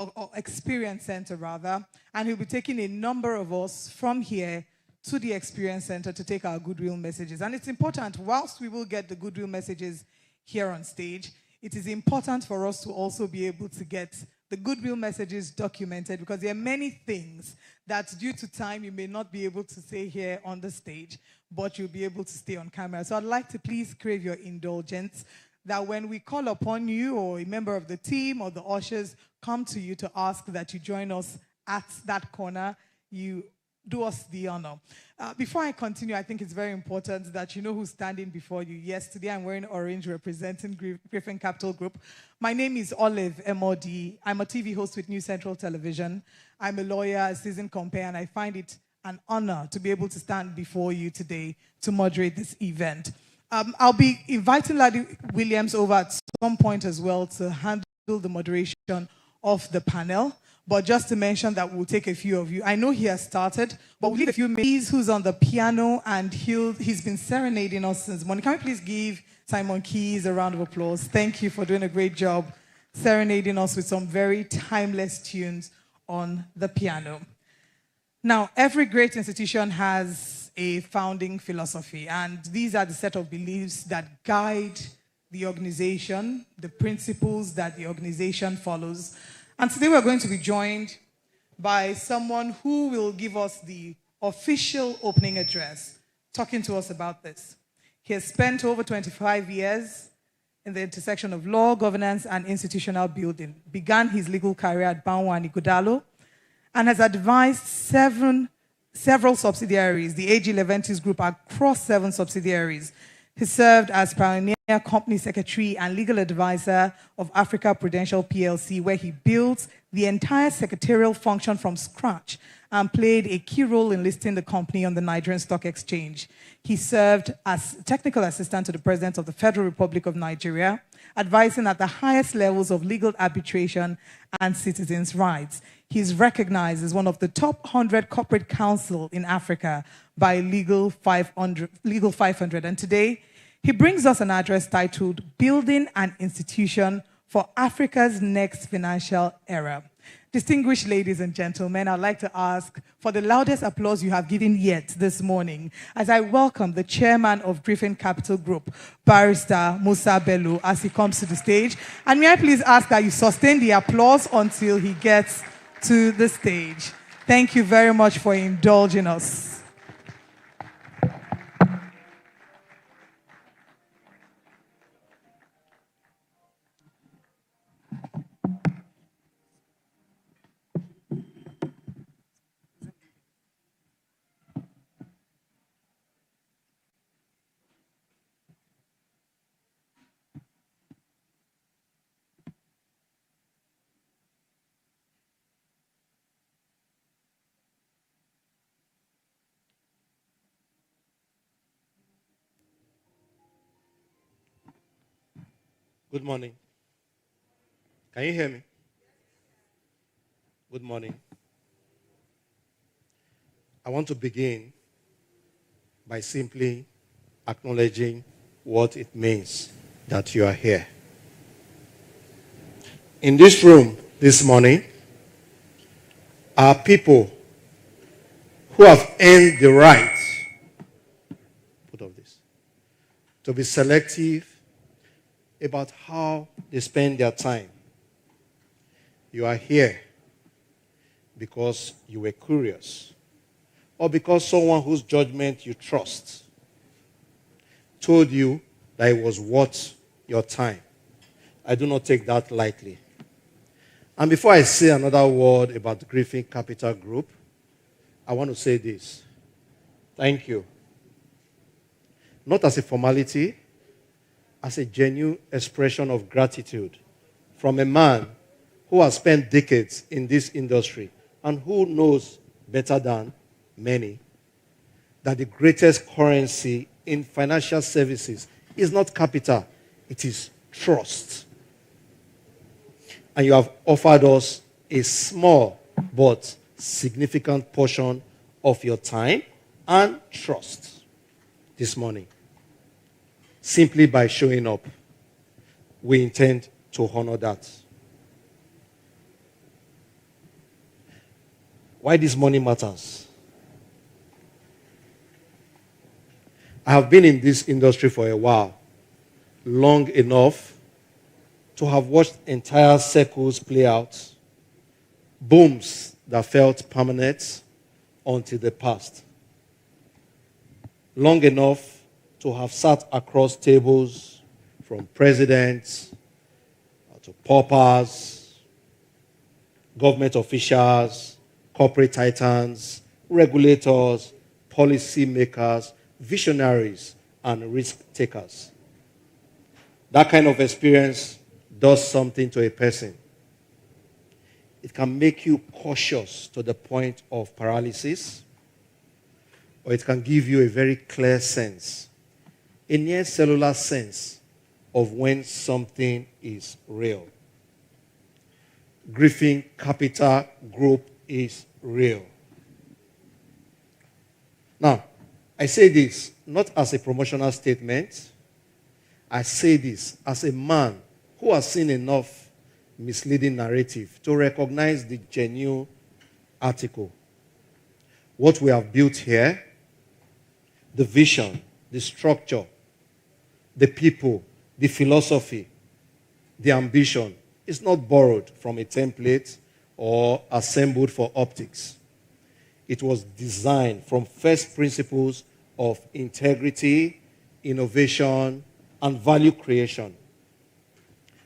or Experience Center rather, and he'll be taking a number of us from here to the Experience Center to take our goodwill messages. And it's important, whilst we will get the goodwill messages here on stage, it is important for us to also be able to get the goodwill messages documented, because there are many things that due to time you may not be able to say here on the stage, but you'll be able to stay on camera. So I'd like to please crave your indulgence that when we call upon you or a member of the team or the ushers come to you to ask that you join us at that corner, you do us the honor. Before I continue, I think it's very important that you know who's standing before you. Yes, today I'm wearing orange representing Griffin Capital Group. My name is Olive M.O.D. I'm a TV host with New Central Television. I'm a lawyer, a seasoned compare, and I find it an honor to be able to stand before you today to moderate this event. I'll be inviting Ladi Williams over at some point as well to handle the moderation of the panel. But just to mention that we'll take a few of you. I know he has started, but we'll leave a few minutes. Who's on the piano, and he's been serenading us since morning. Can we please give Simon Keys a round of applause? Thank you for doing a great job serenading us with some very timeless tunes on the piano. Now, every great institution has a founding philosophy, and these are the set of beliefs that guide the organization, the principles that the organization follows. And today we're going to be joined by someone who will give us the official opening address, talking to us about this. He has spent over 25 years in the intersection of law, governance, and institutional building. Began his legal career at Banwa and Ighodalo, and has advised several subsidiaries, the AG Leventis Group, across 7 subsidiaries. He served as pioneer company secretary and legal advisor of Africa Prudential PLC, where he built the entire secretarial function from scratch and played a key role in listing the company on the Nigerian Stock Exchange. He served as technical assistant to the President of the Federal Republic of Nigeria, advising at the highest levels of legal arbitration and citizens' rights. He's recognized as one of the top 100 corporate counsel in Africa by Legal 500. And today, he brings us an address titled Building an Institution for Africa's Next Financial Era. Distinguished ladies and gentlemen, I'd like to ask for the loudest applause you have given yet this morning as I welcome the chairman of Griffin Capital Group, Barrister Musa Bello, as he comes to the stage. And may I please ask that you sustain the applause until he gets to the stage. Thank you very much for indulging us. Good morning. Can you hear me? Good morning. I want to begin by simply acknowledging what it means that you are here. In this room this morning are people who have earned the right to be selective about how they spend their time. You are here because you were curious, or because someone whose judgment you trust told you that it was worth your time. I do not take that lightly. And before I say another word about the Griffin Capital Group, I want to say this. Thank you. Not as a formality, as a genuine expression of gratitude from a man who has spent decades in this industry and who knows better than many that the greatest currency in financial services is not capital, it is trust. And you have offered us a small but significant portion of your time and trust this morning. Simply by showing up, we intend to honor that. Why this money matters. I have been in this industry for a while, long enough to have watched entire circles play out, booms that felt permanent until they passed. Long enough to have sat across tables from presidents to paupers, government officials, corporate titans, regulators, policy makers, visionaries, and risk takers. That kind of experience does something to a person. It can make you cautious to the point of paralysis, or it can give you a very clear sense, a near cellular sense of when something is real. Griffin Capital Group is real. Now, I say this not as a promotional statement. I say this as a man who has seen enough misleading narrative to recognize the genuine article. What we have built here, the vision, the structure, the people, the philosophy, the ambition, is not borrowed from a template or assembled for optics. It was designed from first principles of integrity, innovation, and value creation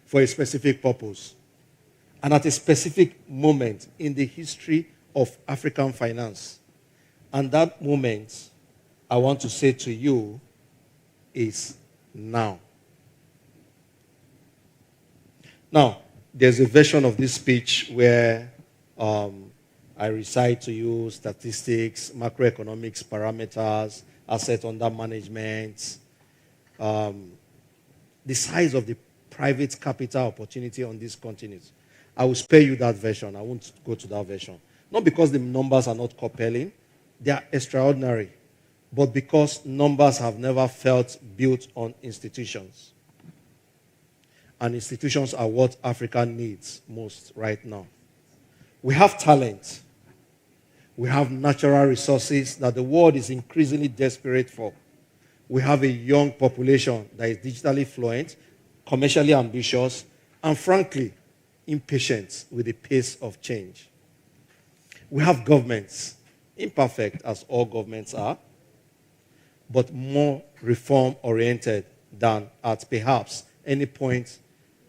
for a specific purpose and at a specific moment in the history of African finance. And that moment, I want to say to you, is now. Now, there's a version of this speech where I recite to you statistics, macroeconomics parameters, asset under management, the size of the private capital opportunity on this continent. I will spare you that version. I won't go to that version. Not because the numbers are not compelling. They are extraordinary. But because numbers have never felt built on institutions. And institutions are what Africa needs most right now. We have talent. We have natural resources that the world is increasingly desperate for. We have a young population that is digitally fluent, commercially ambitious, and frankly, impatient with the pace of change. We have governments, imperfect as all governments are, but more reform-oriented than at perhaps any point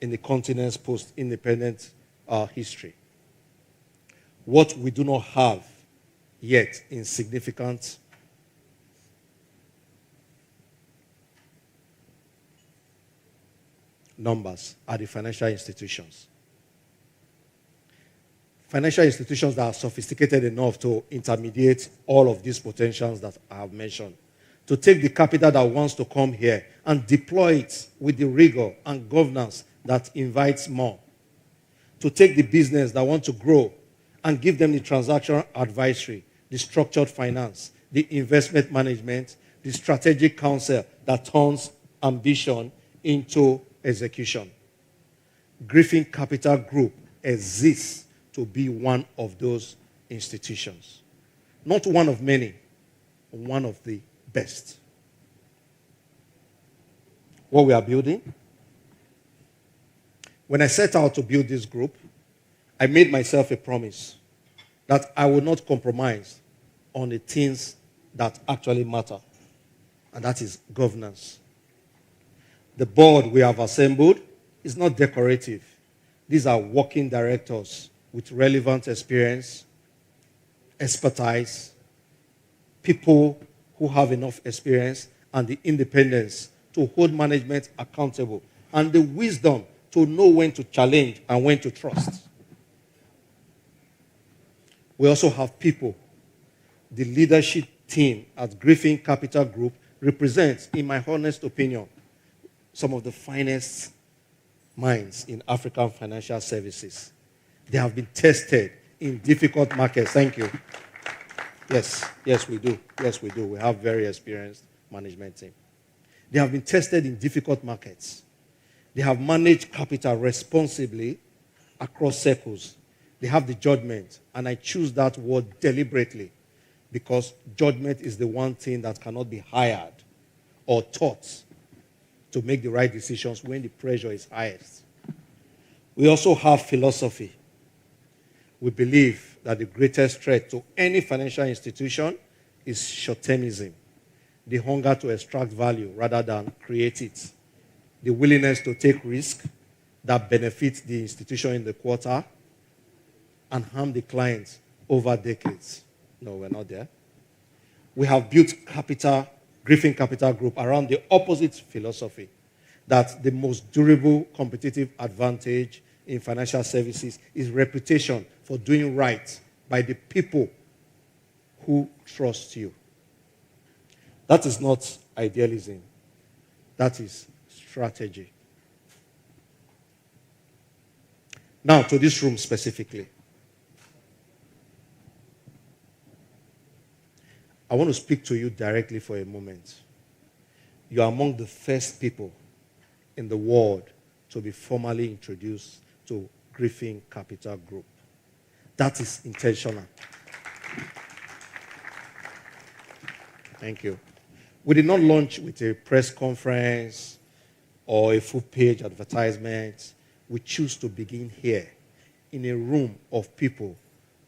in the continent's post-independent history. What we do not have yet in significant numbers are the financial institutions. Financial institutions that are sophisticated enough to intermediate all of these potentials that I have mentioned. To take the capital that wants to come here and deploy it with the rigor and governance that invites more. To take the business that want to grow and give them the transactional advisory, the structured finance, the investment management, the strategic counsel that turns ambition into execution. Griffin Capital Group exists to be one of those institutions. Not one of many, one of the best. What we are building? When I set out to build this group, I made myself a promise that I would not compromise on the things that actually matter, and that is governance. The board we have assembled is not decorative. These are working directors with relevant experience, expertise, people who have enough experience and the independence to hold management accountable and the wisdom to know when to challenge and when to trust. We also have people. The leadership team at Griffin Capital Group represents, in my honest opinion, some of the finest minds in African financial services. They have been tested in difficult markets. Thank you. Yes, we do. Yes, we do. We have very experienced management team. They have been tested in difficult markets. They have managed capital responsibly across circles. They have the judgment. And I choose that word deliberately because judgment is the one thing that cannot be hired or taught to make the right decisions when the pressure is highest. We also have philosophy. We believe that the greatest threat to any financial institution is short-termism, the hunger to extract value rather than create it, the willingness to take risk that benefits the institution in the quarter and harm the clients over decades. No, we're not there. We have built Griffin Capital Group around the opposite philosophy, that the most durable competitive advantage in financial services is reputation for doing right by the people who trust you. That is not idealism. That is strategy. Now, to this room specifically. I want to speak to you directly for a moment. You are among the first people in the world to be formally introduced to Griffin Capital Group. That is intentional. Thank you. We did not launch with a press conference or a full-page advertisement. We choose to begin here in a room of people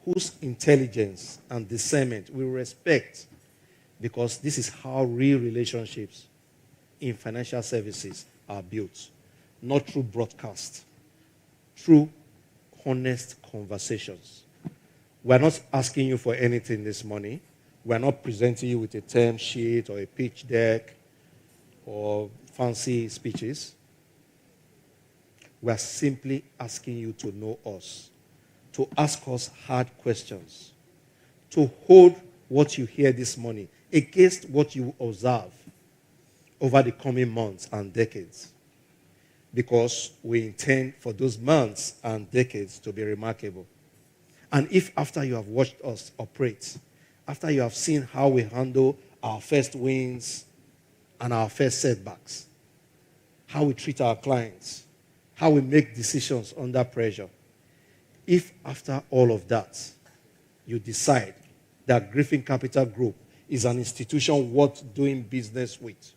whose intelligence and discernment we respect, because this is how real relationships in financial services are built. Not through broadcast, through honest conversations. We're not asking you for anything this morning. We're not presenting you with a term sheet or a pitch deck or fancy speeches. We're simply asking you to know us, to ask us hard questions, to hold what you hear this morning against what you observe over the coming months and decades. Because we intend for those months and decades to be remarkable. And if after you have watched us operate, after you have seen how we handle our first wins and our first setbacks, how we treat our clients, how we make decisions under pressure, if after all of that, you decide that Griffin Capital Group is an institution worth doing business with,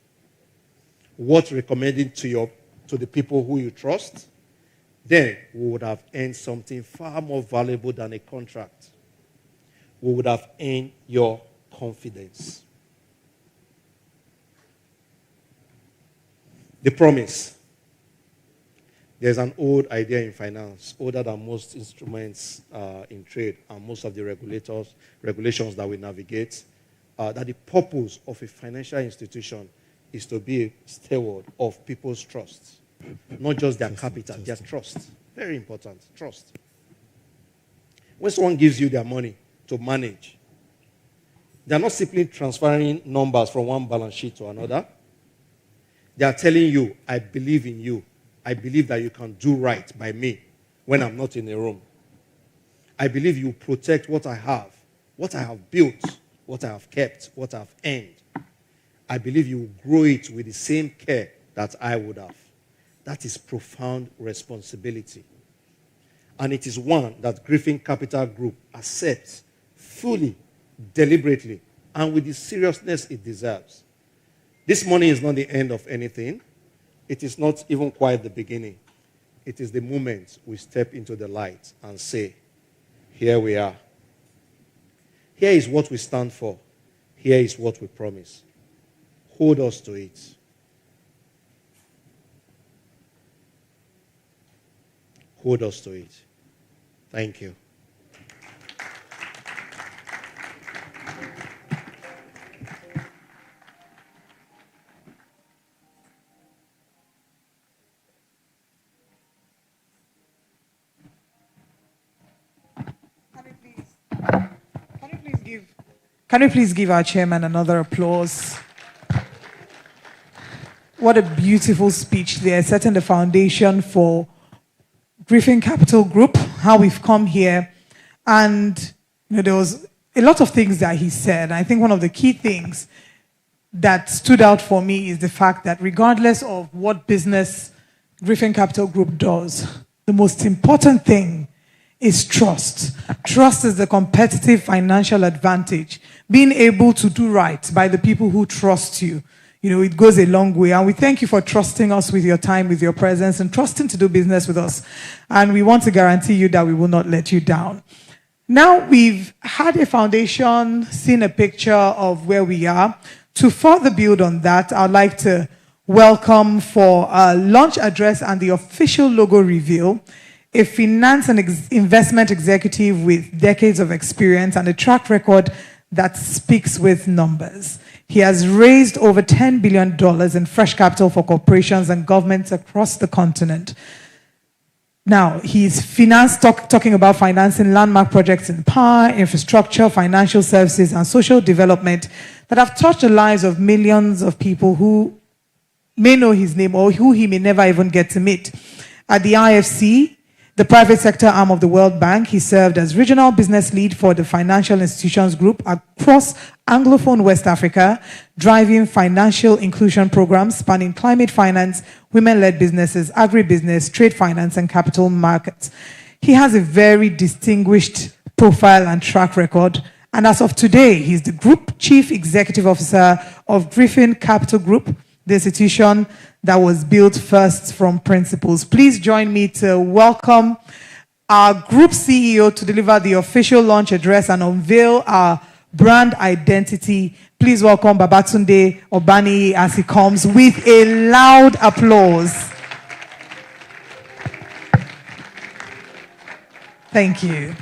worth recommending to the people who you trust, then we would have earned something far more valuable than a contract. We would have earned your confidence. The promise. There's an old idea in finance, older than most instruments in trade and most of the regulations that we navigate, that the purpose of a financial institution is to be a steward of people's trust. Not just their capital, their trust. Very important, trust. When someone gives you their money to manage, they are not simply transferring numbers from one balance sheet to another. They are telling you, I believe in you. I believe that you can do right by me when I'm not in the room. I believe you protect what I have built, what I have kept, what I have earned. I believe you will grow it with the same care that I would have. That is profound responsibility. And it is one that Griffin Capital Group accepts fully, deliberately, and with the seriousness it deserves. This morning is not the end of anything. It is not even quite the beginning. It is the moment we step into the light and say, here we are. Here is what we stand for. Here is what we promise. Hold us to it. Hold us to it. Thank you. Can we please give our chairman another applause? What a beautiful speech there, setting the foundation for Griffin Capital Group, how we've come here. And there was a lot of things that he said. I think one of the key things that stood out for me is the fact that regardless of what business Griffin Capital Group does, the most important thing is trust. Trust is the competitive financial advantage. Being able to do right by the people who trust you. It goes a long way. And we thank you for trusting us with your time, with your presence, and trusting to do business with us. And we want to guarantee you that we will not let you down. Now we've had a foundation, seen a picture of where we are. To further build on that, I'd like to welcome for a launch address and the official logo reveal, a finance and investment executive with decades of experience and a track record that speaks with numbers. He has raised over $10 billion in fresh capital for corporations and governments across the continent. Now, he's talking about financing landmark projects in power, infrastructure, financial services, and social development that have touched the lives of millions of people who may know his name or who he may never even get to meet. At the IFC, the private sector arm of the World Bank, he served as regional business lead for the financial institutions group across Anglophone West Africa, driving financial inclusion programs spanning climate finance, women-led businesses, agribusiness, trade finance, and capital markets. He has a very distinguished profile and track record, and as of today, he's the Group Chief Executive Officer of Griffin Capital Group, the institution that was built first from principles. Please join me to welcome our Group CEO to deliver the official launch address and unveil our brand identity. Please welcome Babatunde Obani as he comes with a loud applause. Thank you.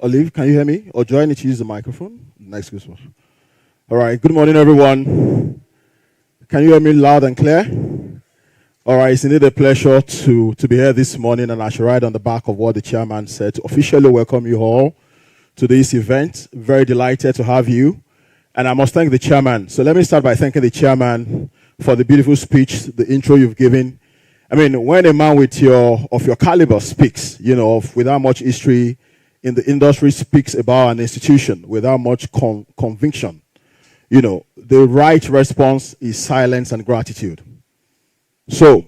Olive, can you hear me? Or do I need to use the microphone? Nice, good one. All right, good morning, everyone. Can you hear me loud and clear? All right, it's indeed a pleasure to be here this morning, and I should ride on the back of what the chairman said to officially welcome you all to this event. Very delighted to have you, and I must thank the chairman. So let me start by thanking the chairman for the beautiful speech, the intro you've given. I mean, when a man of your caliber speaks, without much history in the industry, speaks about an institution without much conviction, the right response is silence and gratitude. So,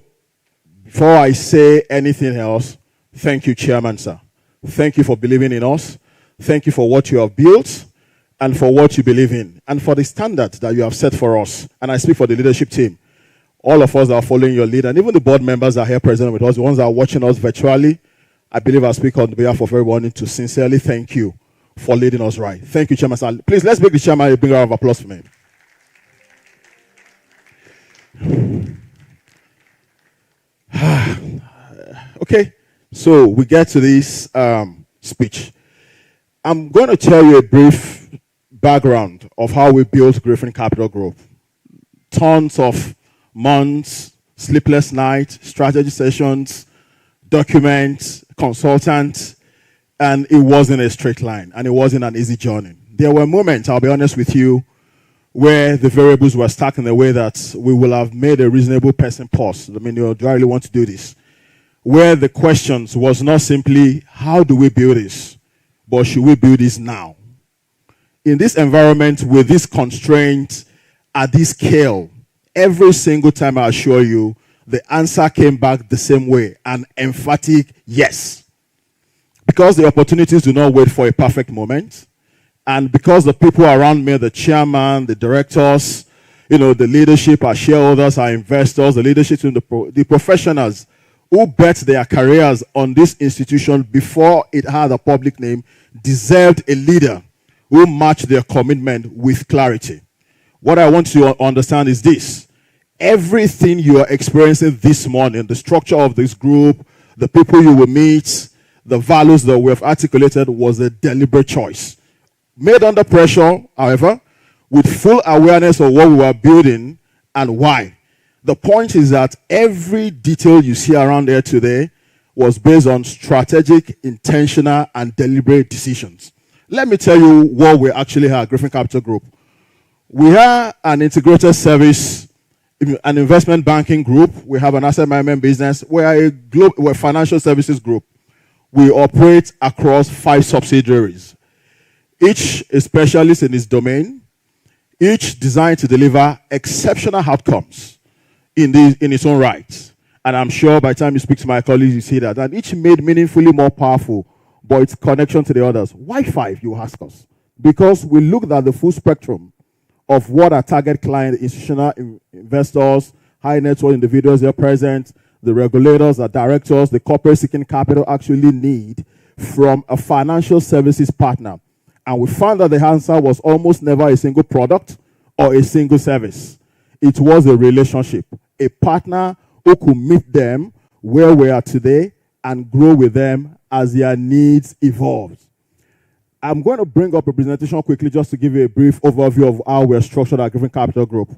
before I say anything else, thank you, Chairman, sir. Thank you for believing in us. Thank you for what you have built and for what you believe in and for the standard that you have set for us. And I speak for the leadership team. All of us that are following your lead, and even the board members that are here present with us, the ones that are watching us virtually, I believe I speak on behalf of everyone to sincerely thank you for leading us right. Thank you, Chairman, sir. Please, let's make the chairman a big round of applause for me. Okay, so we get to this speech. I'm going to tell you a brief background of how we built Griffin Capital Group. Tons of months, sleepless nights, strategy sessions, documents, consultants, and it wasn't a straight line, and it wasn't an easy journey. There were moments, I'll be honest with you, where the variables were stacked in a way that we will have made a reasonable person pause. I mean, do I really want to do this? Where the questions was not simply, how do we build this? But should we build this now? In this environment, with this constraint, at this scale, every single time I assure you, the answer came back the same way, an emphatic yes. Because the opportunities do not wait for a perfect moment, and because the people around me, the chairman, the directors, the leadership, our shareholders, our investors, the leadership, the professionals who bet their careers on this institution before it had a public name, deserved a leader who matched their commitment with clarity. What I want you to understand is this. Everything you are experiencing this morning, the structure of this group, the people you will meet, the values that we have articulated was a deliberate choice. Made under pressure, however, with full awareness of what we were building and why. The point is that every detail you see around here today was based on strategic, intentional, and deliberate decisions. Let me tell you what we actually have at Griffin Capital Group. We are an integrated service, an investment banking group. We have an asset management business. We're a financial services group. We operate across 5 subsidiaries. Each a specialist in its domain, each designed to deliver exceptional outcomes in its own right. And I'm sure by the time you speak to my colleagues, you see that. And each made meaningfully more powerful, but its connection to the others. Why 5, you ask us? Because we looked at the full spectrum of what our target client, institutional investors, high net worth individuals here present, the regulators, the directors, the corporate seeking capital actually need from a financial services partner. And we found that the answer was almost never a single product or a single service. It was a relationship, a partner who could meet them where we are today and grow with them as their needs evolved. I'm going to bring up a presentation quickly just to give you a brief overview of how we're structured at Griffin Capital Group.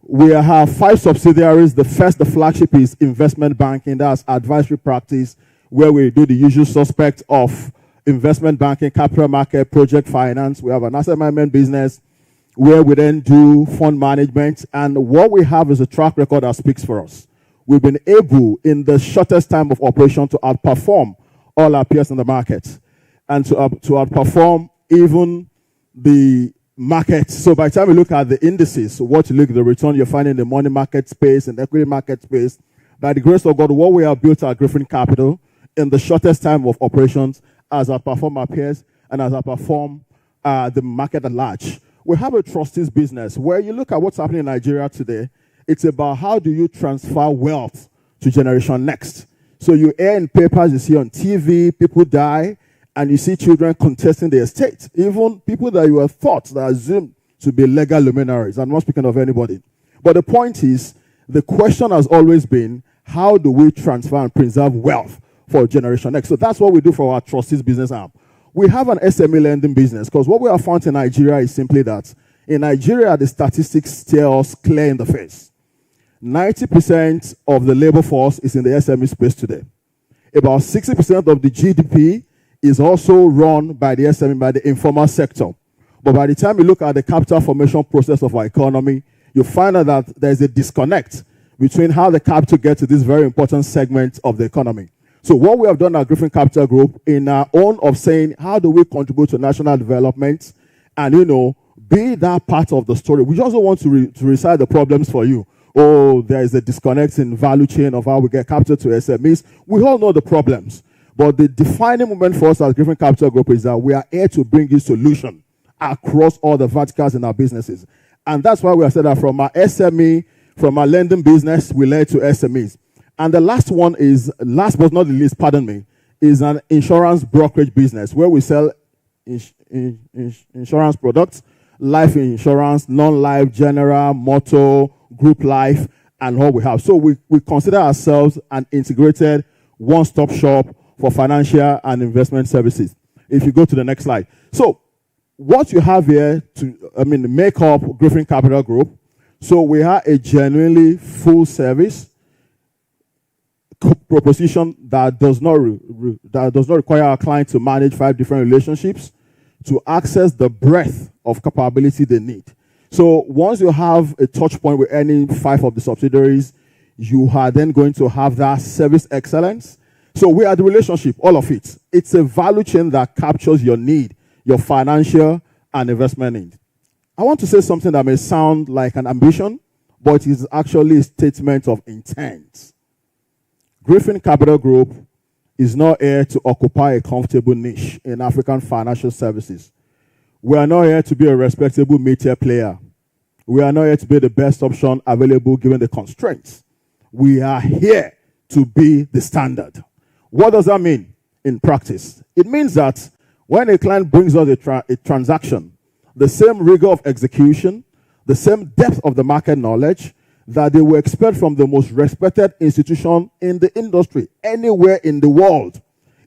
We have 5 subsidiaries. The first, the flagship, is investment banking. That's advisory practice, where we do the usual suspect of investment banking, capital market, project finance. We have an asset management business where we then do fund management. And what we have is a track record that speaks for us. We've been able, in the shortest time of operation, to outperform all our peers in the market and to outperform even the market. So by the time we look at the indices, what you look at the return you find in the money market space and equity market space, by the grace of God, what we have built at Griffin Capital in the shortest time of operations has outperformed our peers and has outperformed the market at large. We have a trustees business where you look at what's happening in Nigeria today. It's about how do you transfer wealth to generation next. So you hear in papers, you see on TV, people die, and you see children contesting the estate. Even people that you have thought that are assumed to be legal luminaries. I'm not speaking of anybody. But the point is, the question has always been, how do we transfer and preserve wealth for Generation Next? So that's what we do for our trustees business arm. We have an SME lending business because what we have found in Nigeria is simply that in Nigeria, the statistics stare us clear in the face. 90% of the labor force is in the SME space today. About 60% of the GDP is also run by the SME, by the informal sector. But by the time you look at the capital formation process of our economy, you find out that there's a disconnect between how the capital gets to this very important segment of the economy. So what we have done at Griffin Capital Group in our own of saying, how do we contribute to national development and, be that part of the story. We just don't want to recite the problems for you. Oh, there is a disconnect in value chain of how we get capital to SMEs. We all know the problems. But the defining moment for us as Griffin Capital Group is that we are here to bring you solution across all the verticals in our businesses. And that's why we have said that from our SME, from our lending business, we led to SMEs. And the last one is, last but not the least, is an insurance brokerage business where we sell insurance products, life insurance, non-life, general, motor, group life, and all we have. So we consider ourselves an integrated one-stop shop for financial and investment services. If you go to the next slide. So what you have here make up Griffin Capital Group. So we have a genuinely full service proposition that does not require our client to manage 5 different relationships to access the breadth of capability they need. So once you have a touch point with any 5 of the subsidiaries, you are then going to have that service excellence. So we are the relationship, all of it. It's a value chain that captures your need, your financial and investment need. I want to say something that may sound like an ambition, but it is actually a statement of intent. Griffin Capital Group is not here to occupy a comfortable niche in African financial services. We are not here to be a respectable mid-tier player. We are not here to be the best option available given the constraints. We are here to be the standard. What does that mean in practice? It means that when a client brings us a transaction, the same rigor of execution, the same depth of the market knowledge that they will expect from the most respected institution in the industry, anywhere in the world.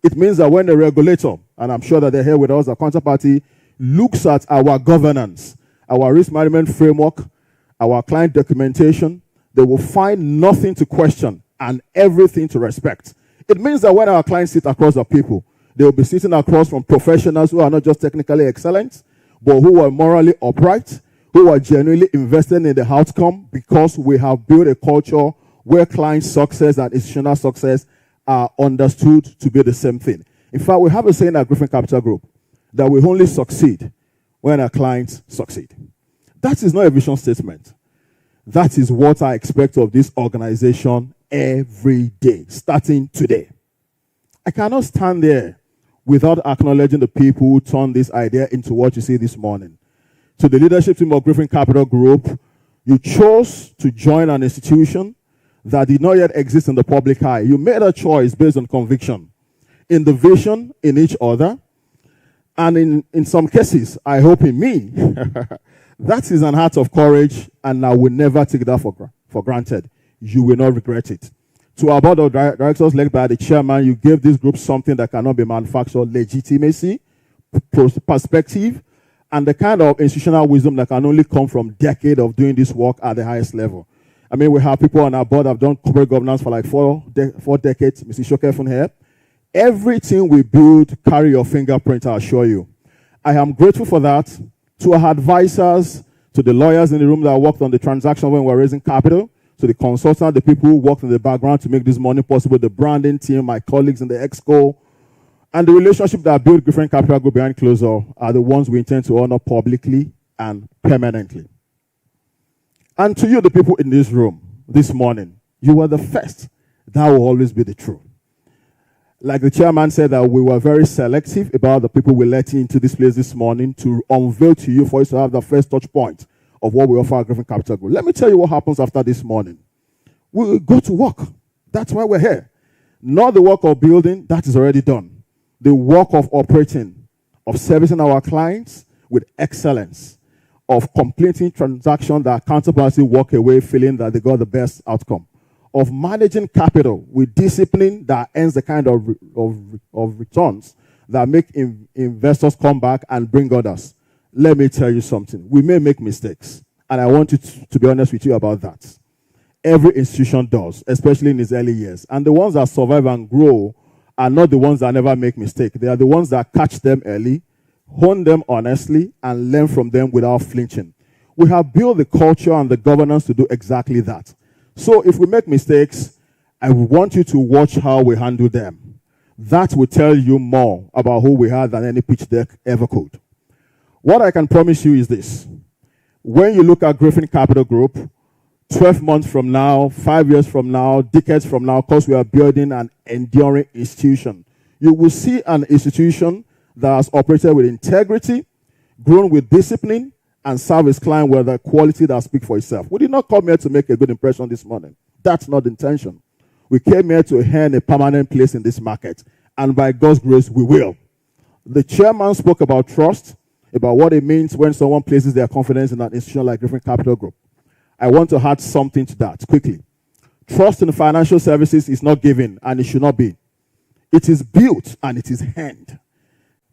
It means that when a regulator, and I'm sure that they're here with us, a counterparty, looks at our governance, our risk management framework, our client documentation, they will find nothing to question and everything to respect. It means that when our clients sit across the people, they will be sitting across from professionals who are not just technically excellent, but who are morally upright, who are genuinely invested in the outcome because we have built a culture where client success and institutional success are understood to be the same thing. In fact, we have a saying at Griffin Capital Group that we only succeed when our clients succeed. That is not a vision statement. That is what I expect of this organization every day, starting today. I cannot stand there without acknowledging the people who turned this idea into what you see this morning. To the leadership team of Griffin Capital Group, you chose to join an institution that did not yet exist in the public eye. You made a choice based on conviction, in the vision, in each other, and in some cases, I hope in me. That is an act of courage, and I will never take that for granted. You will not regret it. To our board of directors led by the chairman, you gave this group something that cannot be manufactured: legitimacy, perspective, and the kind of institutional wisdom that can only come from decades of doing this work at the highest level. I mean, we have people on our board that have done corporate governance for like four decades. Mr. Shokefun here. Everything we build carry your fingerprint, I assure you. I am grateful for that. To our advisors, to the lawyers in the room that worked on the transaction when we were raising capital, to the consultants, the people who worked in the background to make this money possible, the branding team, my colleagues in the exco, and the relationship that built Griffin Capital Group behind closed door are the ones we intend to honor publicly and permanently. And to you, the people in this room this morning, you were the first. That will always be the truth. Like the chairman said, that we were very selective about the people we let into this place this morning to unveil to you for us to have the first touch point of what we offer at Griffin Capital Group. Let me tell you what happens after this morning. We will go to work. That's why we're here. Not the work of building, that is already done. The work of operating, of servicing our clients with excellence, of completing transactions that counterparty walk away feeling that they got the best outcome, of managing capital with discipline that earns the kind of returns that make investors come back and bring others. Let me tell you something. We may make mistakes, and I want you to be honest with you about that. Every institution does, especially in its early years. And the ones that survive and grow are not the ones that never make mistakes. They are the ones that catch them early, hone them honestly, and learn from them without flinching. We have built the culture and the governance to do exactly that. So if we make mistakes, I want you to watch how we handle them. That will tell you more about who we are than any pitch deck ever could. What I can promise you is this. When you look at Griffin Capital Group, 12 months from now, 5 years from now, decades from now, because we are building an enduring institution, you will see an institution that has operated with integrity, grown with discipline, and serve its client with a quality that speaks for itself. We did not come here to make a good impression this morning. That's not the intention. We came here to earn a permanent place in this market, and by God's grace, we will. The chairman spoke about trust, about what it means when someone places their confidence in an institution like Griffin Capital Group. I want to add something to that quickly. Trust in financial services is not given, and it should not be. It is built, and it is earned.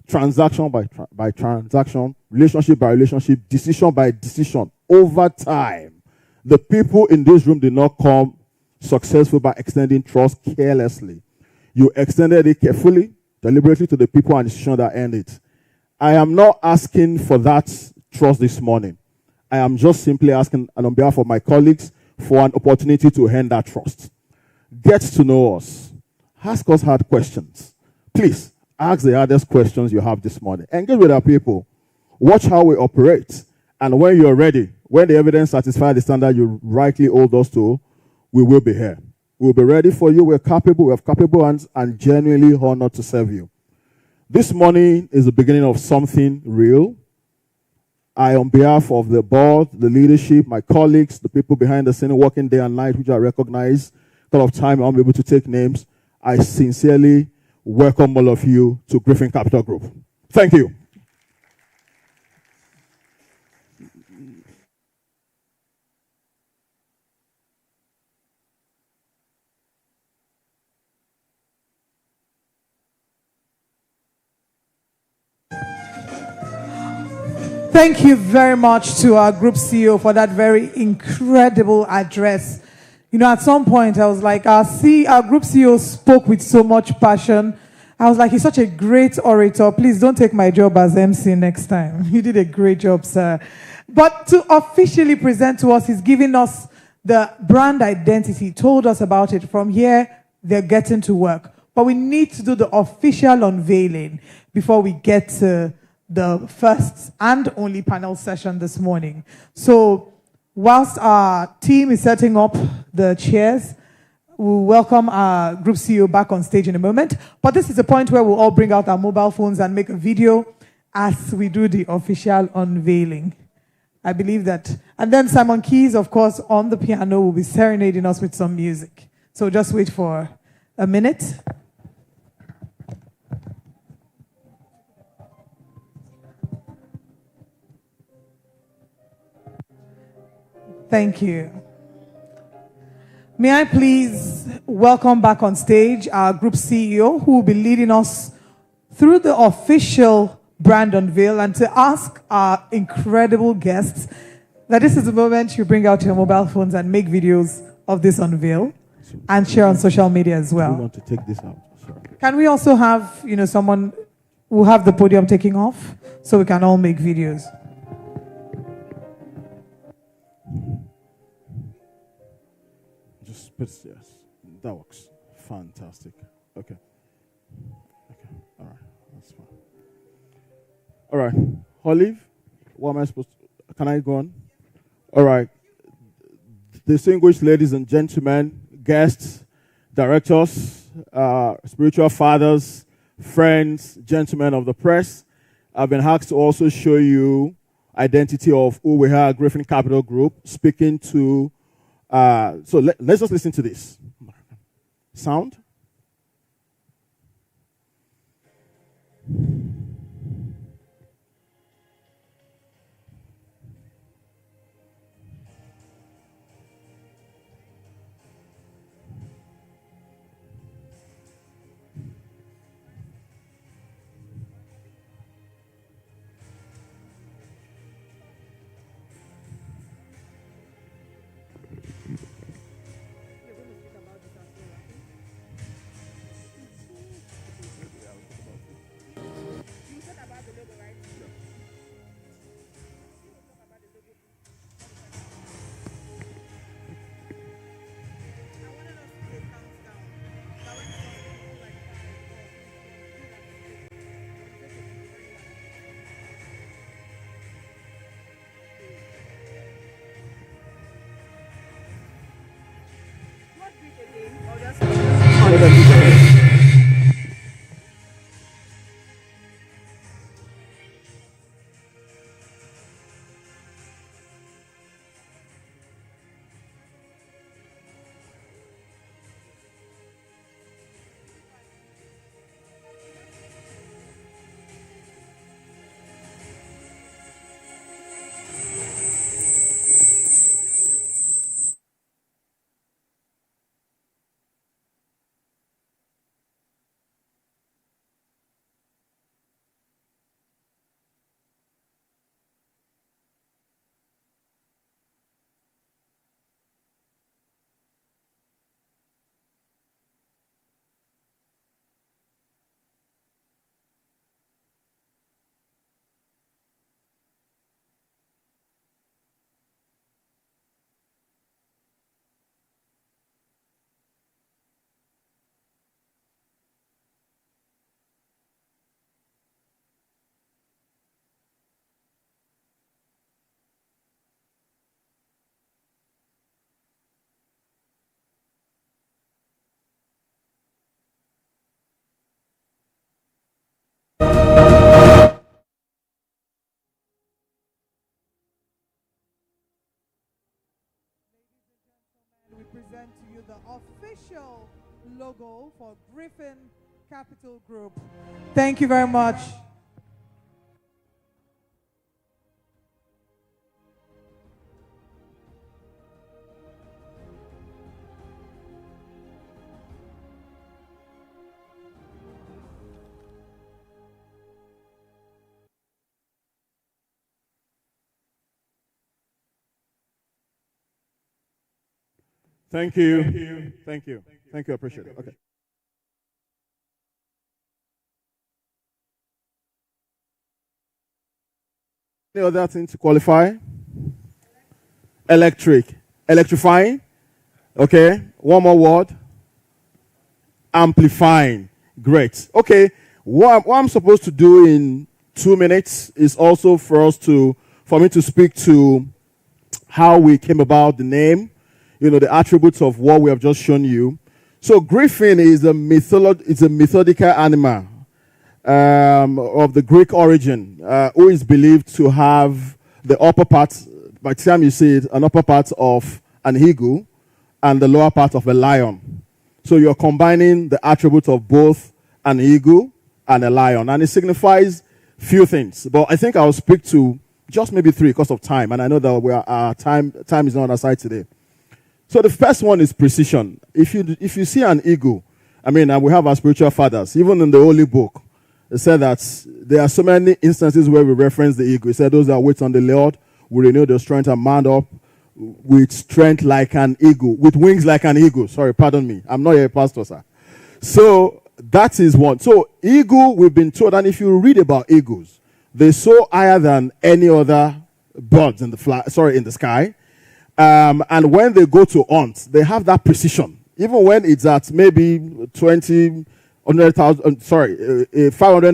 Transaction by transaction, relationship by relationship, decision by decision, over time. The people in this room did not come successful by extending trust carelessly. You extended it carefully, deliberately to the people and institutions that earned it. I am not asking for that trust this morning. I am just simply asking, and on behalf of my colleagues, for an opportunity to earn that trust. Get to know us. Ask us hard questions. Please, ask the hardest questions you have this morning. Engage with our people. Watch how we operate. And when you're ready, when the evidence satisfies the standard you rightly hold us to, we will be here. We'll be ready for you. We're capable. We have capable hands and genuinely honored to serve you. This morning is the beginning of something real. I, on behalf of the board, the leadership, my colleagues, the people behind the scene working day and night, which I recognize, a lot of time I won't be able to take names, I sincerely welcome all of you to Griffin Capital Group. Thank you. Thank you very much to our group CEO for that very incredible address. You know, at some point, I was like, our group CEO spoke with so much passion. I was like, he's such a great orator. Please don't take my job as MC next time. You did a great job, sir. But to officially present to us, he's giving us the brand identity, told us about it. From here, they're getting to work. But we need to do the official unveiling before we get to the first and only panel session this morning. So whilst our team is setting up the chairs, We'll welcome our group CEO back on stage in a moment. But this is a point where we'll all bring out our mobile phones and make a video as we do the official unveiling. I believe that. And then Simon Keys, of course, on the piano will be serenading us with some music. So just wait for a minute. Thank you. May I please welcome back on stage our group CEO who will be leading us through the official brand unveil, and to ask our incredible guests that this is the moment you bring out your mobile phones and make videos of this unveil and share on social media as well. We want to take this out. Sorry. Can we also have, someone who have the podium taking off so we can all make videos? Just put yes. That works. Fantastic. Okay. All right. That's fine. All right. Olive, what am I supposed to... Can I go on? All right. Distinguished ladies and gentlemen, guests, directors, spiritual fathers, friends, gentlemen of the press, I've been asked to also show you identity of who we are, Griffin Capital Group, speaking to... so let's just listen to this. Sound? We present to you the official logo for Griffin Capital Group. Thank you very much. Thank you. Thank you. Thank you. I appreciate it. Okay. Any other thing to qualify? Electrifying. Okay. One more word. Amplifying. Great. Okay. What I'm supposed to do in 2 minutes is also for me to speak to how we came about the name, the attributes of what we have just shown you. So Griffin is a mythological animal of the Greek origin, who is believed to have the upper part, by the time you see it, an upper part of an eagle and the lower part of a lion. So you're combining the attributes of both an eagle and a lion. And it signifies few things. But I think I'll speak to just maybe 3 because of time. And I know that our time is not on our side today. So the first one is precision. If you see an eagle, I mean, and we have our spiritual fathers, even in the Holy Book, they said that there are so many instances where we reference the eagle. It said those that wait on the Lord will renew their strength and mount up with strength like an eagle, with wings like an eagle. Sorry, pardon me. I'm not a pastor, sir. So that is one. So eagle, we've been told, and if you read about eagles, they soar higher than any other birds in the sky. And when they go to hunt, they have that precision. Even when it's at maybe 500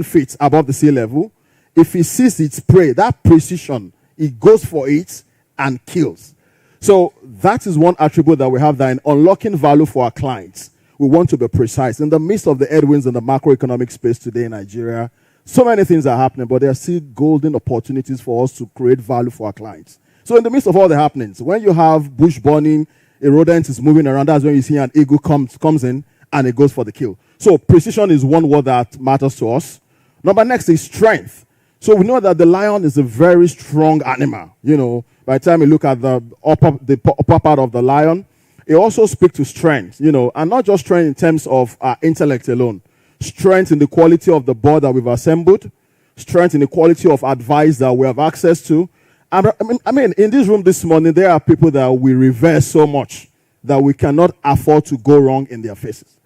feet above the sea level, if it sees its prey, that precision, it goes for it and kills. So that is one attribute that we have, that in unlocking value for our clients, we want to be precise. In the midst of the headwinds in the macroeconomic space today in Nigeria, so many things are happening, but there are still golden opportunities for us to create value for our clients. So in the midst of all the happenings, when you have bush burning, a rodent is moving around, that's when you see an eagle comes in and it goes for the kill. So precision is one word that matters to us. Next is strength. So we know that the lion is a very strong animal. You know, by the time you look at the upper part of the lion, it also speaks to strength, you know, and not just strength in terms of intellect alone. Strength in the quality of the board that we've assembled, strength in the quality of advice that we have access to. I mean, in this room this morning, there are people that we revere so much that we cannot afford to go wrong in their faces.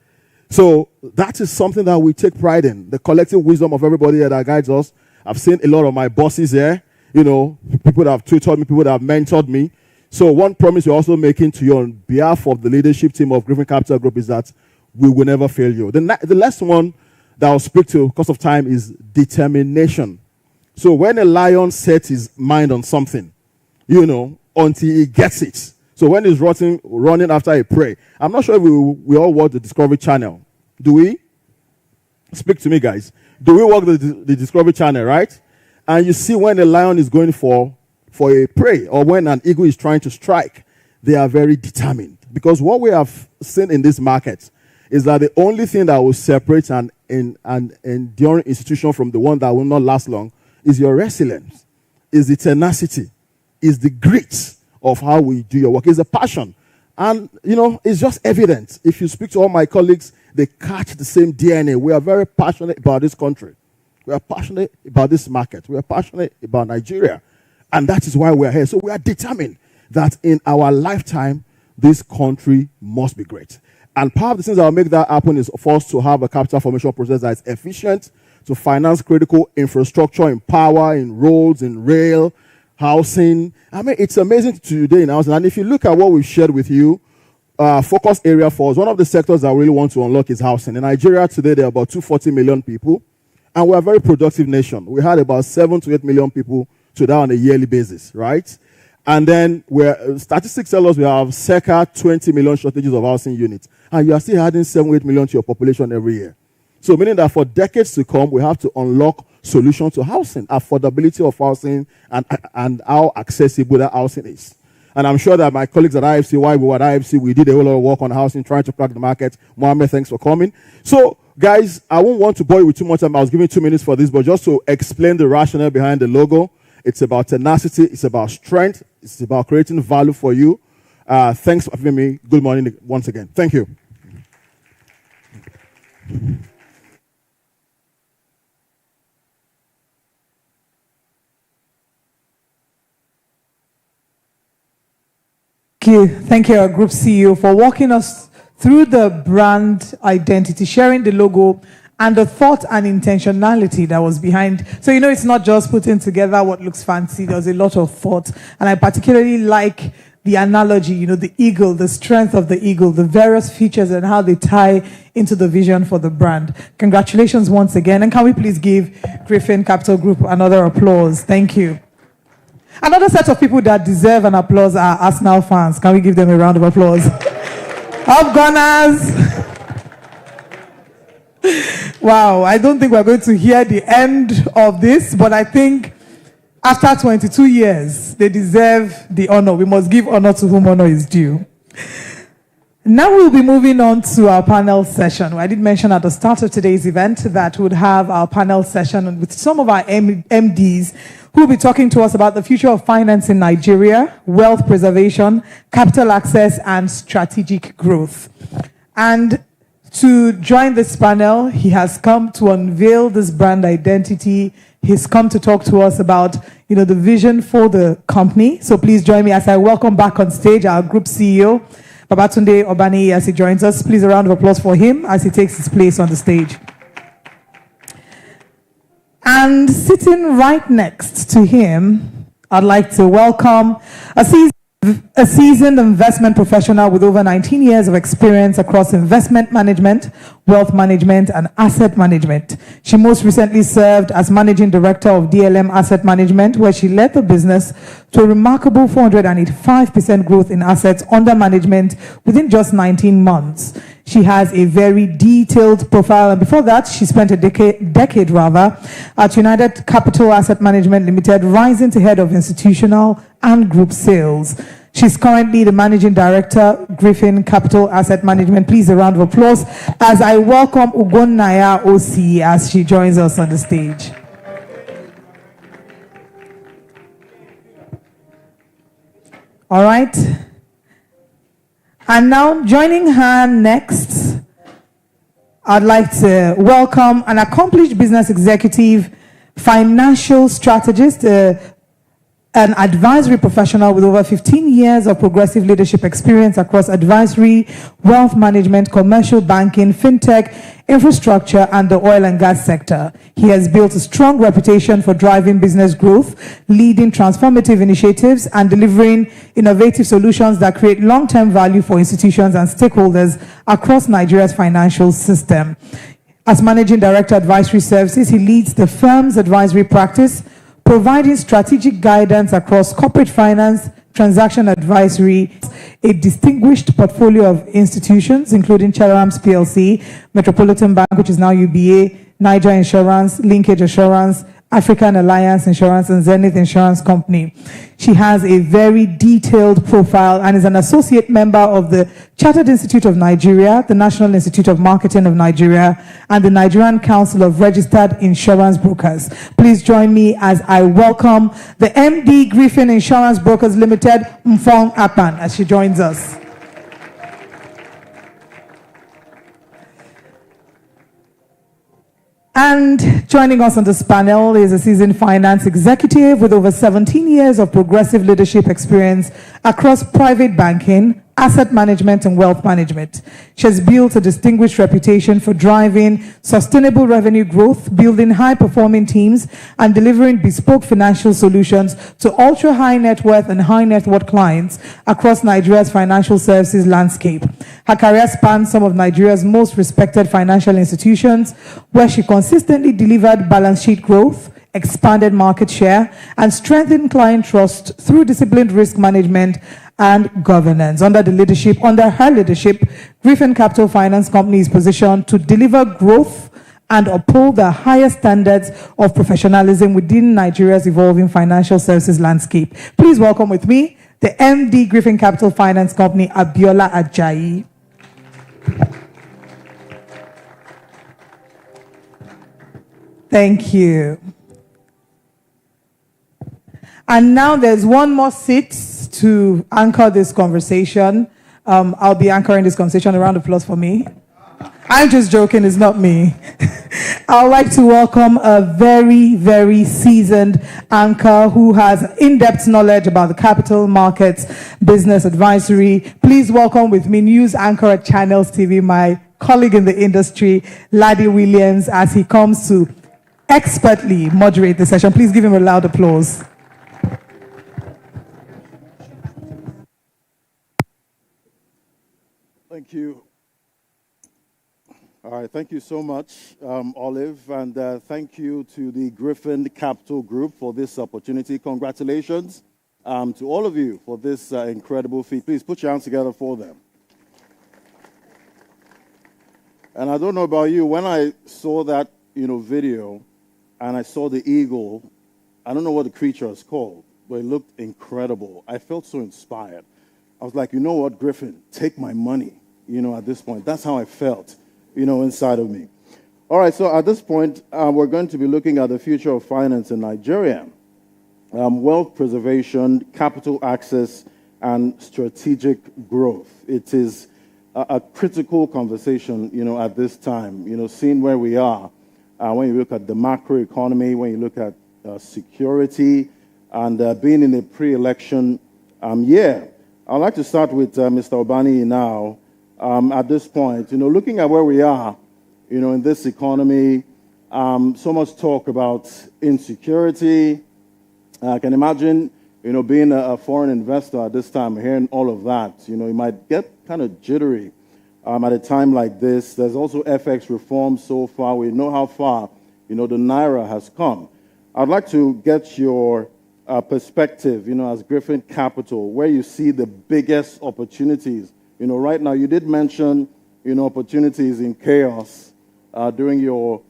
So that is something that we take pride in, the collective wisdom of everybody that guides us. I've seen a lot of my bosses here, you know, people that have tutored me, people that have mentored me. So one promise we're also making to you on behalf of the leadership team of Griffin Capital Group is that we will never fail you. The last one that I'll speak to because of time is determination. So when a lion sets his mind on something, you know, until he gets it. So when he's running after a prey. I'm not sure if we all watch the Discovery Channel. Do we? Speak to me, guys. Do we watch the Discovery Channel, right? And you see when a lion is going for a prey, or when an eagle is trying to strike, they are very determined. Because what we have seen in this market is that the only thing that will separate an enduring institution from the one that will not last long is your resilience, is the tenacity, is the grit of how we do your work, is the passion. And, you know, it's just evident. If you speak to all my colleagues, they catch the same DNA. We are very passionate about this country. We are passionate about this market. We are passionate about Nigeria. And that is why we are here. So we are determined that in our lifetime, this country must be great. And part of the things that will make that happen is for us to have a capital formation process that is efficient, to finance critical infrastructure in power, in roads, in rail, housing. I mean, it's amazing today in housing. And if you look at what we've shared with you, focus area for us, one of the sectors that we really want to unlock is housing. In Nigeria today, there are about 240 million people. And we're a very productive nation. We had about 7 to 8 million people today on a yearly basis, right? And then statistics tell us we have circa 20 million shortages of housing units. And you are still adding 7 8 million to your population every year. So meaning that for decades to come, we have to unlock solutions to housing, affordability of housing, and how accessible that housing is. And I'm sure that my colleagues at IFC, while we were at IFC, we did a whole lot of work on housing, trying to crack the market. Mohammed, thanks for coming. So, guys, I won't want to bore you with too much time. I was giving 2 minutes for this, but just to explain the rationale behind the logo, it's about tenacity, it's about strength, it's about creating value for you. Thanks for having me. Good morning once again. Thank you. Thank you, our group CEO, for walking us through the brand identity, sharing the logo, and the thought and intentionality that was behind. So, you know, it's not just putting together what looks fancy. There's a lot of thought. And I particularly like the analogy, you know, the eagle, the strength of the eagle, the various features and how they tie into the vision for the brand. Congratulations once again. And can we please give Griffin Capital Group another applause? Thank you. Another set of people that deserve an applause are Arsenal fans. Can we give them a round of applause? Up Gunners! Wow, I don't think we're going to hear the end of this, but I think after 22 years, they deserve the honor. We must give honor to whom honor is due. Now we'll be moving on to our panel session. I did mention at the start of today's event that we'd have our panel session with some of our MDs who will be talking to us about the future of finance in Nigeria, wealth preservation, capital access, and strategic growth. And to join this panel, he has come to unveil this brand identity. He's come to talk to us about, the vision for the company. So please join me as I welcome back on stage our group CEO, Babatunde Obani, as he joins us. Please, a round of applause for him as he takes his place on the stage. And sitting right next to him, I'd like to welcome a seasoned investment professional with over 19 years of experience across investment management, wealth management, and asset management. She most recently served as managing director of DLM Asset Management, where she led the business to a remarkable 485% growth in assets under management within just 19 months. She has a very detailed profile, and before that, she spent a decade at United Capital Asset Management Limited, rising to head of institutional and group sales. She's currently the managing director, Griffin Capital Asset Management. Please, a round of applause as I welcome Ugonnaya OC as she joins us on the stage. All right. And now, joining her next, I'd like to welcome an accomplished business executive, financial strategist, an advisory professional with over 15 years of progressive leadership experience across advisory, wealth management, commercial banking, fintech, infrastructure, and the oil and gas sector. He has built a strong reputation for driving business growth, leading transformative initiatives, and delivering innovative solutions that create long-term value for institutions and stakeholders across Nigeria's financial system. As Managing Director, Advisory Services, he leads the firm's advisory practice, providing strategic guidance across corporate finance, transaction advisory, a distinguished portfolio of institutions, including Charams PLC, Metropolitan Bank, which is now UBA, Niger Insurance, Linkage Assurance, African Alliance Insurance, and Zenith Insurance Company. She has a very detailed profile and is an associate member of the Chartered Institute of Nigeria, the National Institute of Marketing of Nigeria, and the Nigerian Council of Registered Insurance Brokers. Please join me as I welcome the MD Griffin Insurance Brokers Limited, Mfong Apan, as she joins us. And joining us on this panel is a seasoned finance executive with over 17 years of progressive leadership experience across private banking, asset management, and wealth management. She has built a distinguished reputation for driving sustainable revenue growth, building high-performing teams, and delivering bespoke financial solutions to ultra-high net worth and high net worth clients across Nigeria's financial services landscape. Her career spans some of Nigeria's most respected financial institutions, where she consistently delivered balance sheet growth, expanded market share, and strengthened client trust through disciplined risk management and governance. Under her leadership, Griffin Capital Finance Company is positioned to deliver growth and uphold the highest standards of professionalism within Nigeria's evolving financial services landscape. Please welcome with me the MD Griffin Capital Finance Company, Abiola Ajayi. Thank you. And now there's one more seat to anchor this conversation. I'll be anchoring this conversation. A round of applause for me. I'm just joking, it's not me. I'd like to welcome a very, very seasoned anchor who has in-depth knowledge about the capital markets, business advisory. Please welcome with me news anchor at Channels TV, my colleague in the industry, Laddie Williams, as he comes to expertly moderate the session. Please give him a loud applause. Thank you. All right, thank you so much, Olive, and thank you to the Griffin Capital Group for this opportunity. Congratulations to all of you for this incredible feat. Please put your hands together for them. And I don't know about you, when I saw that, video, and I saw the eagle, I don't know what the creature is called, but it looked incredible. I felt so inspired. I was like, you know what, Griffin, take my money, at this point. That's how I felt, inside of me. All right, so at this point, we're going to be looking at the future of finance in Nigeria. Wealth preservation, capital access, and strategic growth. It is a critical conversation, at this time, seeing where we are. When you look at the macro economy, when you look at security, and being in a pre-election year. I'd like to start with Mr. Obani now. At this point, looking at where we are, in this economy, so much talk about insecurity. I can imagine, being a foreign investor at this time, hearing all of that, you might get kind of jittery at a time like this. There's also FX reform so far. We know how far, the Naira has come. I'd like to get your perspective, as Griffin Capital, where you see the biggest opportunities. Right now, you did mention, opportunities in chaos during your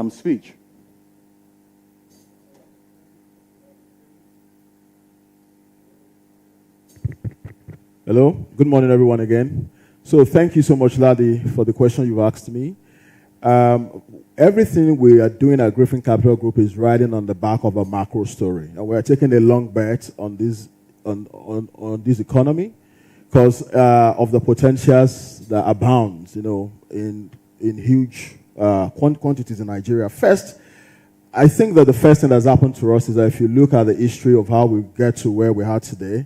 speech. Hello. Good morning, everyone, again. So thank you so much, Ladi, for the question you've asked me. Everything we are doing at Griffin Capital Group is riding on the back of a macro story. And we are taking a long bet on this, on this economy because of the potentials that abound, in huge quantities in Nigeria. First, I think that the first thing that's happened to us is that if you look at the history of how we get to where we are today,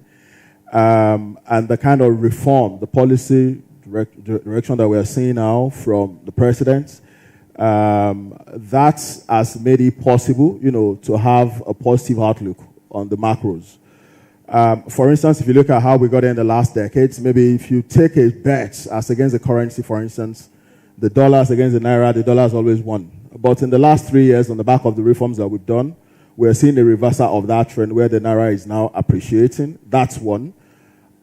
and the kind of reform, the policy direction that we are seeing now from the president, that has made it possible, to have a positive outlook on the macros. For instance, if you look at how we got in the last decades, maybe if you take a bet as against the currency, for instance, the dollars against the naira, the dollar has always won. But in the last 3 years, on the back of the reforms that we've done, we're seeing a reversal of that trend where the naira is now appreciating. That's one.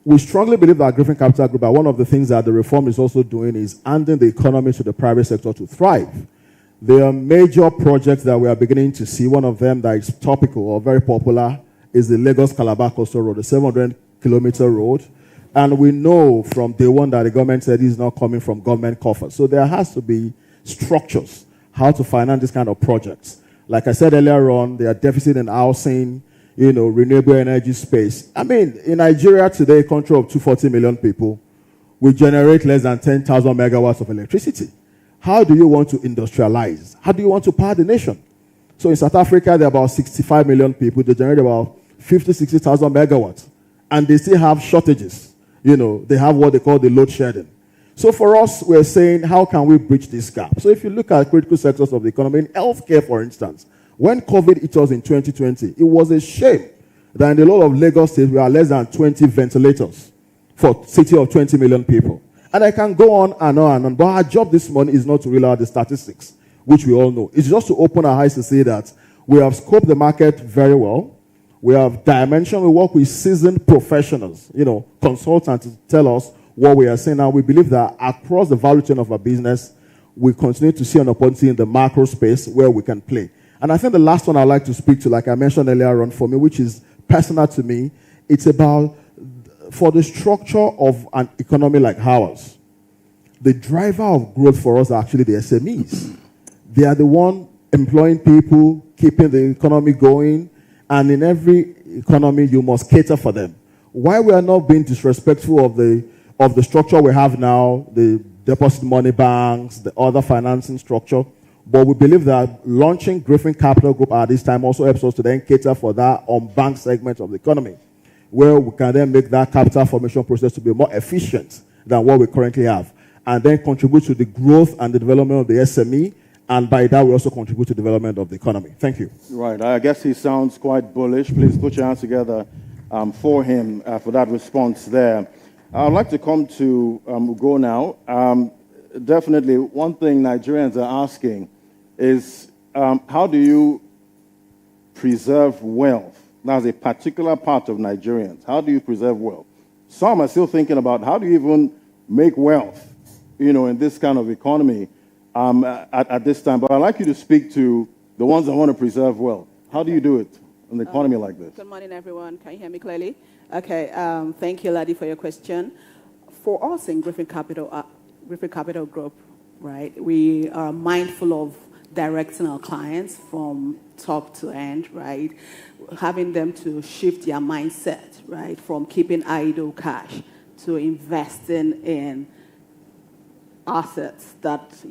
We strongly believe that Griffin Capital Group, one of the things that the reform is also doing is handing the economy to the private sector to thrive. There are major projects that we are beginning to see. One of them that is topical or very popular is the Lagos-Calabar Coastal Road, the 700-kilometer road. And we know from day one that the government said it's not coming from government coffers. So there has to be structures, how to finance this kind of projects. Like I said earlier on, there are deficits in housing, renewable energy space. I mean, in Nigeria today, a country of 240 million people, we generate less than 10,000 megawatts of electricity. How do you want to industrialize? How do you want to power the nation? So in South Africa, there are about 65 million people. They generate about 60,000 megawatts. And they still have shortages. They have what they call the load shedding. So for us, we're saying, how can we bridge this gap? So if you look at critical sectors of the economy, in healthcare, for instance, when COVID hit us in 2020, it was a shame that in the whole of Lagos State, we are less than 20 ventilators for a city of 20 million people. And I can go on and on and on. But our job this morning is not to reel out the statistics, which we all know. It's just to open our eyes to see that we have scoped the market very well. We have dimension. We work with seasoned professionals, consultants to tell us what we are saying. Now, we believe that across the value chain of our business, we continue to see an opportunity in the macro space where we can play. And I think the last one I'd like to speak to, like I mentioned earlier on for me, which is personal to me, it's about, for the structure of an economy like ours, the driver of growth for us are actually the SMEs. They are the one employing people, keeping the economy going, and in every economy, you must cater for them. Why we are not being disrespectful of the structure we have now, the deposit money banks, the other financing structure, but we believe that launching Griffin Capital Group at this time also helps us to then cater for that unbanked segment of the economy, where we can then make that capital formation process to be more efficient than what we currently have, and then contribute to the growth and the development of the SME, and by that we also contribute to the development of the economy. Thank you. Right. I guess he sounds quite bullish. Please put your hands together for him for that response there. I'd like to come to Ugo now. Definitely, one thing Nigerians are asking is how do you preserve wealth? That's a particular part of Nigerians. How do you preserve wealth? Some are still thinking about how do you even make wealth, in this kind of economy. at this time. But I'd like you to speak to the ones that want to preserve wealth. How do you do it in an economy like this? Good morning, everyone. Can you hear me clearly? Okay. Thank you, Ladi, for your question. For us in Griffin Capital Group, right, we are mindful of directing our clients from top to end, right, having them to shift their mindset, right, from keeping idle cash to investing in assets that,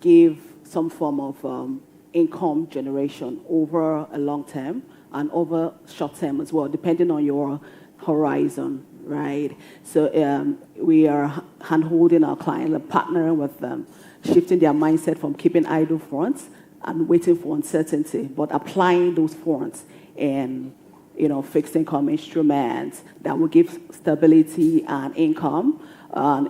give some form of income generation over a long term and over short term as well, depending on your horizon, right? So we are hand-holding our clients and partnering with them, shifting their mindset from keeping idle funds and waiting for uncertainty, but applying those funds in, fixed income instruments that will give stability and income,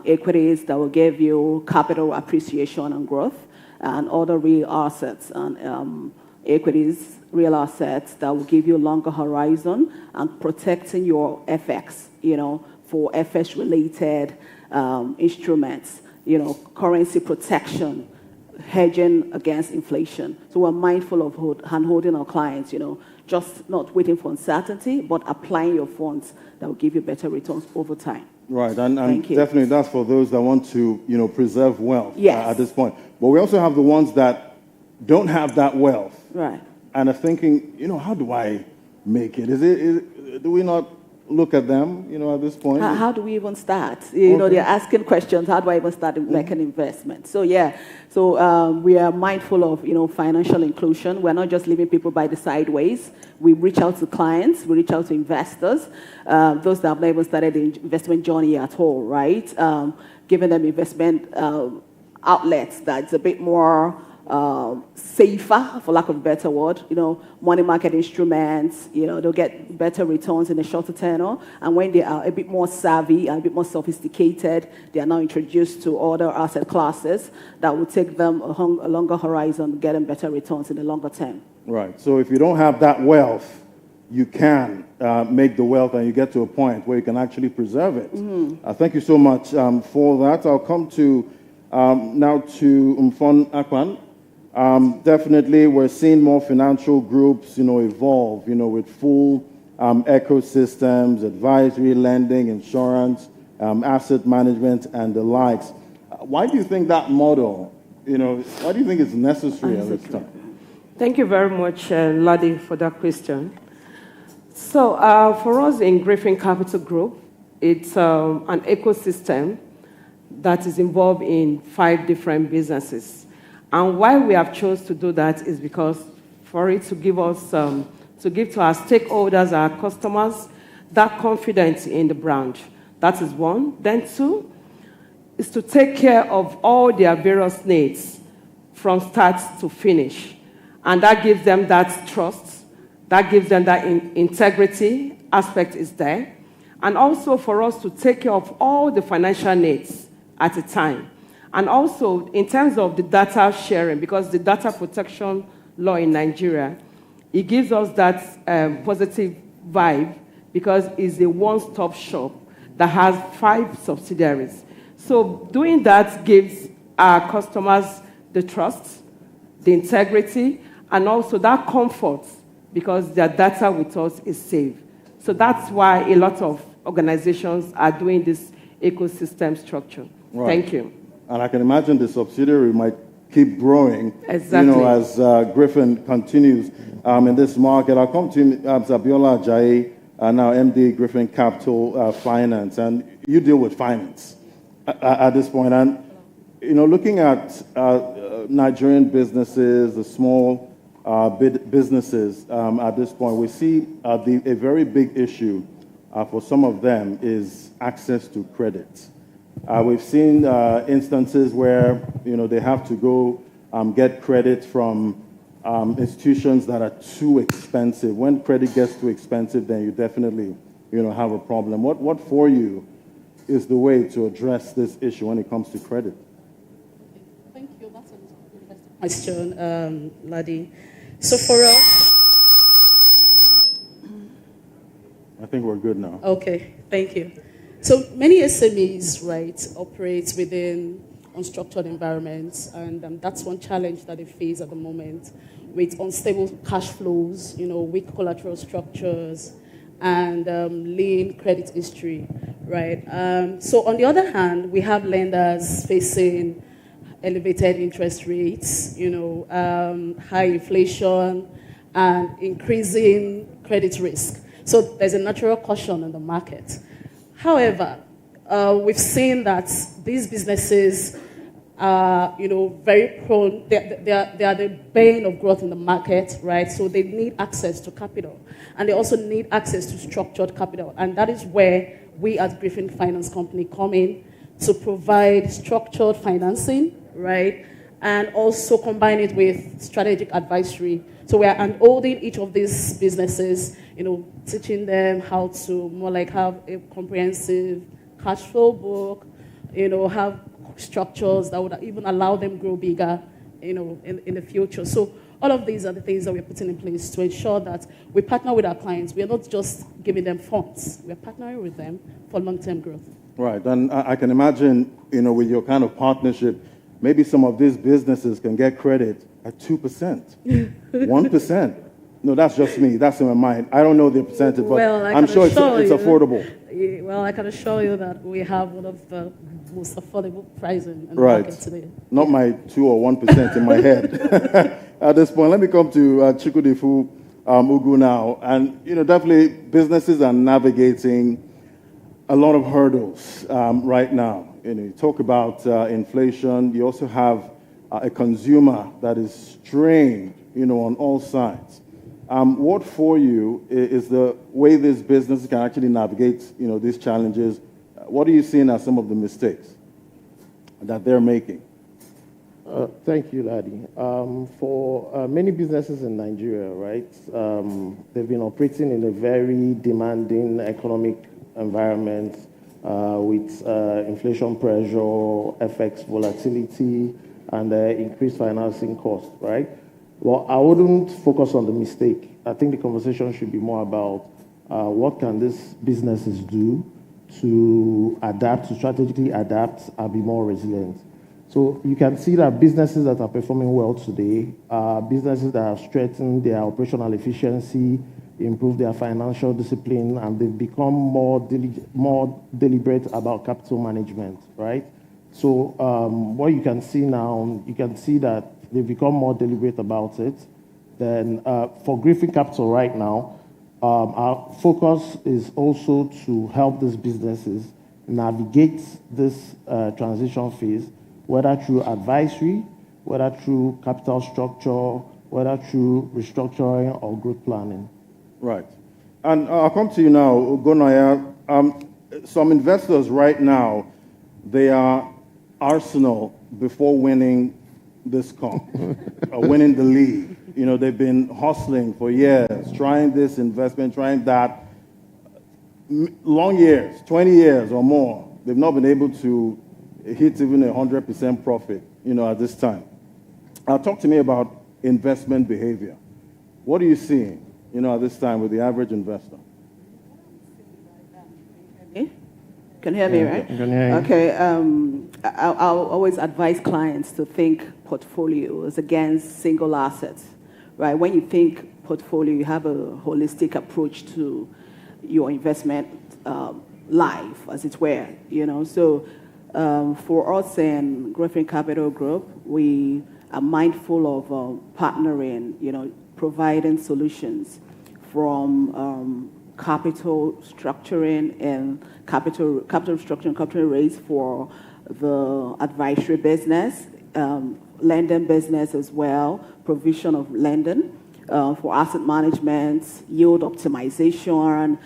equities that will give you capital appreciation and growth, and other real assets and equities, real assets that will give you a longer horizon and protecting your FX, for FX-related instruments, currency protection, hedging against inflation. So we're mindful of hand-holding our clients, just not waiting for uncertainty, but applying your funds that will give you better returns over time. Right, and definitely that's for those that want to, preserve wealth Yes. At this point. But we also have the ones that don't have that wealth. Right. And are thinking, how do I make it? Do we not look at them, at this point? How do we even start? They're asking questions. How do I even start making investments? So we are mindful of financial inclusion. We're not just leaving people by the sideways. We reach out to clients. We reach out to investors, those that have never started the investment journey at all, right? Giving them investment outlets that's a bit more safer, for lack of a better word, money market instruments, they'll get better returns in the shorter tenor. And when they are a bit more savvy and a bit more sophisticated, they are now introduced to other asset classes that will take them a longer horizon, getting better returns in the longer term. Right. So if you don't have that wealth, you can make the wealth and you get to a point where you can actually preserve it. Mm-hmm. Thank you so much for that. I'll come to now to Mfon Akpan. Definitely, we're seeing more financial groups, evolve, with full ecosystems, advisory, lending, insurance, asset management, and the likes. Why do you think that model, why do you think it's necessary at this time? Thank you very much, Ladi, for that question. So for us in Griffin Capital Group, it's an ecosystem that is involved in 5 different businesses. And why we have chosen to do that is because for it to give us, to give to our stakeholders, our customers, that confidence in the brand. That is one. Then 2 is to take care of all their various needs from start to finish. And that gives them that trust. That gives them that integrity aspect is there. And also for us to take care of all the financial needs at a time. And also in terms of the data sharing, because the data protection law in Nigeria, it gives us that positive vibe because it's a one-stop shop that has 5 subsidiaries. So doing that gives our customers the trust, the integrity, and also that comfort because their data with us is safe. So that's why a lot of organizations are doing this ecosystem structure. Right. Thank you. And I can imagine the subsidiary might keep growing, exactly. As Griffin continues in this market. I'll come to Zabiola Ajayi, now MD Griffin Capital Finance, and you deal with finance at this point. And looking at Nigerian businesses, the small businesses at this point, we see a very big issue for some of them is access to credit. We've seen instances where they have to go get credit from institutions that are too expensive. When credit gets too expensive, then you definitely have a problem. What for you is the way to address this issue when it comes to credit? Thank you. That's a question, Ladi. So for us, I think we're good now. Okay, thank you. So many SMEs, right, operate within unstructured environments, and that's one challenge that they face at the moment with unstable cash flows, weak collateral structures, and lean credit history, right? So on the other hand, we have lenders facing elevated interest rates, high inflation, and increasing credit risk. So there's a natural caution in the market. However, we've seen that these businesses are, very prone. They are the bane of growth in the market, right? So they need access to capital, and they also need access to structured capital, and that is where we at Griffin Finance Company come in to provide structured financing, right? And also combine it with strategic advisory. So we are unholding each of these businesses, teaching them how to more like have a comprehensive cash flow book, have structures that would even allow them grow bigger, in the future. So all of these are the things that we're putting in place to ensure that we partner with our clients. We are not just giving them funds. We're partnering with them for long-term growth. Right, and I can imagine, with your kind of partnership, maybe some of these businesses can get credit at 2%, 1%. No, that's just me. That's in my mind. I don't know the percentage, but I'm sure it's affordable. Well, I can assure you that we have one of the most affordable pricing in the market today. Not my 2 or 1% in my head. At this point, let me come to Chukwudifu Ugu now. And, definitely businesses are navigating a lot of hurdles right now. You talk about inflation. You also have a consumer that is strained, on all sides. What for you is the way these businesses can actually navigate, these challenges? What are you seeing as some of the mistakes that they're making? Thank you, Laddie. For many businesses in Nigeria, right, they've been operating in a very demanding economic environment with inflation pressure, FX volatility, and increased financing costs, right? Well, I wouldn't focus on the mistake. I think the conversation should be more about what can these businesses do to adapt, to strategically adapt and be more resilient. So you can see that businesses that are performing well today are businesses that have strengthened their operational efficiency, improved their financial discipline, and they've become more deliberate about capital management, right? So what you can see now, you can see that they've become more deliberate about it. Then for Griffin Capital right now, our focus is also to help these businesses navigate this transition phase, whether through advisory, whether through capital structure, whether through restructuring or growth planning. Right. And I'll come to you now, Ugonaya. Some investors right now, they are Arsenal before winning this comp, winning the league. They've been hustling for years, trying this investment, trying that. Long years, 20 years or more. They've not been able to hit even 100% profit, at this time. Talk to me about investment behavior. What are you seeing, at this time with the average investor? Can you hear me, right? Can hear you. Okay. I'll always advise clients to think portfolios against single assets, right? When you think portfolio, you have a holistic approach to your investment life, as it were, So for us in Griffin Capital Group, we are mindful of partnering, providing solutions from capital structuring and capital structuring, capital raise for the advisory business, lending business as well, provision of lending for asset management, yield optimization,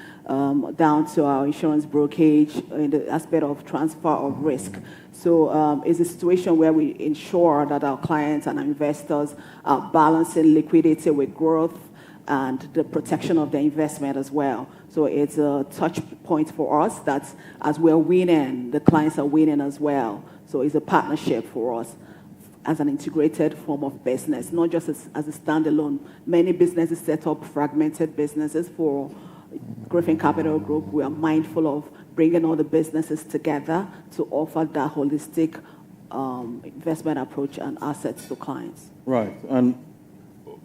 down to our insurance brokerage in the aspect of transfer of risk. So it's a situation where we ensure that our clients and our investors are balancing liquidity with growth and the protection of the investment as well. So it's a touch point for us that as we're winning, the clients are winning as well. So it's a partnership for us as an integrated form of business, not just as a standalone. Many businesses set up fragmented businesses. For Griffin Capital Group, we are mindful of bringing all the businesses together to offer that holistic investment approach and assets to clients. Right. And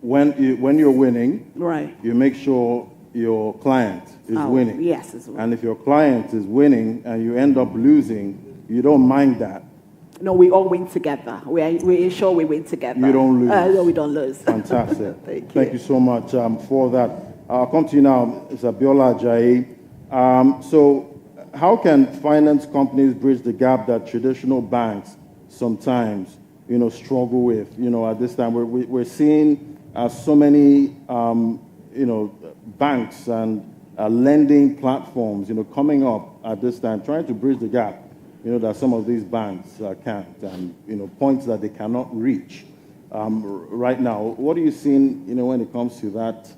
when you're winning, Right. you make sure your client is winning. Yes, it's winning. And if your client is winning and you end up losing, you don't mind that. No, we all win together. We ensure we win together. You don't lose. No, we don't lose. Fantastic. Thank you so much for that. I'll come to you now, Zabiola Ajayi. So how can finance companies bridge the gap that traditional banks sometimes, struggle with? At this time, we're seeing so many, banks and lending platforms, coming up at this time, trying to bridge the gap, that some of these banks can't, and, points that they cannot reach right now. What are you seeing, when it comes to that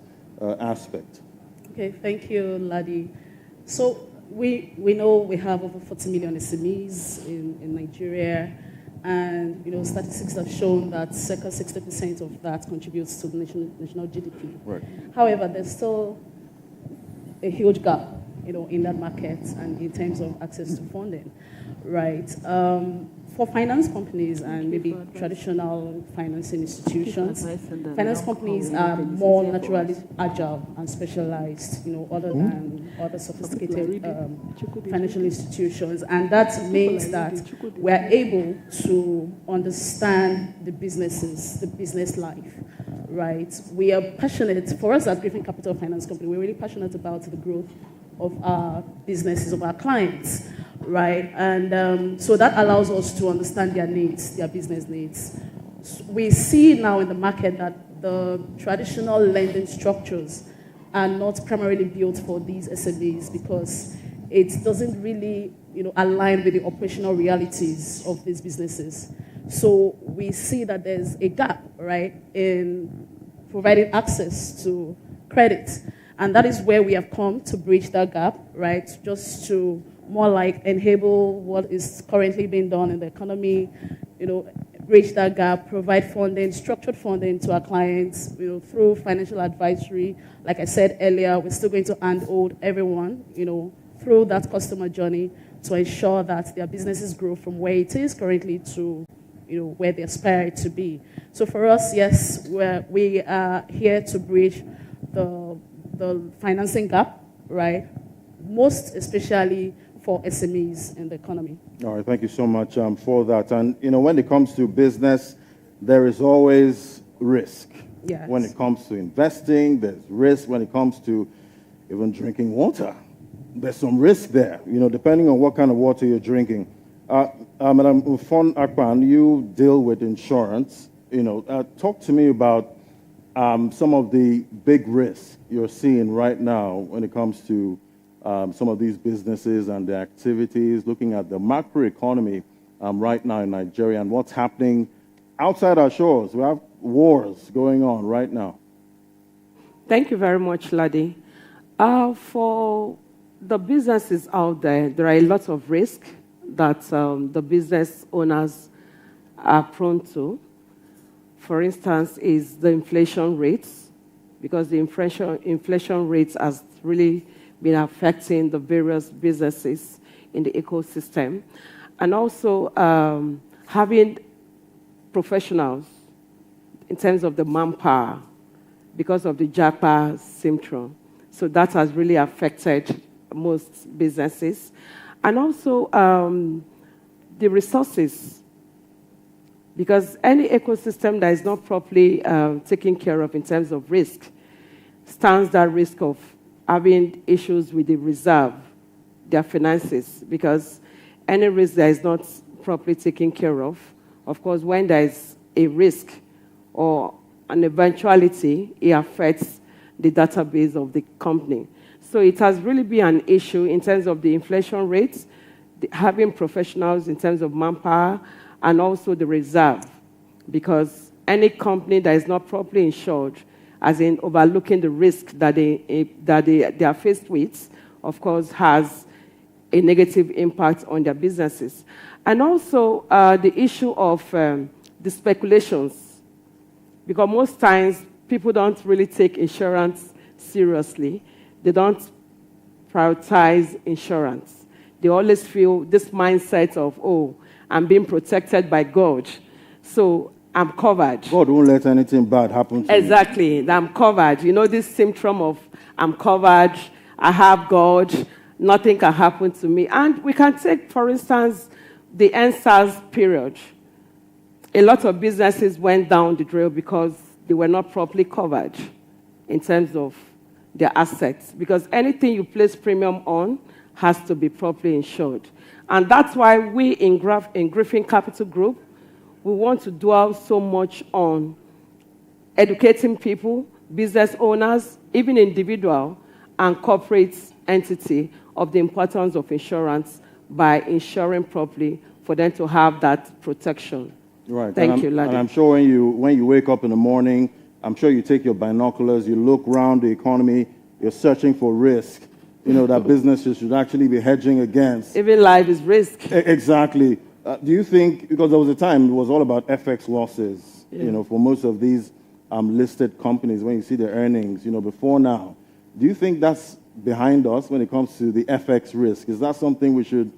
aspect? Okay, thank you, Ladi. So we know we have over 40 million SMEs in Nigeria, and statistics have shown that circa 60% of that contributes to the national GDP. Right. However, there's still a huge gap, in that market and in terms of access to funding, right? For finance companies and maybe traditional financing institutions, finance companies are more naturally agile and specialized, other than other sophisticated financial institutions. And that means that we're able to understand the businesses, the business life, right? We are passionate, for us at Griffin Capital Finance Company, we're really passionate about the growth of our businesses, of our clients, right? And so that allows us to understand their needs, their business needs. We see now in the market that the traditional lending structures are not primarily built for these SMEs because it doesn't really, align with the operational realities of these businesses. So we see that there's a gap, right, in providing access to credit. And that is where we have come to bridge that gap, right? Just to more like enable what is currently being done in the economy, bridge that gap, provide funding, structured funding to our clients, through financial advisory. Like I said earlier, we're still going to handhold everyone, through that customer journey to ensure that their businesses grow from where it is currently to, where they aspire to be. So for us, yes, we are here to bridge the financing gap, right? Most especially for SMEs in the economy. All right, thank you so much for that. And, when it comes to business, there is always risk. Yes. When it comes to investing, there's risk. When it comes to even drinking water, there's some risk there, depending on what kind of water you're drinking. Madam Ufon Akpan, you deal with insurance. Talk to me about some of the big risks you're seeing right now when it comes to some of these businesses and the activities, looking at the macroeconomy right now in Nigeria and what's happening outside our shores. We have wars going on right now. Thank you very much, Ladi. For the businesses out there, there are a lot of risk that the business owners are prone to. For instance, is the inflation rates, because the inflation rates has really been affecting the various businesses in the ecosystem. And also having professionals in terms of the manpower because of the JAPA syndrome. So that has really affected most businesses. And also the resources, because any ecosystem that is not properly taken care of in terms of risk stands that risk of having issues with the reserve, their finances, because any risk that is not properly taken care of course, when there is a risk or an eventuality, it affects the database of the company. So it has really been an issue in terms of the inflation rates, having professionals in terms of manpower, and also the reserve, because any company that is not properly insured, as in overlooking the risk that they are faced with, of course, has a negative impact on their businesses. And also the issue of the speculations, because most times people don't really take insurance seriously. They don't prioritize insurance. They always feel this mindset of, oh, I'm being protected by God. So I'm covered. God won't let anything bad happen to Exactly. I'm covered. You know, this symptom of I'm covered, I have God, nothing can happen to me. And we can take, for instance, the NSAS period. A lot of businesses went down the drain because they were not properly covered in terms of their assets. Because anything you place premium on has to be properly insured. And that's why we in Griffin Capital Group, we want to dwell so much on educating people, business owners, even individual and corporate entity of the importance of insurance by insuring properly for them to have that protection. Right. Thank you, Ladi. And I'm sure when you wake up in the morning, I'm sure you take your binoculars, you look around the economy, you're searching for risk, that businesses should actually be hedging against. Even life is risk. Exactly. Do you think, because there was a time it was all about FX losses, for most of these listed companies, when you see their earnings, before now, do you think that's behind us when it comes to the FX risk? Is that something we should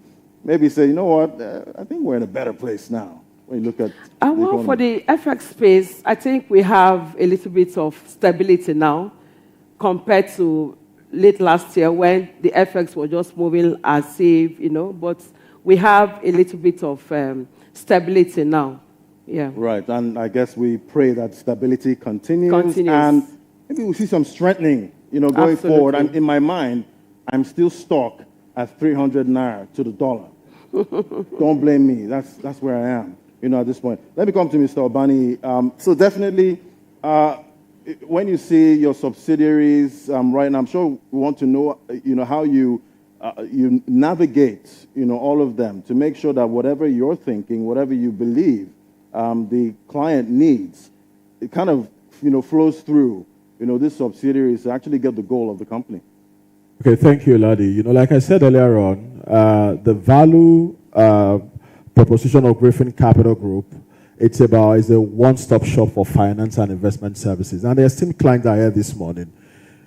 maybe say, you know what, I think we're in a better place now when you look at the well, economy? for the FX space, I think we have a little bit of stability now compared to late last year when the FX was just moving as if, but we have a little bit of stability now. Yeah. Right, and I guess we pray that stability continues. And maybe we'll see some strengthening, going Absolutely. forward. And in my mind, I'm still stuck at 300 naira to the dollar. Don't blame me. That's where I am, at this point. Let me come to Mr. Obani. So definitely, when you see your subsidiaries right now, I'm sure we want to know, how you navigate, all of them to make sure that whatever you're thinking, whatever you believe, the client needs, it kind of, flows through, this subsidiaries to actually get the goal of the company. Okay, thank you, Ladi. Like I said earlier on, the value proposition of Griffin Capital Group, it's a one-stop shop for finance and investment services. And the esteemed clients are here this morning.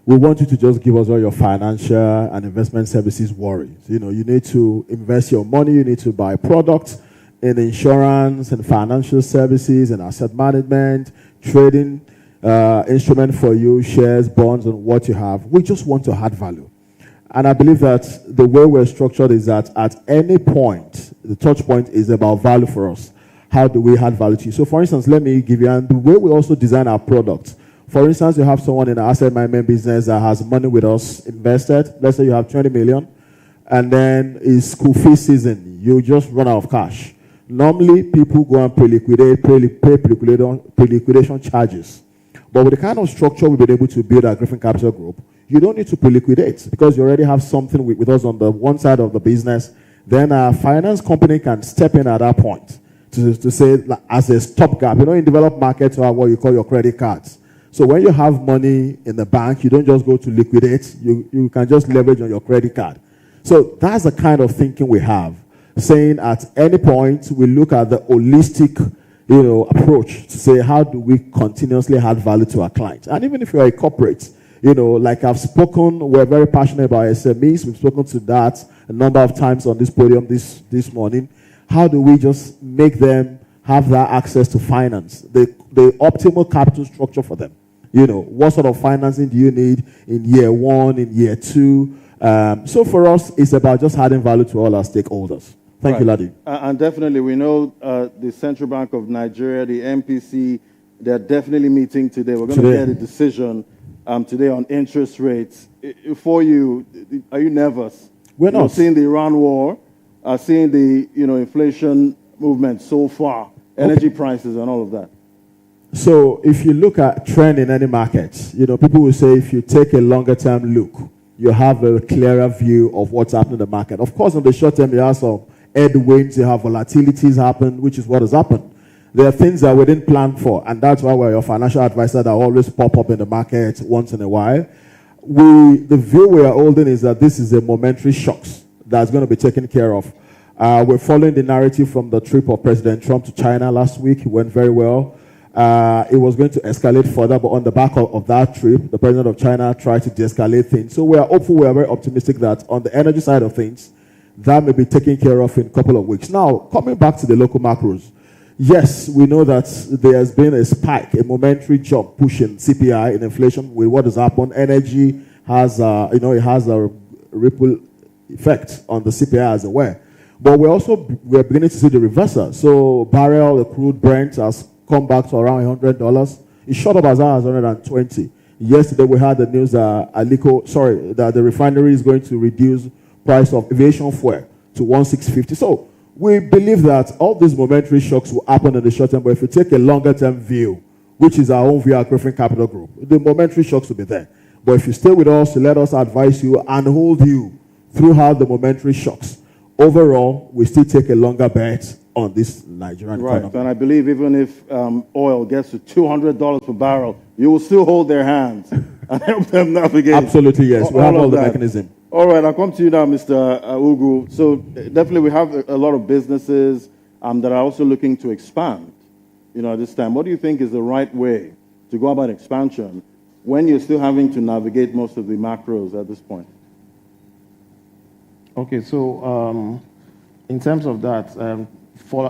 We want you to just give us all your financial and investment services worries. You need to invest your money, you need to buy products in insurance and financial services and asset management, trading instrument for you, shares, bonds, and what you have. We just want to add value. And I believe that the way we're structured is that at any point, the touch point is about value for us. How do we add value to you? So for instance, let me give you, and the way we also design our products. For instance, you have someone in an asset management business that has money with us invested. Let's say you have 20 million, and then it's school fee season. You just run out of cash. Normally, people go and pre-liquidate, pay pre-liquidation charges. But with the kind of structure we've been able to build at Griffin Capital Group, you don't need to pre-liquidate because you already have something with us on the one side of the business. Then a finance company can step in at that point to say, like, as a stopgap. In developed markets, you have what you call your credit cards. So when you have money in the bank, you don't just go to liquidate. You can just leverage on your credit card. So that's the kind of thinking we have, saying at any point we look at the holistic, approach to say how do we continuously add value to our clients. And even if you're a corporate, like I've spoken, we're very passionate about SMEs. We've spoken to that a number of times on this podium this morning. How do we just make them have that access to finance, the optimal capital structure for them? What sort of financing do you need in year one, in year two? So for us, it's about just adding value to all our stakeholders. Thank you, Ladi. And definitely, we know the Central Bank of Nigeria, the MPC, they're definitely meeting today. We're going to get a decision today on interest rates. For you, are you nervous? We're not. Seeing the Iran war, seeing the inflation movement so far, energy prices and all of that. So if you look at trend in any market, people will say if you take a longer term look, you have a clearer view of what's happening in the market. Of course, in the short term, you have some headwinds, you have volatilities happen, which is what has happened. There are things that we didn't plan for, and that's why we're your financial advisor that always pop up in the market once in a while. The view we are holding is that this is a momentary shocks that's going to be taken care of. We're following the narrative from the trip of President Trump to China last week. It went very well. It was going to escalate further, but on the back of that trip, the president of China tried to de-escalate things. So we are hopeful, we are very optimistic that on the energy side of things, that may be taken care of in a couple of weeks. Now, coming back to the local macros, yes, we know that there has been a spike, a momentary jump pushing CPI in inflation with what has happened. Energy has, it has a ripple effect on the CPI as well. But we're beginning to see the reversal. So barrel, the crude Brent has come back to around $100. It shot up as high as 120. Yesterday we had the news that that the refinery is going to reduce price of aviation fuel to 1,650. So we believe that all these momentary shocks will happen in the short term, but if you take a longer term view, which is our own view at Griffin Capital Group, the momentary shocks will be there. But if you stay with us, let us advise you and hold you throughout the momentary shocks. Overall, we still take a longer bet on this Nigerian economy. Right, and I believe even if oil gets to $200 per barrel, you will still hold their hands and help them navigate. Absolutely, yes. We have all the mechanism. All right, I'll come to you now, Mr. Ugu. So definitely we have a lot of businesses that are also looking to expand, at this time. What do you think is the right way to go about expansion when you're still having to navigate most of the macros at this point? Okay, so in terms of that,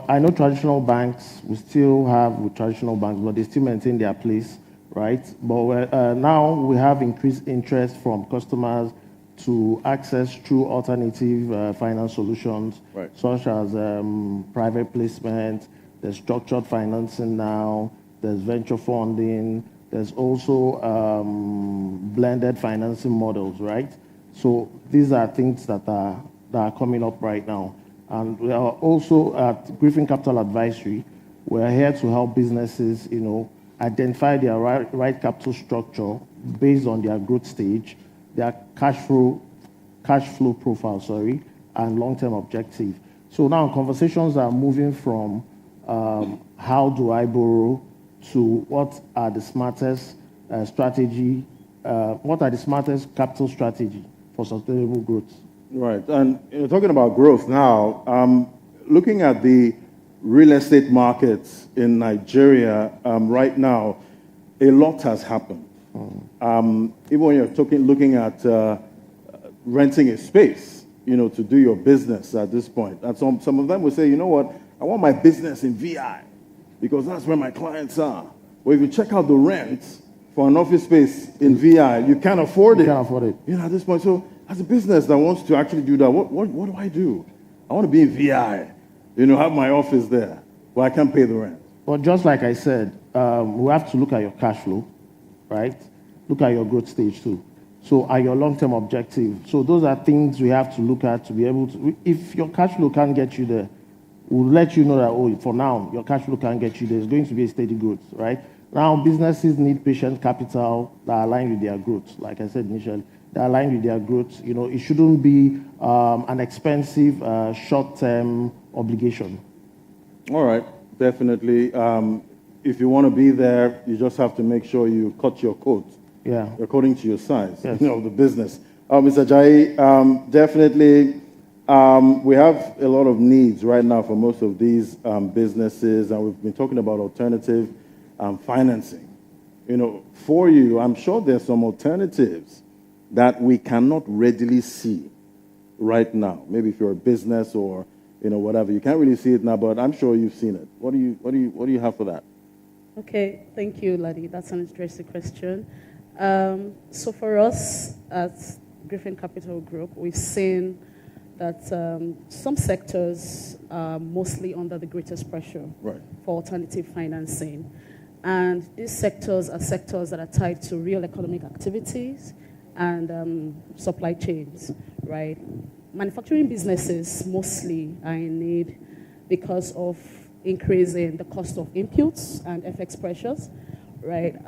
I know traditional banks, we still have with traditional banks, but they still maintain their place, right? But now we have increased interest from customers to access through alternative finance solutions, right, such as private placement, there's structured financing now, there's venture funding, there's also blended financing models, right? So these are things that are coming up right now. And we are also at Griffin Capital Advisory. We're here to help businesses, identify their right capital structure based on their growth stage, their cash flow profile, and long-term objective. So now conversations are moving from how do I borrow to what are the smartest capital strategy for sustainable growth. Right, and talking about growth now, looking at the real estate markets in Nigeria right now, a lot has happened. Even when you're looking at renting a space, to do your business at this point. And some of them will say, you know what, I want my business in VI because that's where my clients are. Well, if you check out the rent for an office space in VI, you can't afford it. You can't afford it. At this point. So as a business that wants to actually do that, what do I do? I want to be in VI, have my office there, but I can't pay the rent. But just like I said, we have to look at your cash flow, right? Look at your growth stage too. So are your long-term objective. So those are things we have to look at to be able to, if your cash flow can't get you there, we'll let you know that, for now, your cash flow can't get you there. It's going to be a steady growth, right? Now, businesses need patient capital that align with their growth. Like I said initially, that align with their growth. It shouldn't be an expensive short-term obligation. All right, definitely. If you want to be there, you just have to make sure you cut your coat. Yeah. According to your size, yes, of the business. Mr. Jai, definitely, we have a lot of needs right now for most of these businesses, and we've been talking about alternative financing. For you, I'm sure there's some alternatives that we cannot readily see right now. Maybe if you're a business or whatever, you can't really see it now, but I'm sure you've seen it. What do you have for that? Okay, thank you, Ladi. That's an interesting question. So for us at Griffin Capital Group, we've seen that some sectors are mostly under the greatest pressure, right, for alternative financing. And these sectors are sectors that are tied to real economic activities and supply chains, right? Manufacturing businesses mostly are in need because of increase in the cost of inputs and FX pressures, right?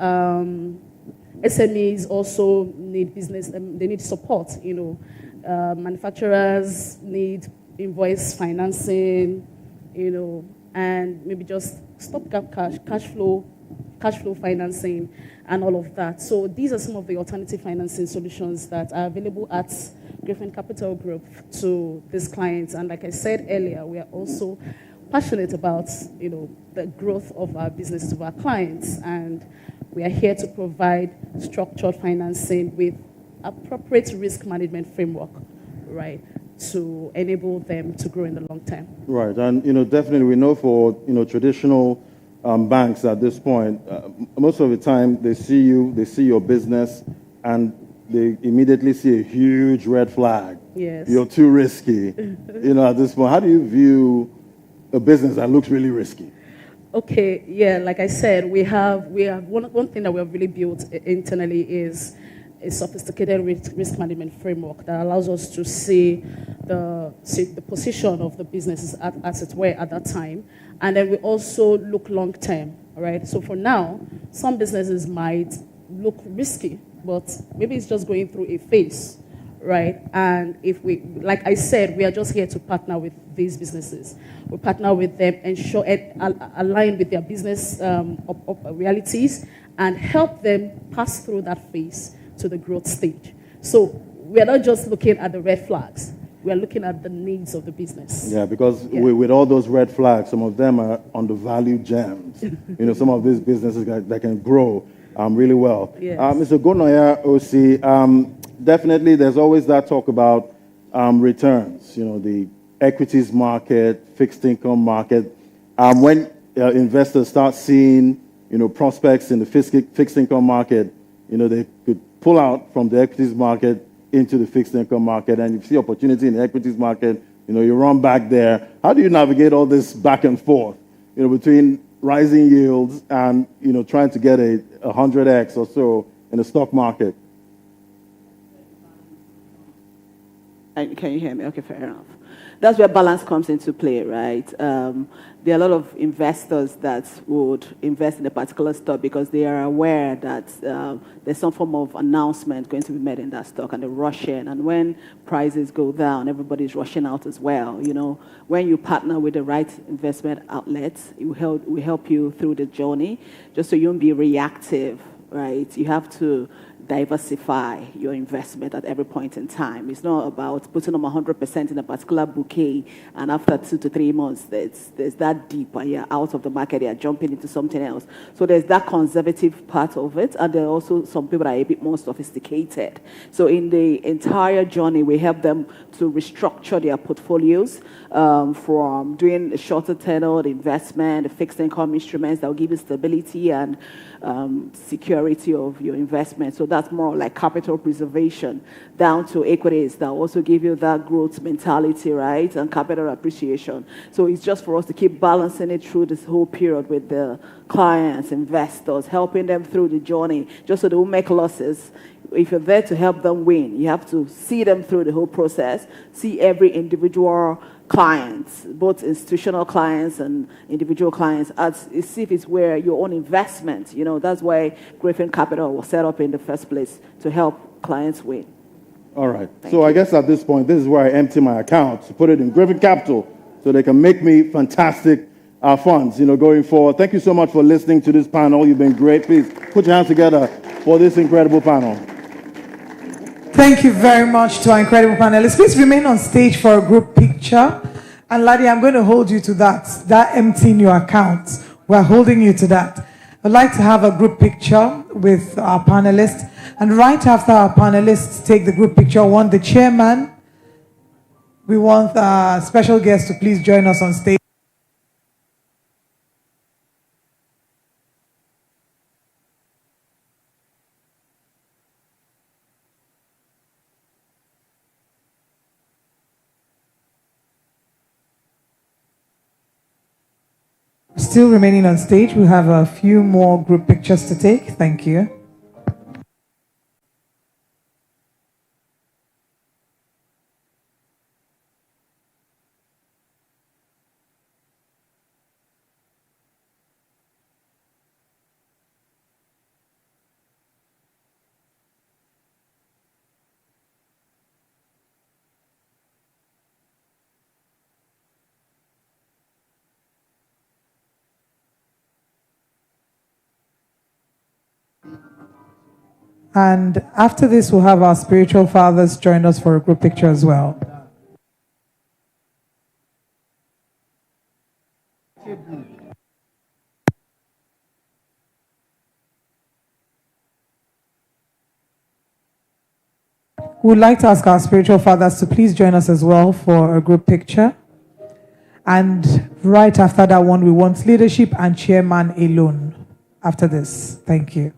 SMEs also need they need support, manufacturers need invoice financing, and maybe just stopgap cash flow financing and all of that. So these are some of the alternative financing solutions that are available at Griffin Capital Group to these clients. And like I said earlier, we are also passionate about, the growth of our businesses, of our clients, and we are here to provide structured financing with appropriate risk management framework, right? to enable them to grow in the long term. Right, and definitely we know for traditional banks at this point, most of the time they see you, they see your business, and they immediately see a huge red flag. Yes. You're too risky. At this point, how do you view a business that looks really risky? Okay, yeah, like I said, we have one thing that we have really built internally is a sophisticated risk management framework that allows us to see the position of the businesses as it were at that time, and then we also look long term. All right. So for now, some businesses might look risky, but maybe it's just going through a phase, right? And if we, like I said, we are just here to partner with these businesses. We partner with them, ensure align with their business realities, and help them pass through that phase to the growth stage. So we are not just looking at the red flags. We are looking at the needs of the business. Yeah, because with all those red flags, some of them are undervalued gems. Some of these businesses that can grow really well. Yes. Mr. Gonoya, OC, definitely there's always that talk about returns, the equities market, fixed income market. When investors start seeing, prospects in the fixed income market, they could pull out from the equities market into the fixed income market, and you see opportunity in the equities market, you run back there. How do you navigate all this back and forth, between rising yields and, trying to get a 100x or so in the stock market? Can you hear me? Okay, fair enough. That's where balance comes into play, right? There are a lot of investors that would invest in a particular stock because they are aware that there's some form of announcement going to be made in that stock, and they rush in. And when prices go down, everybody's rushing out as well. When you partner with the right investment outlets, it will help you through the journey, just so you won't be reactive, right? You have to diversify your investment at every point in time. It's not about putting them 100% in a particular bouquet, and after 2 to 3 months, there's that deep, and you're out of the market, you're jumping into something else. So there's that conservative part of it, and there are also some people that are a bit more sophisticated. So in the entire journey, we help them to restructure their portfolios from doing a shorter tenured investment, fixed income instruments that will give you stability and security of your investment. So that's more like capital preservation, down to equities that also give you that growth mentality, right? And capital appreciation. So it's just for us to keep balancing it through this whole period with the clients, investors, helping them through the journey, just so they won't make losses. If you're there to help them win, you have to see them through the whole process, see every individual clients, both institutional clients and individual clients, as if it's where your own investment. That's why Griffin Capital was set up in the first place, to help clients win. All right. So I guess at this point, this is where I empty my account to put it in Griffin Capital so they can make me fantastic funds, going forward. Thank you so much for listening to this panel. You've been great. Please put your hands together for this incredible panel. Thank you very much to our incredible panelists. Please remain on stage for a group picture. And Ladi, I'm going to hold you to that emptying your account. We're holding you to that. I'd like to have a group picture with our panelists. And right after our panelists take the group picture, we want the chairman, we want our special guest to please join us on stage. Still remaining on stage, we have a few more group pictures to take. Thank you. And after this, we'll have our spiritual fathers join us for a group picture as well. We'd like to ask our spiritual fathers to please join us as well for a group picture. And right after that one, we want leadership and chairman alone after this. Thank you.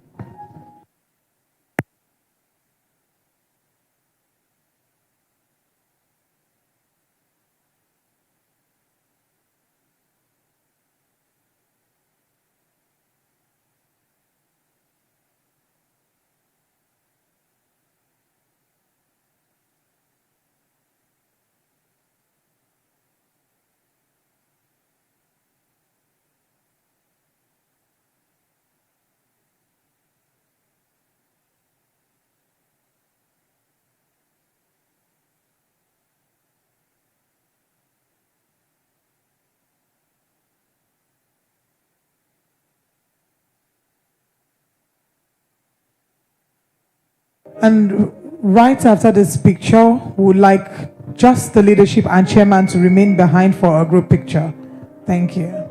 And right after this picture, we would like just the leadership and chairman to remain behind for a group picture. Thank you.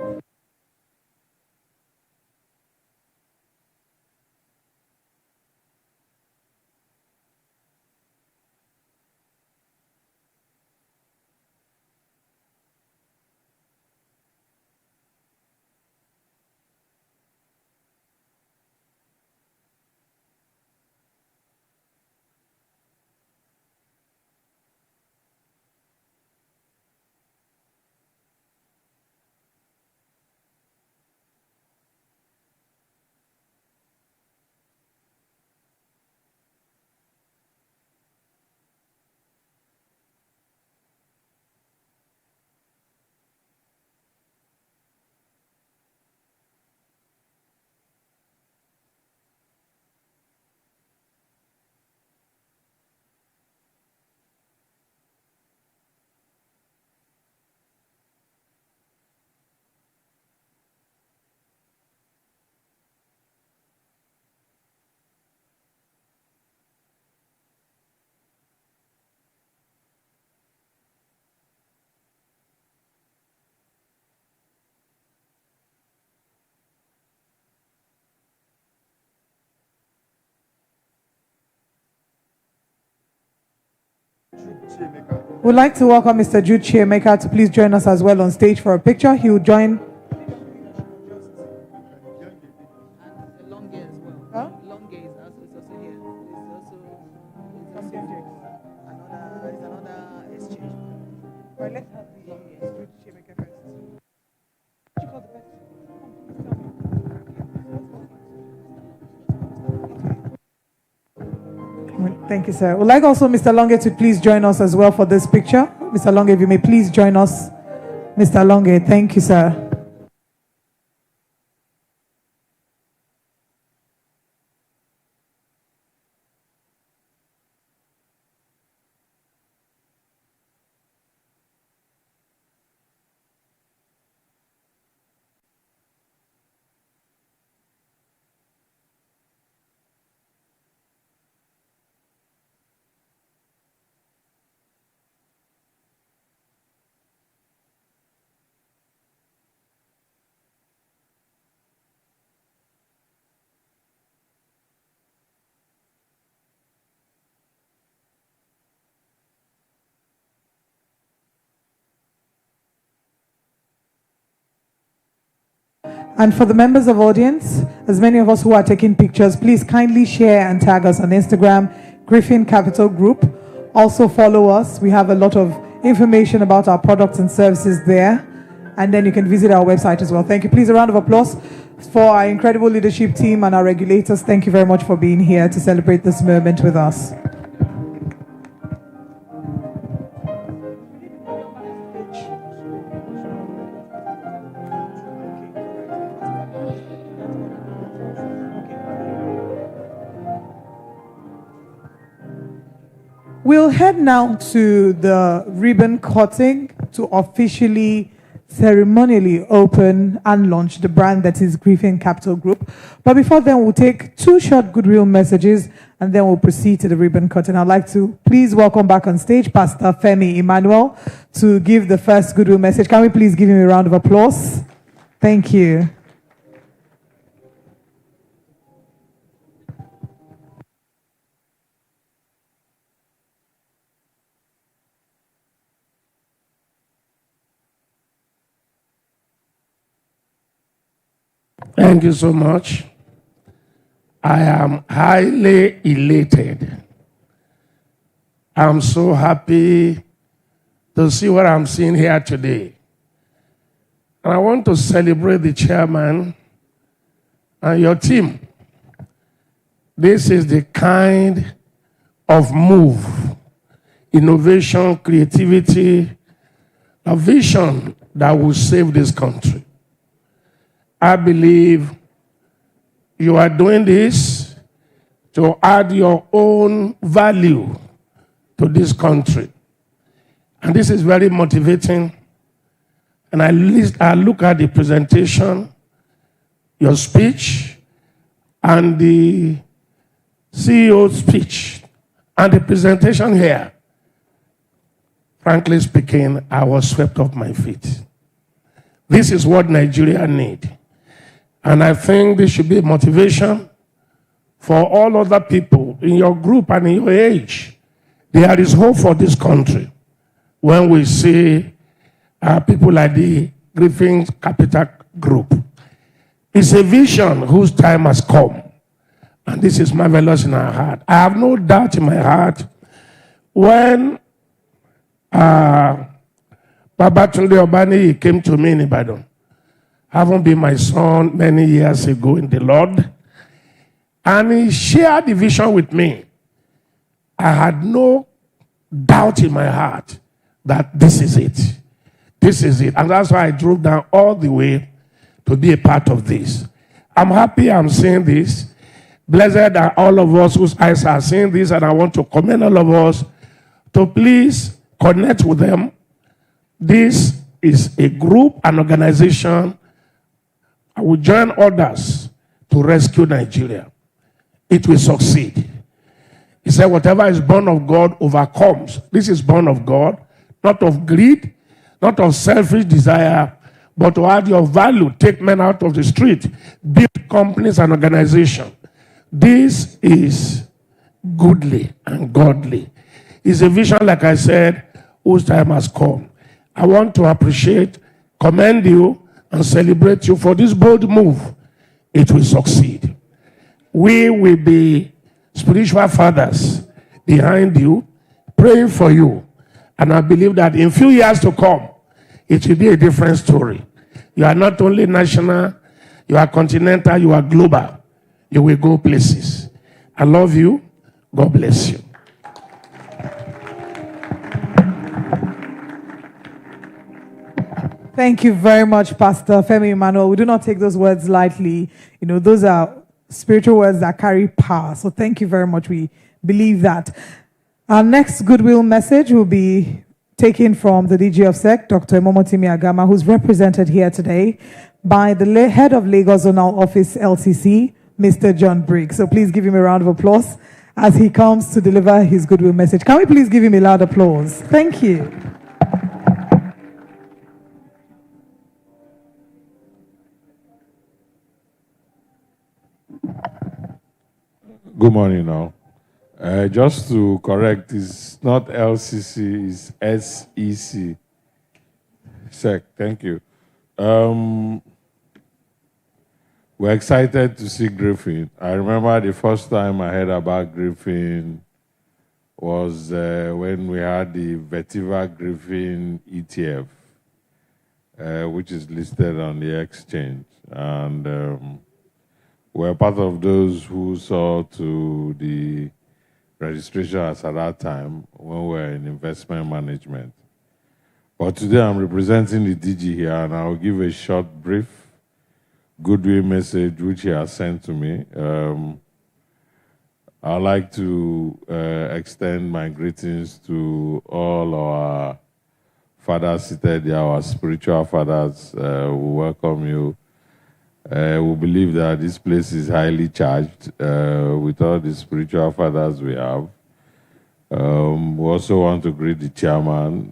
We'd like to welcome Mr. Jude Chiemeka to please join us as well on stage for a picture. He will join. Thank you, sir. We'd like also Mr. Longe to please join us as well for this picture. Mr. Longe, if you may please join us. Mr. Longe, thank you, sir. And for the members of audience, as many of us who are taking pictures, please kindly share and tag us on Instagram, Griffin Capital Group. Also follow us. We have a lot of information about our products and services there. And then you can visit our website as well. Thank you. Please, a round of applause for our incredible leadership team and our regulators. Thank you very much for being here to celebrate this moment with us. We'll head now to the ribbon cutting to officially, ceremonially open and launch the brand that is Griffin Capital Group. But before then, we'll take 2 short goodwill messages and then we'll proceed to the ribbon cutting. I'd like to please welcome back on stage Pastor Femi Emmanuel to give the first goodwill message. Can we please give him a round of applause? Thank you. Thank you so much. I am highly elated. I'm so happy to see what I'm seeing here today. And I want to celebrate the chairman and your team. This is the kind of move, innovation, creativity, a vision that will save this country. I believe you are doing this to add your own value to this country. And this is very motivating. And I look at the presentation, your speech, and the CEO's speech, and the presentation here. Frankly speaking, I was swept off my feet. This is what Nigeria needs. And I think this should be a motivation for all other people in your group and in your age. There is hope for this country when we see people like the Griffin Capital Group. It's a vision whose time has come. And this is marvelous in our heart. I have no doubt in my heart when Babatunde Obani came to me in Ibadan, having been my son many years ago in the Lord, and he shared the vision with me. I had no doubt in my heart that this is it. This is it. And that's why I drove down all the way to be a part of this. I'm happy I'm seeing this. Blessed are all of us whose eyes are seeing this, and I want to commend all of us to please connect with them. This is a group, an organization. I will join others to rescue Nigeria. It will succeed. He said, whatever is born of God overcomes. This is born of God, not of greed, not of selfish desire, but to add your value, take men out of the street, build companies and organizations. This is goodly and godly. It's a vision, like I said, whose time has come. I want to appreciate, commend you, and celebrate you for this bold move. It will succeed. We will be spiritual fathers behind you, praying for you. And I believe that in few years to come, it will be a different story. You are not only national, you are continental, you are global. You will go places. I love you. God bless you. Thank you very much, Pastor Femi Emmanuel. We do not take those words lightly. You know, those are spiritual words that carry power. So thank you very much. We believe that. Our next goodwill message will be taken from the DG of SEC, Dr. Momotimi Agama, who's represented here today by the head of Lagos Zonal Office LCC, Mr. John Briggs. So please give him a round of applause as he comes to deliver his goodwill message. Can we please give him a loud applause? Thank you. Good morning now. Just to correct, it's not LCC, it's SEC. SEC, thank you. We're excited to see Griffin. I remember the first time I heard about Griffin was when we had the Vetiva Griffin ETF, which is listed on the exchange. And we're part of those who saw to the registration as at that time when we were in investment management. But today I'm representing the DG here, and I'll give a short brief goodwill message which he has sent to me. I'd like to extend my greetings to all our fathers seated here, our spiritual fathers. We welcome you. We believe that this place is highly charged with all the spiritual fathers we have. We also want to greet the chairman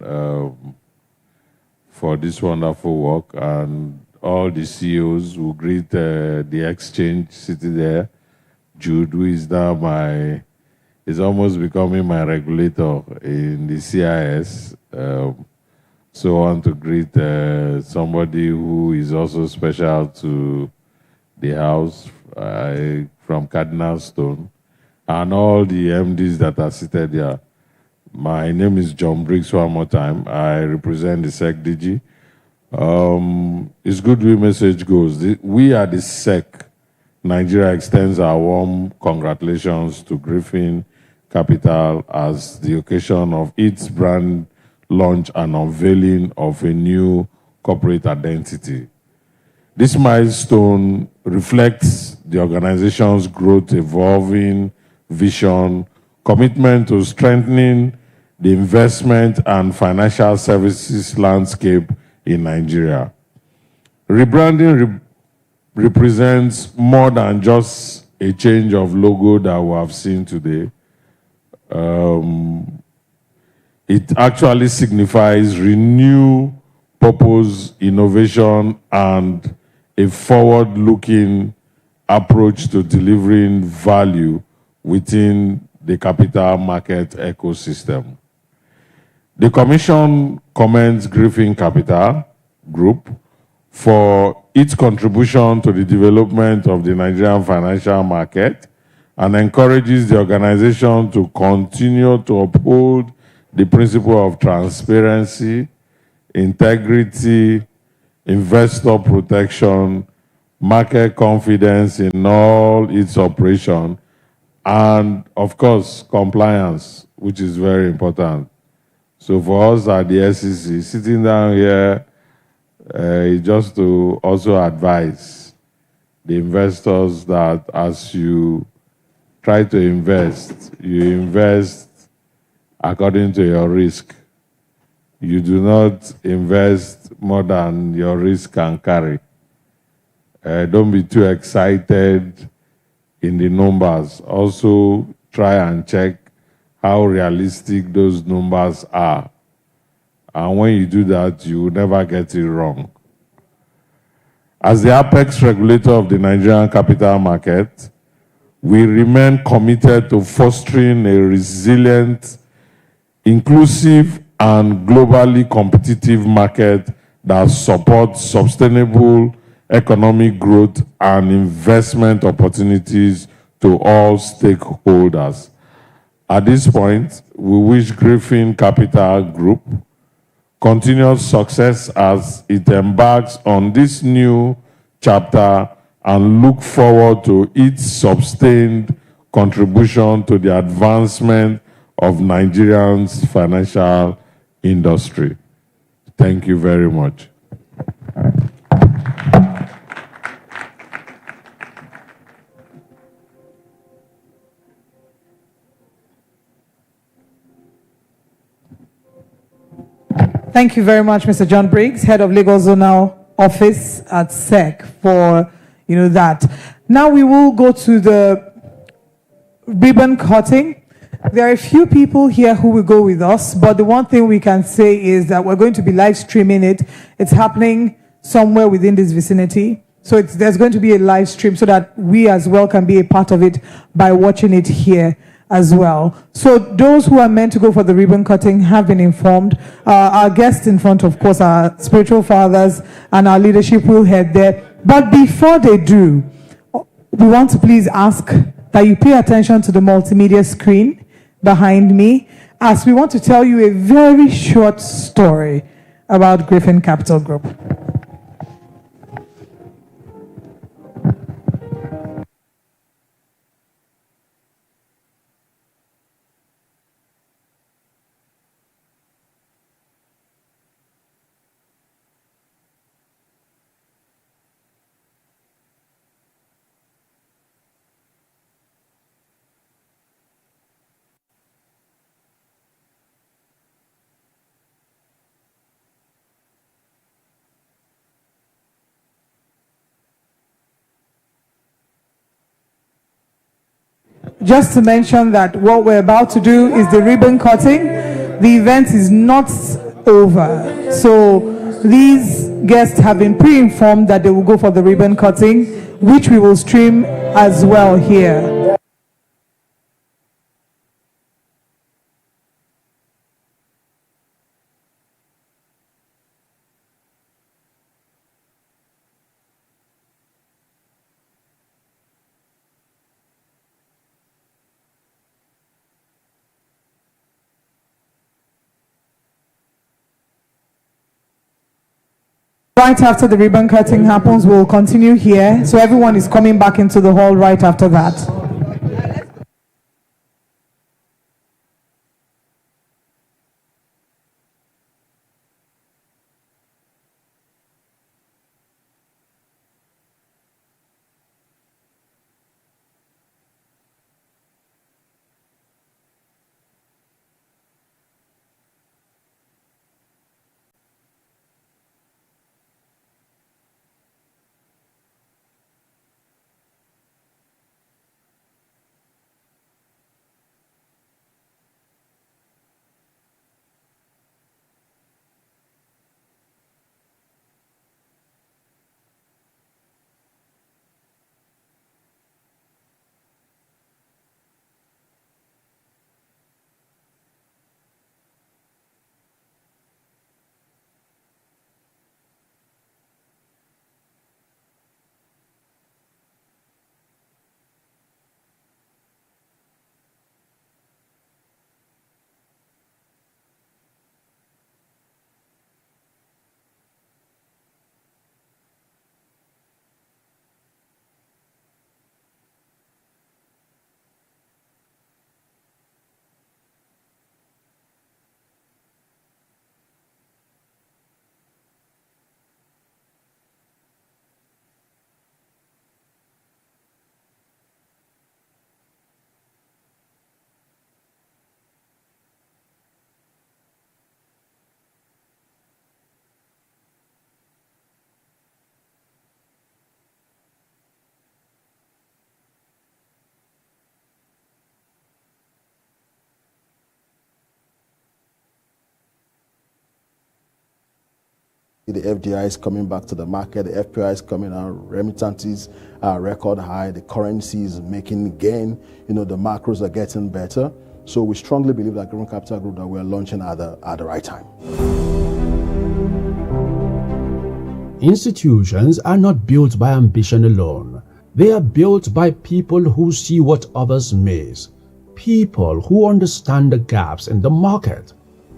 for this wonderful work, and all the CEOs. Will greet the exchange sitting there. Jude, who is now is almost becoming my regulator in the CIS. So I want to greet somebody who is also special to the house from Cardinal Stone, and all the MDs that are seated here. My name is John Briggs one more time. I represent the SEC-DG. It's good the message goes. We are the SEC. Nigeria extends our warm congratulations to Griffin Capital as the occasion of its brand launch and unveiling of a new corporate identity. This milestone reflects the organization's growth, evolving vision, commitment to strengthening the investment and financial services landscape in Nigeria. Rebranding represents more than just a change of logo that we have seen today. It actually signifies renewed purpose, innovation, and a forward-looking approach to delivering value within the capital market ecosystem. The Commission commends Griffin Capital Group for its contribution to the development of the Nigerian financial market and encourages the organization to continue to uphold the principle of transparency, integrity, investor protection, market confidence in all its operation, and of course, compliance, which is very important. So for us at the SEC, sitting down here is just to also advise the investors that as you try to invest, you invest according to your risk. You do not invest more than your risk can carry. Don't be too excited in the numbers. Also, try and check how realistic those numbers are. And when you do that, you will never get it wrong. As the apex regulator of the Nigerian capital market, we remain committed to fostering a resilient, inclusive, and globally competitive market that supports sustainable economic growth and investment opportunities to all stakeholders. At this point, we wish Griffin Capital Group continued success as it embarks on this new chapter and look forward to its sustained contribution to the advancement of Nigerians' financial industry. Thank you very much. Thank you very much, Mr. John Briggs, Head of Legal Zonal Office at SEC, for that. Now we will go to the ribbon cutting. There are a few people here who will go with us, but the one thing we can say is that we're going to be live streaming it. It's happening somewhere within this vicinity. So there's going to be a live stream so that we as well can be a part of it by watching it here as well. So those who are meant to go for the ribbon cutting have been informed. Our guests in front, of course, our spiritual fathers and our leadership will head there. But before they do, we want to please ask that you pay attention to the multimedia screen behind me, as we want to tell you a very short story about Griffin Capital Group. Just to mention that what we're about to do is the ribbon cutting. The event is not over. So these guests have been pre-informed that they will go for the ribbon cutting, which we will stream as well here. Right after the ribbon cutting happens, we'll continue here. So everyone is coming back into the hall right after that. The FDI is coming back to the market, the FPI is coming out, remittances are record high, the currency is making gain, the macros are getting better. So we strongly believe that Griffin Capital Group that we're launching at the right time. Institutions are not built by ambition alone. They are built by people who see what others miss, people who understand the gaps in the market,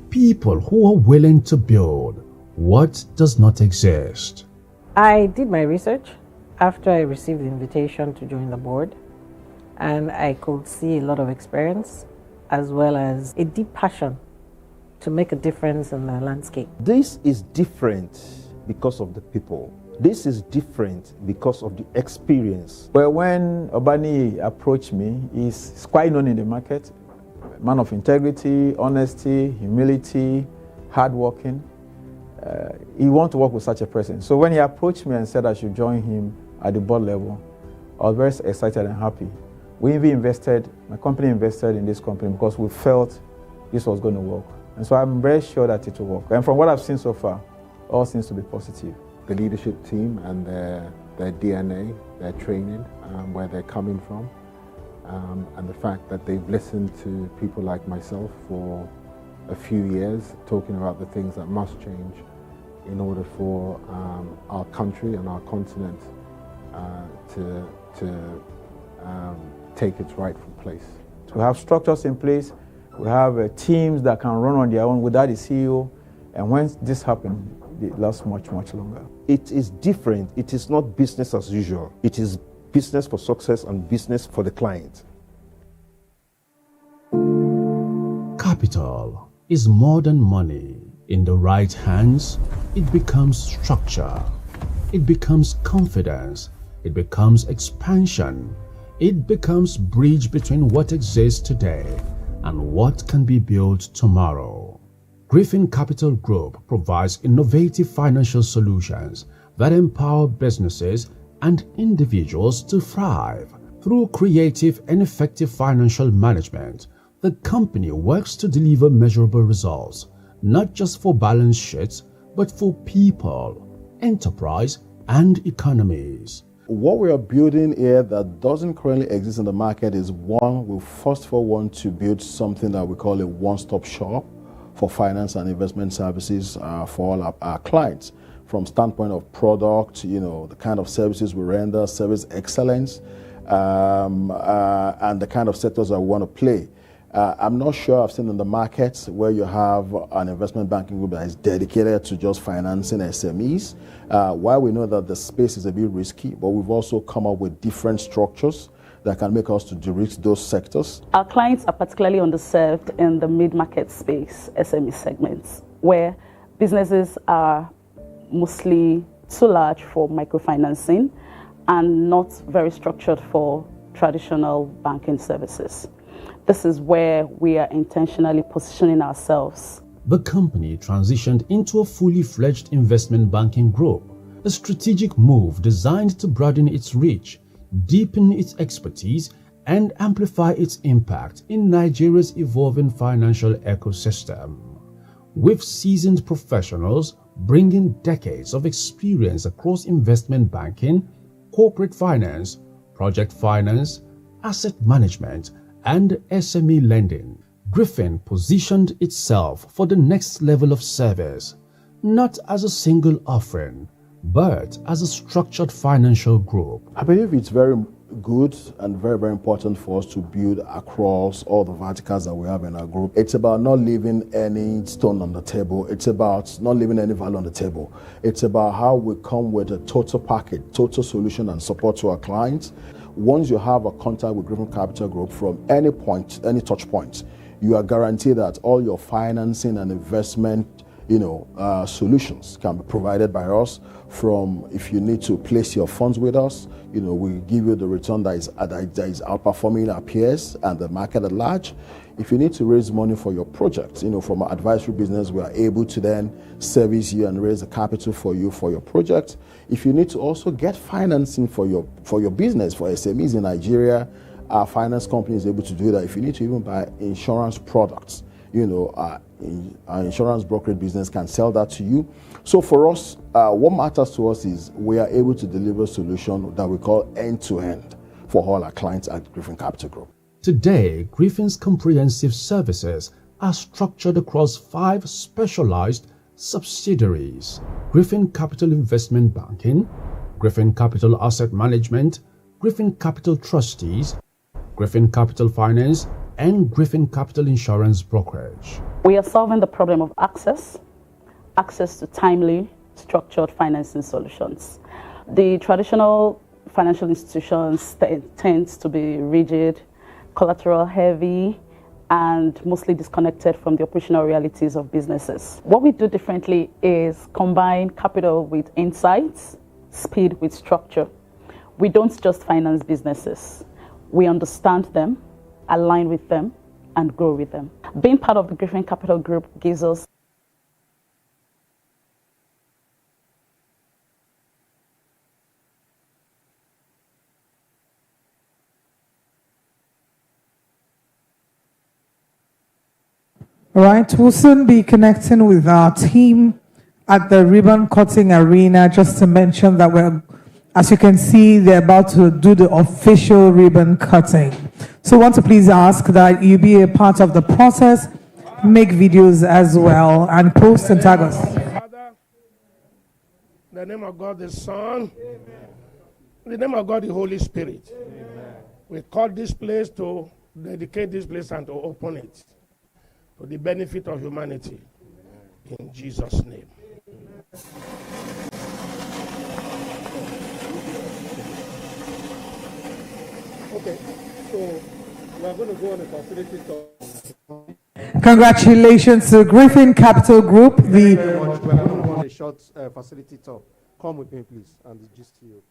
people who are willing to build what does not exist. I did my research after I received the invitation to join the board, and I could see a lot of experience as well as a deep passion to make a difference in the landscape. This is different because of the people. This is different because of the experience. Well, when Obani approached me, he's quite known in the market, man of integrity, honesty, humility, hardworking. He wants to work with such a person. So when he approached me and said I should join him at the board level, I was very excited and happy. We even invested, my company invested in this company because we felt this was going to work. And so I'm very sure that it will work. And from what I've seen so far, all seems to be positive. The leadership team and their DNA, their training, where they're coming from, and the fact that they've listened to people like myself for a few years, talking about the things that must change in order for our country and our continent to take its rightful place. We have structures in place, we have teams that can run on their own without a CEO, and when this happens, it lasts much, much longer. It is different. It is not business as usual. It is business for success and business for the client. Capital is more than money. In the right hands, it becomes structure. It becomes confidence. It becomes expansion. It becomes bridge between what exists today and what can be built tomorrow. Griffin Capital Group provides innovative financial solutions that empower businesses and individuals to thrive. Through creative and effective financial management, the company works to deliver measurable results, not just for balance sheets, but for people, enterprise, and economies. What we are building here that doesn't currently exist in the market is one, we first of all want to build something that we call a one-stop shop for finance and investment services for all our clients, from standpoint of product, the kind of services we render, service excellence, and the kind of sectors that we want to play. I'm not sure I've seen in the market where you have an investment banking group that is dedicated to just financing SMEs. While we know that the space is a bit risky, but we've also come up with different structures that can make us to de-risk those sectors. Our clients are particularly underserved in the mid-market space, SME segments, where businesses are mostly too large for microfinancing and not very structured for traditional banking services. This is where we are intentionally positioning ourselves. The company transitioned into a fully fledged investment banking group, a strategic move designed to broaden its reach, deepen its expertise, and amplify its impact in Nigeria's evolving financial ecosystem. With seasoned professionals bringing decades of experience across investment banking, corporate finance, project finance, asset management, and SME lending, Griffin positioned itself for the next level of service, not as a single offering, but as a structured financial group. I believe it's very good and very, very important for us to build across all the verticals that we have in our group. It's about not leaving any stone on the table. It's about not leaving any value on the table. It's about how we come with a total package, total solution and support to our clients. Once you have a contact with Griffin Capital Group from any point, any touch point, you are guaranteed that all your financing and investment solutions can be provided by us. From if you need to place your funds with us, we give you the return that is outperforming our peers and the market at large. If you need to raise money for your project, from our advisory business, we are able to then service you and raise the capital for you for your project. If you need to also get financing for your business, for SMEs in Nigeria, our finance company is able to do that. If you need to even buy insurance products, our insurance brokerage business can sell that to you. So for us, what matters to us is we are able to deliver a solution that we call end-to-end for all our clients at Griffin Capital Group. Today, Griffin's comprehensive services are structured across 5 specialized subsidiaries: Griffin Capital Investment Banking, Griffin Capital Asset Management, Griffin Capital Trustees, Griffin Capital Finance, and Griffin Capital Insurance Brokerage. We are solving the problem of access to timely, structured financing solutions. The traditional financial institutions tend to be rigid, collateral heavy, and mostly disconnected from the operational realities of businesses. What we do differently is combine capital with insights, speed with structure. We don't just finance businesses. We understand them, align with them, and grow with them. Being part of the Griffin Capital Group gives us All right, we'll soon be connecting with our team at the ribbon cutting arena. Just to mention that as you can see, they're about to do the official ribbon cutting. So I want to please ask that you be a part of the process, make videos as well, and post and tag us. In the name of God the Son, in the name of God the Holy Spirit. We call this place to dedicate this place and to open it for the benefit of humanity. In Jesus' name. Okay, so we are going to go on a facility tour. Congratulations to Griffin Capital Group. Very much. We are going to go on a short facility tour. Come with me, please, and gist to you.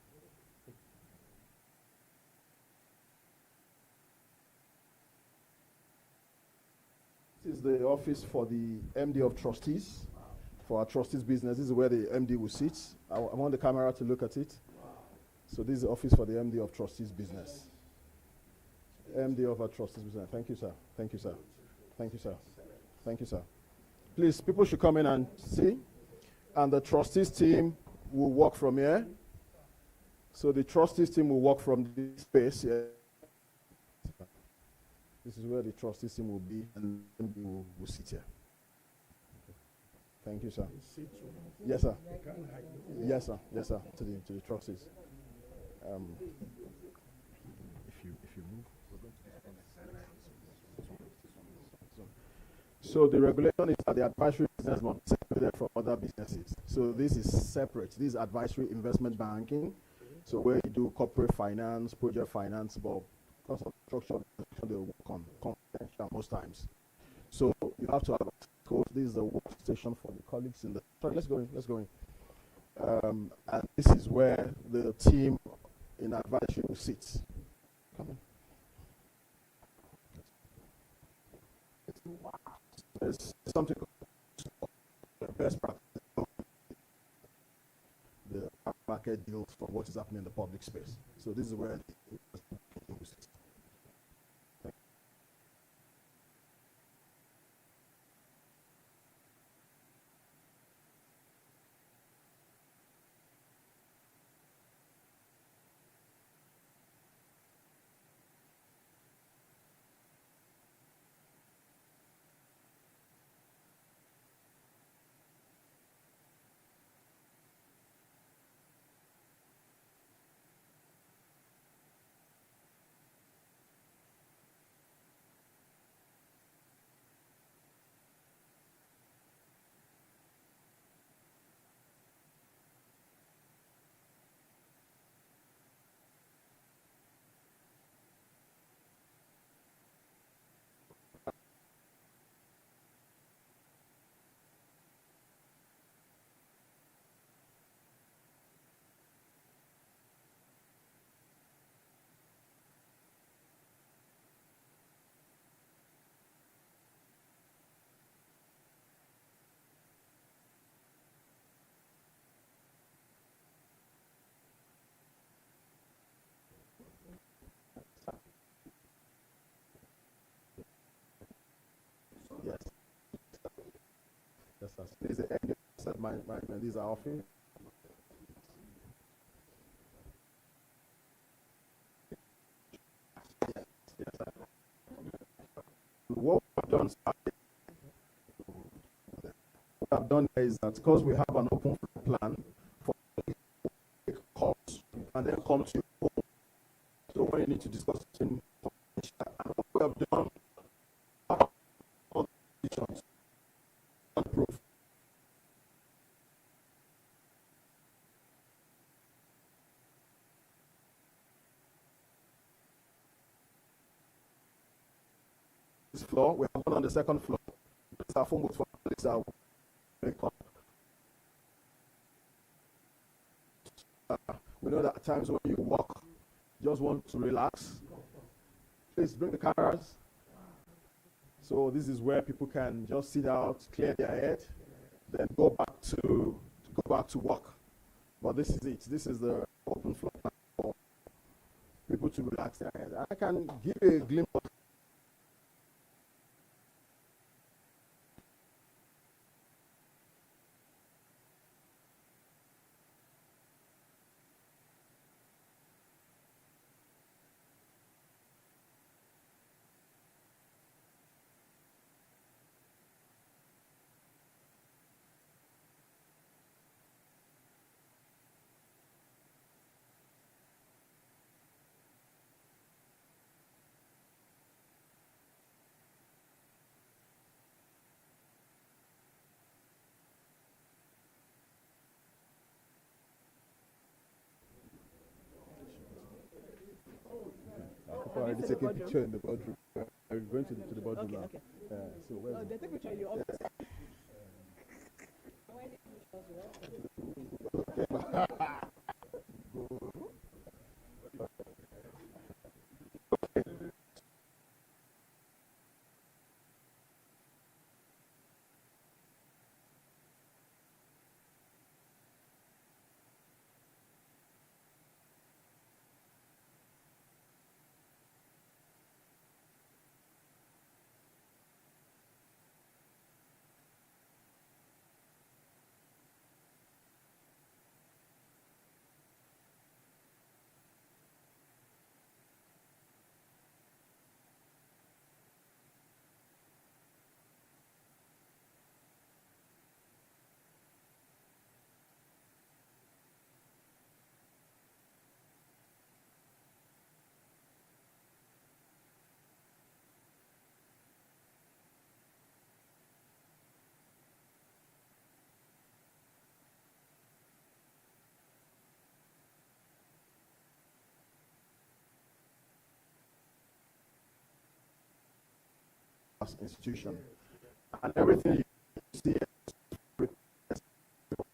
This is the office for the MD of Trustees, for our trustees business. This is where the MD will sit. I want the camera to look at it. So this is the office for the MD of Trustees business. MD of our trustees business. Thank you, sir. Thank you, sir. Thank you, sir. Thank you, sir. Please, people should come in and see. And the trustees team will work from here. So the trustees team will work from this space here. This is where the trustees team will be, and we will sit here. Thank you, sir. Yes, sir. Yes, sir. Yes, sir. To the trustees. If you move. So the regulation is that the advisory business must be separated from other businesses. So this is separate. This is advisory investment banking. So where you do corporate finance, project finance, but because of structure, they work on confidential most times. So you have to have a code. This is a workstation for the colleagues in the. Sorry, let's go in. And this is where the team in advisory sits. Come on. There's something called best practice. The market deals from what is happening in the public space. So this is where the sits. Yes. Yes, sir. This is the end that my these are offering. Yes, sir. What I've done is that because we have an open plan for calls and then come to home. So when you need to discuss in and what we have done proof. This floor, we have one on the second floor. It's our phone booth for colleagues that wake up. We know that at times when you walk, you just want to relax. Please bring the cameras. So this is where people can just sit out, clear their head, then go back to work. But this is it. This is the open floor for people to relax their head. I can give you a glimpse of already taking a picture in the boardroom. I'm going to the boardroom now. Okay. So where's they take picture in your office. institution. And everything you see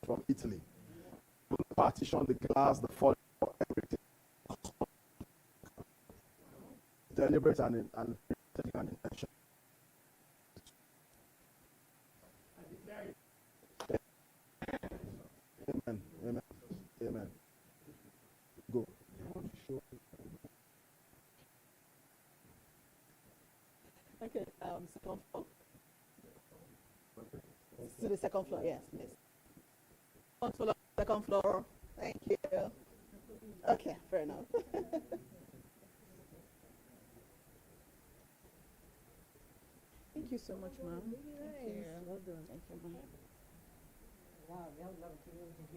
from Italy. The partition, the glass, the furniture, everything. Deliberate and intention. Amen. Amen. Amen. Go. Okay, second floor. To the second floor, yes, please. Second floor. Thank you. Okay, fair enough. Thank you so much, ma'am. Thank you. Well done. Thank you, ma'am. Wow,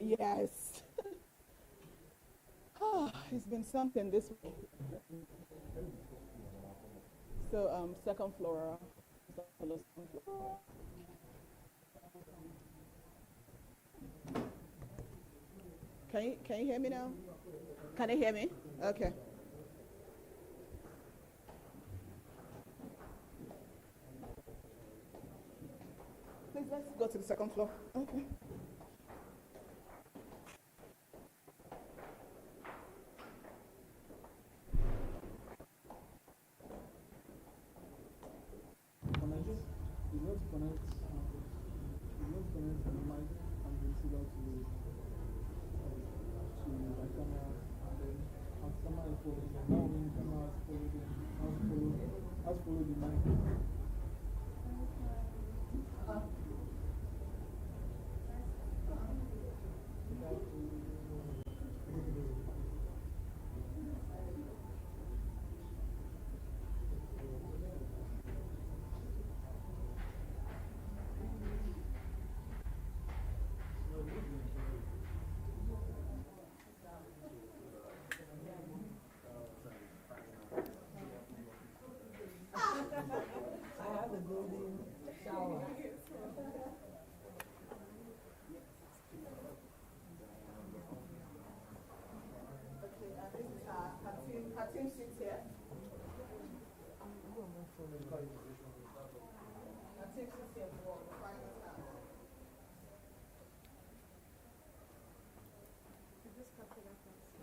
yes. It's been something this week. So, second floor. Can you hear me now? Can you hear me? Okay. Please, let's go to the second floor. Okay.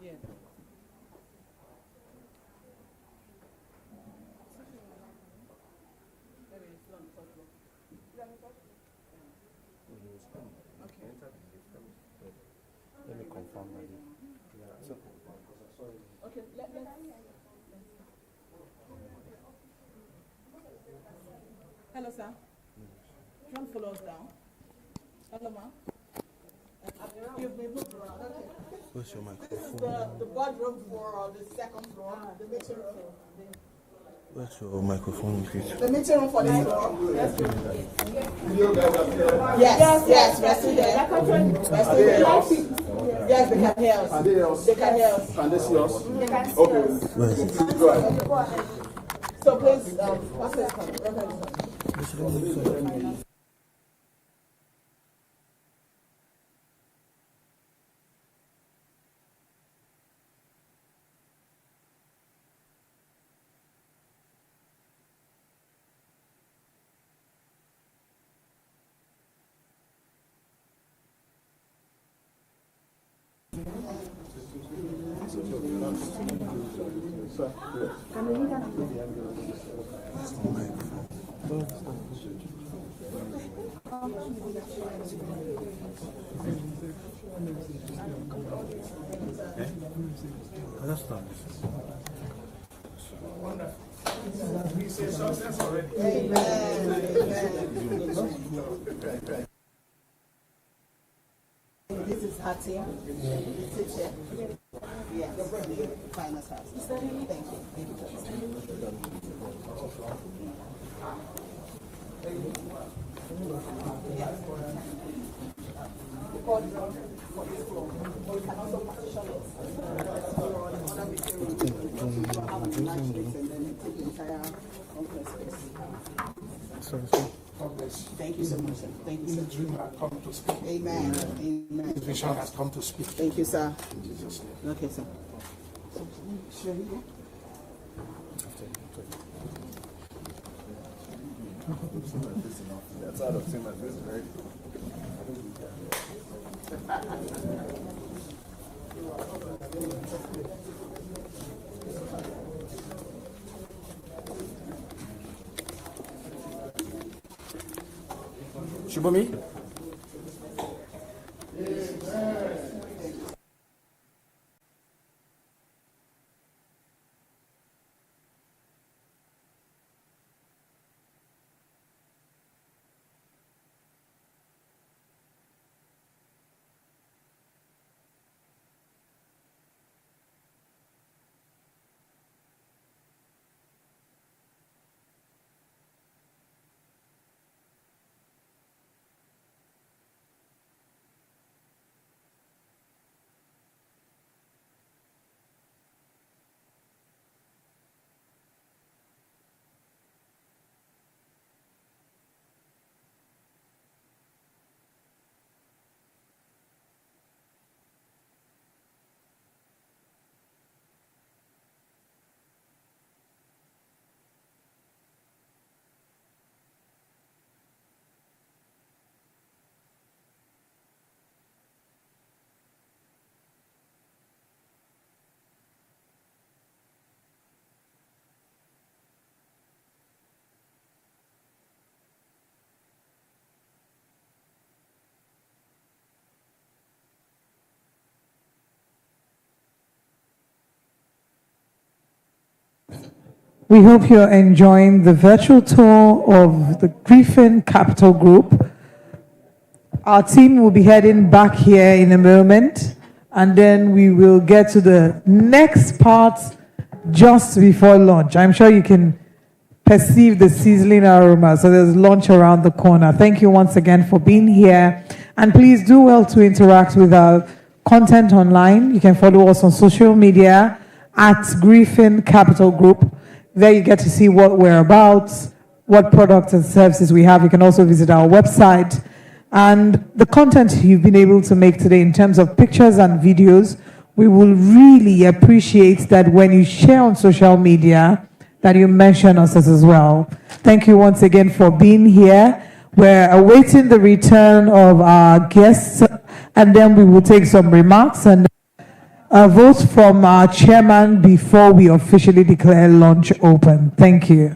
Yeah. Let me confirm that. So, okay, let's. Hello, sir. Do you want to follow us down? Hello, ma'am. You've been moved around. Okay. where's your This is microphone? the bedroom for the second floor, the meeting room. Where's your microphone, please? The meeting room for this floor. Yes, we're still there. We're still there. Yes, they can hear us. Can they hear us? They can hear us. Can they see us? They can see Okay. us. Where is it? Go ahead. So please, Pastor is coming. This is her team. Sit here. Yes. Finance house. Thank Thank you so much, sir. Thank you, sir. This dream has come to speak. Amen. Amen. This vision has come to speak. Thank you, sir. In Jesus' name. Okay, sir. Sure. That's out of team at this, right? Shubami? We hope you're enjoying the virtual tour of the Griffin Capital Group. Our team will be heading back here in a moment, and then we will get to the next part just before lunch. I'm sure you can perceive the sizzling aroma, so there's lunch around the corner. Thank you once again for being here, and please do well to interact with our content online. You can follow us on social media at Griffin Capital Group. There you get to see what we're about, what products and services we have. You can also visit our website. And the content you've been able to make today in terms of pictures and videos, we will really appreciate that when you share on social media, that you mention us as well. Thank you once again for being here. We're awaiting the return of our guests, and then we will take some remarks and a vote from our chairman before we officially declare lunch open. Thank you.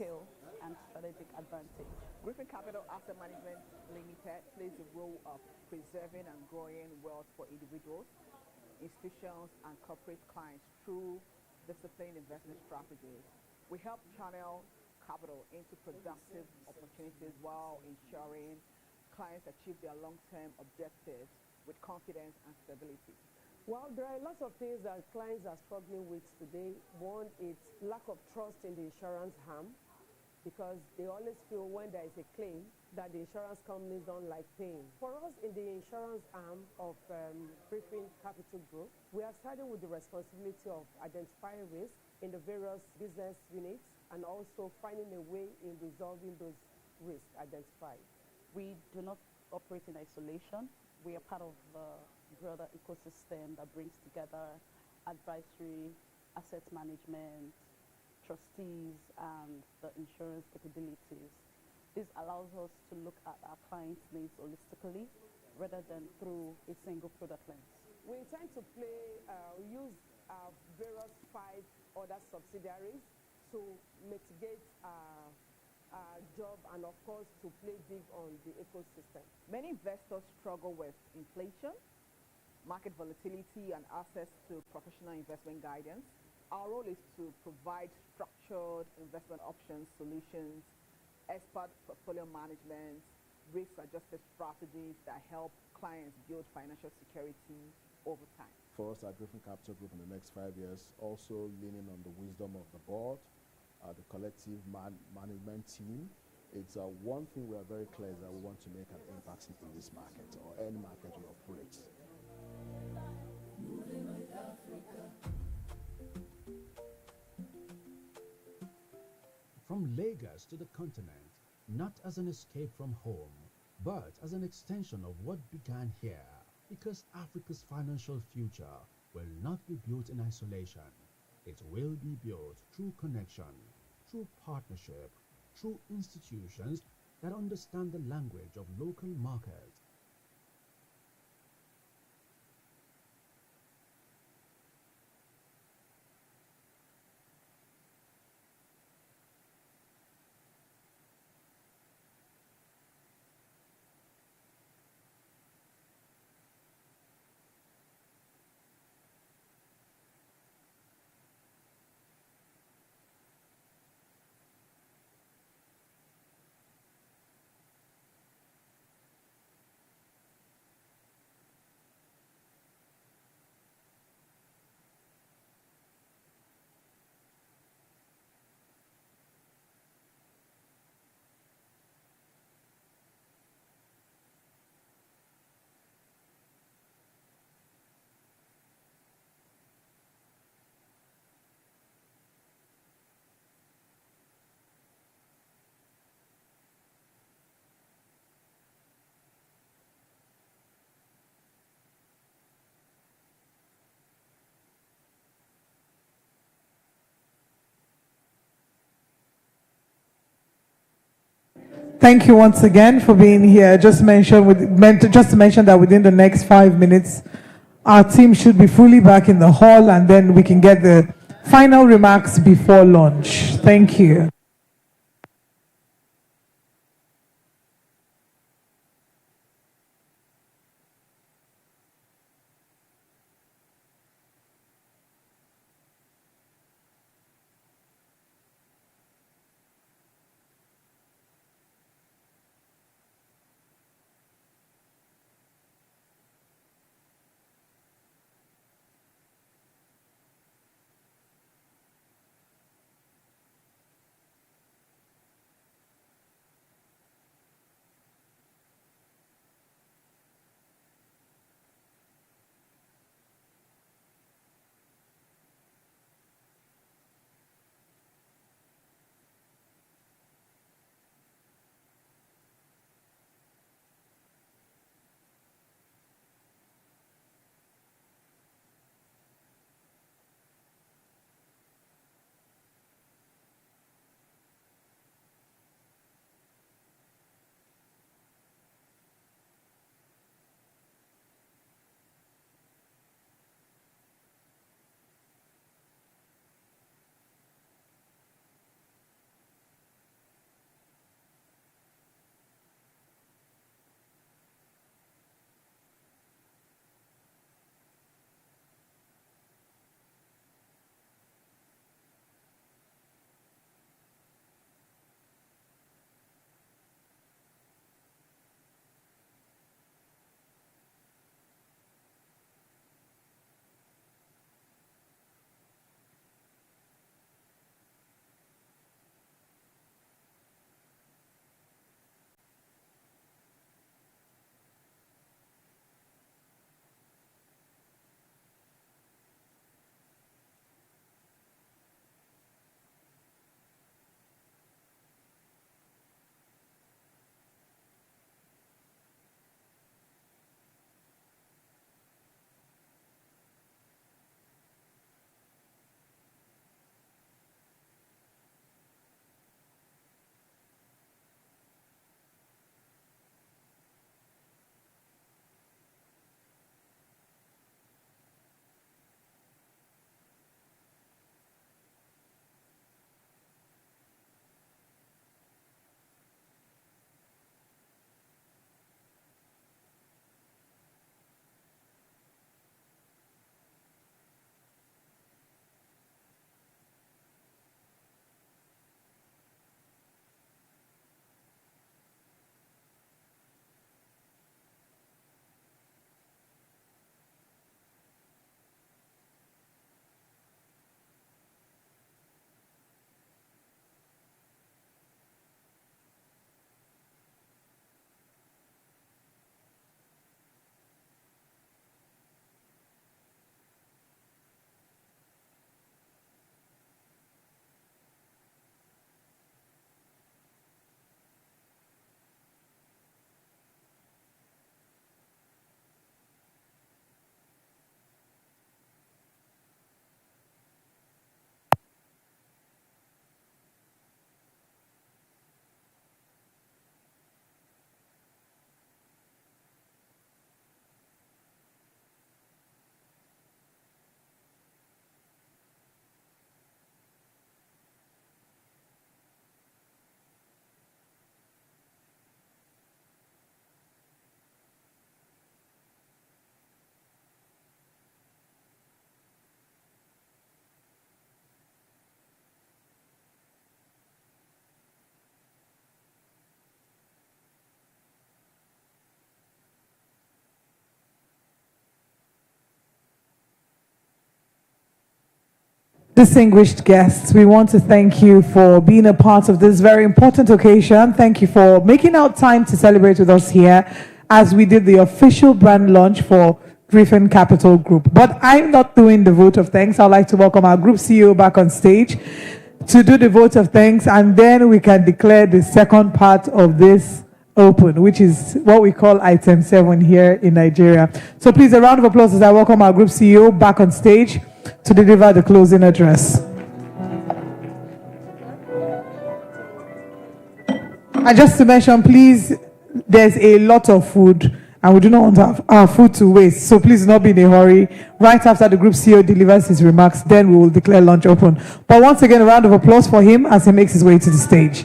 Skill and strategic advantage. Griffin Capital Asset Management Limited plays the role of preserving and growing wealth for individuals, institutions, and corporate clients through disciplined investment strategies. We help channel capital into productive opportunities while ensuring clients achieve their long-term objectives with confidence and stability. Well, there are lots of things that clients are struggling with today. One, it's lack of trust in the insurance arm, because they always feel when there is a claim that the insurance companies don't like paying. For us in the insurance arm of Griffin Capital Group, we are starting with the responsibility of identifying risk in the various business units and also finding a way in resolving those risks identified. We do not operate in isolation. We are part of the broader ecosystem that brings together advisory, asset management, trustees, and the insurance capabilities. This allows us to look at our clients' needs holistically rather than through a single product lens. We intend to use our various 5 other subsidiaries to mitigate job and, of course, to play big on the ecosystem. Many investors struggle with inflation, market volatility, and access to professional investment guidance. Our role is to provide structured investment options, solutions, expert portfolio management, risk-adjusted strategies that help clients build financial security over time. For us at Griffin Capital Group in the next 5 years, also leaning on the wisdom of the board, the collective management team. It's one thing we are very clear is that we want to make an impact in this market or any market we operate. From Lagos to the continent, not as an escape from home, but as an extension of what began here, because Africa's financial future will not be built in isolation. It will be built through connection, through partnership, through institutions that understand the language of local markets. Thank you once again for being here. Just to mention that within the next 5 minutes, our team should be fully back in the hall, and then we can get the final remarks before lunch. Thank you. Distinguished guests, we want to thank you for being a part of this very important occasion. Thank you for making out time to celebrate with us here as we did the official brand launch for Griffin Capital Group. But I'm not doing the vote of thanks. I'd like to welcome our group CEO back on stage to do the vote of thanks, and then we can declare the second part of this open, which is what we call item 7 here in Nigeria. So please, a round of applause as I welcome our group CEO back on stage to deliver the closing address. And just to mention, please, there's a lot of food and we do not want our food to waste. So please do not be in a hurry. Right after the group CEO delivers his remarks, then we will declare lunch open. But once again, a round of applause for him as he makes his way to the stage.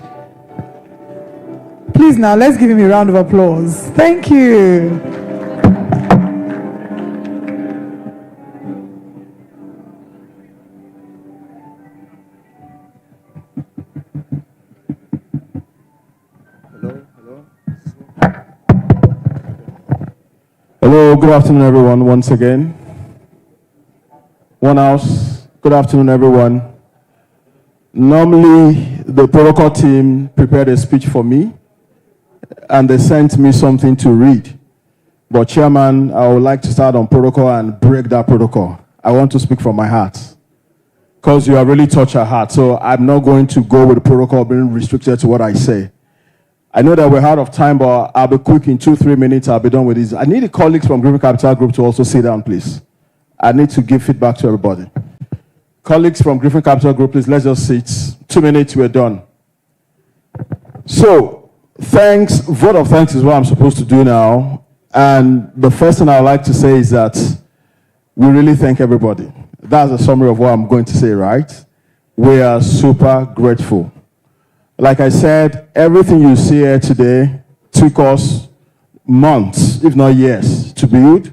Please now, let's give him a round of applause. Thank you. Hello, good afternoon, everyone, once again. One house, good afternoon, everyone. Normally, the protocol team prepared a speech for me, and they sent me something to read. But Chairman, I would like to start on protocol and break that protocol. I want to speak from my heart, because you have really touched our heart. So I'm not going to go with the protocol being restricted to what I say. I know that we're out of time, but I'll be quick. In 2-3 minutes, I'll be done with this. I need the colleagues from Griffin Capital Group to also sit down, please. I need to give feedback to everybody. Colleagues from Griffin Capital Group, please, let's just sit. 2 minutes, we're done. So, thanks, vote of thanks is what I'm supposed to do now. And the first thing I'd like to say is that we really thank everybody. That's a summary of what I'm going to say, right? We are super grateful. Like I said, everything you see here today took us months, if not years, to build.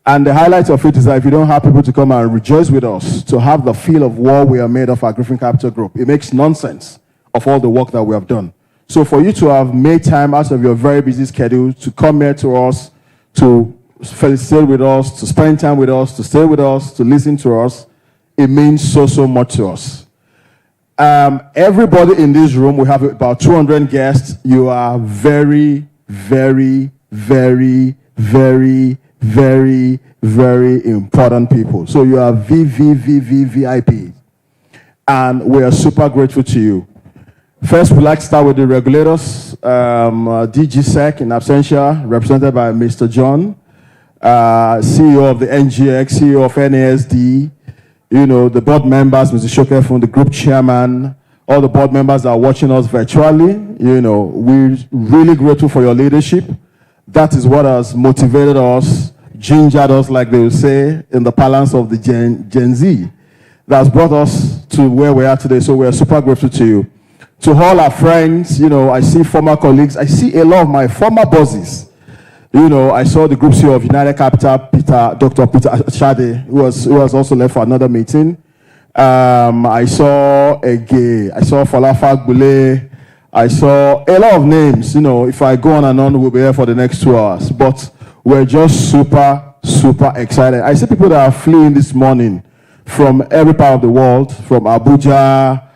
And the highlight of it is that if you don't have people to come and rejoice with us, to have the feel of what we are made of at Griffin Capital Group, it makes nonsense of all the work that we have done. So for you to have made time out of your very busy schedule to come here to us, to felicitate with us, to spend time with us, to stay with us, to listen to us, it means so, so much to us. Everybody in this room, we have about 200 guests. You are very, very, very, very, very, very important people. So you are VVVVVIP. And we are super grateful to you. First, we'd like to start with the regulators. DG Sec in absentia, represented by Mr. John, CEO of the NGX, CEO of NASD, you know, the board members, Mr. Shokefun, the group chairman, all the board members that are watching us virtually. You know, we're really grateful for your leadership. That is what has motivated us, gingered us, like they will say, in the parlance of the Gen Z. That's brought us to where we are today, so we're super grateful to you. To all our friends, you know, I see former colleagues. I see a lot of my former bosses. You know, I saw the group CEO of United Capital, Dr. Peter Shade, who was also left for another meeting. I saw Ege, I saw Falafel Bule, I saw a lot of names. You know, if I go on and on, we'll be here for the next 2 hours. But we're just super, super excited. I see people that are fleeing this morning from every part of the world, from Abuja,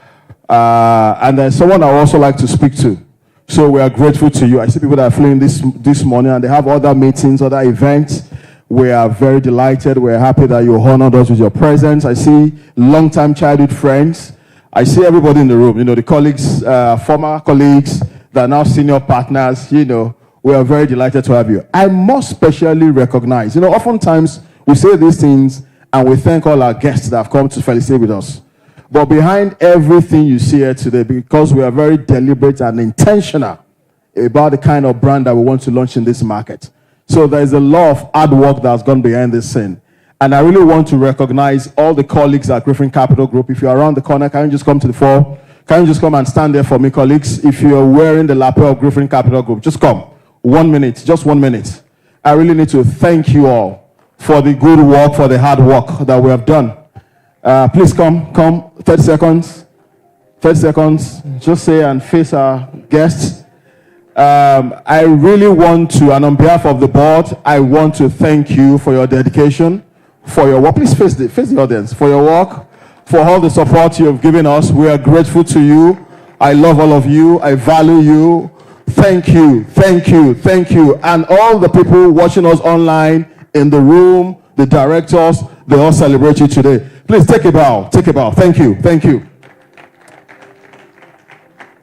and there's someone I would also like to speak to. So we are grateful to you. I see people that are fleeing this morning, and they have other meetings, other events. We are very delighted. We're happy that you honored us with your presence. I see long-time childhood friends. I see everybody in the room. You know, the colleagues, former colleagues that are now senior partners. You know, we are very delighted to have you. I must specially recognize, you know, oftentimes we say these things and we thank all our guests that have come to felicitate with us. But behind everything you see here today, because we are very deliberate and intentional about the kind of brand that we want to launch in this market. So there's a lot of hard work that's gone behind this scene. And I really want to recognize all the colleagues at Griffin Capital Group. If you're around the corner, can you just come to the fore? Can you just come and stand there for me, colleagues? If you're wearing the lapel of Griffin Capital Group, just come. 1 minute, just 1 minute. I really need to thank you all for the good work, for the hard work that we have done. Please come, 30 seconds. 30 seconds, just say and face our guests. I really want to, and on behalf of the board, I want to thank you for your dedication, for your work. Please face the audience, for your work, for all the support you have given us. We are grateful to you. I love all of you. I value you. Thank you, thank you, thank you. And all the people watching us online, in the room, the directors, they all celebrate you today. Please take a bow. Take a bow. Thank you, thank you.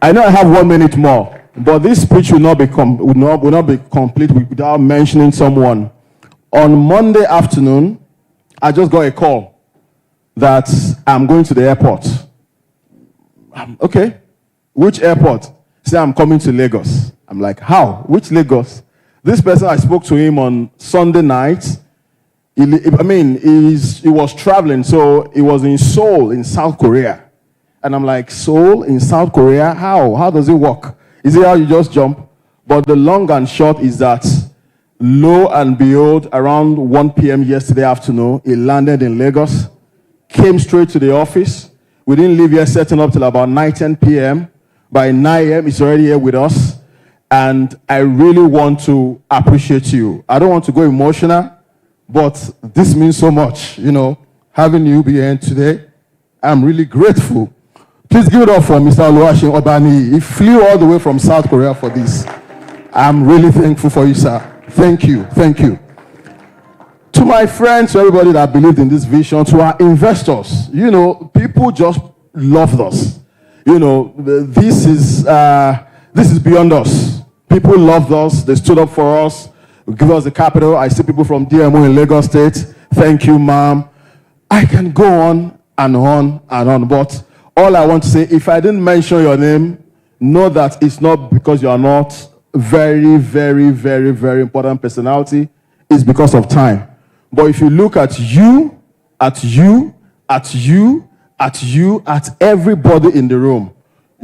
I know I have 1 minute more, but this speech will not be complete without mentioning someone. On Monday afternoon, I just got a call that I'm going to the airport. Okay, which airport? Say I'm coming to Lagos. I'm like, how? Which Lagos? This person, I spoke to him on Sunday night. He was traveling, so he was in Seoul in South Korea. And I'm like, Seoul in South Korea? How? How does it work? Is it how you just jump? But the long and short is that, lo and behold, around 1 p.m. yesterday afternoon, he landed in Lagos, came straight to the office. We didn't leave here setting up till about 10 p.m. By 9 a.m., he's already here with us. And I really want to appreciate you. I don't want to go emotional, but this means so much, having you be here today. I'm really grateful. Please give it up for Mr. Oluwaseun Obani. He flew all the way from South Korea for this. I'm really thankful for you, sir. Thank you. Thank you. To my friends, to everybody that believed in this vision, to our investors, people just loved us. This is beyond us. People loved us. They stood up for us. Give us the capital. I see people from DMO in Lagos State. Thank you, ma'am. I can go on and on and on, but all I want to say, if I didn't mention your name, know that it's not because you are not very, very, very, very important personality. It's because of time. But if you look at you, at everybody in the room,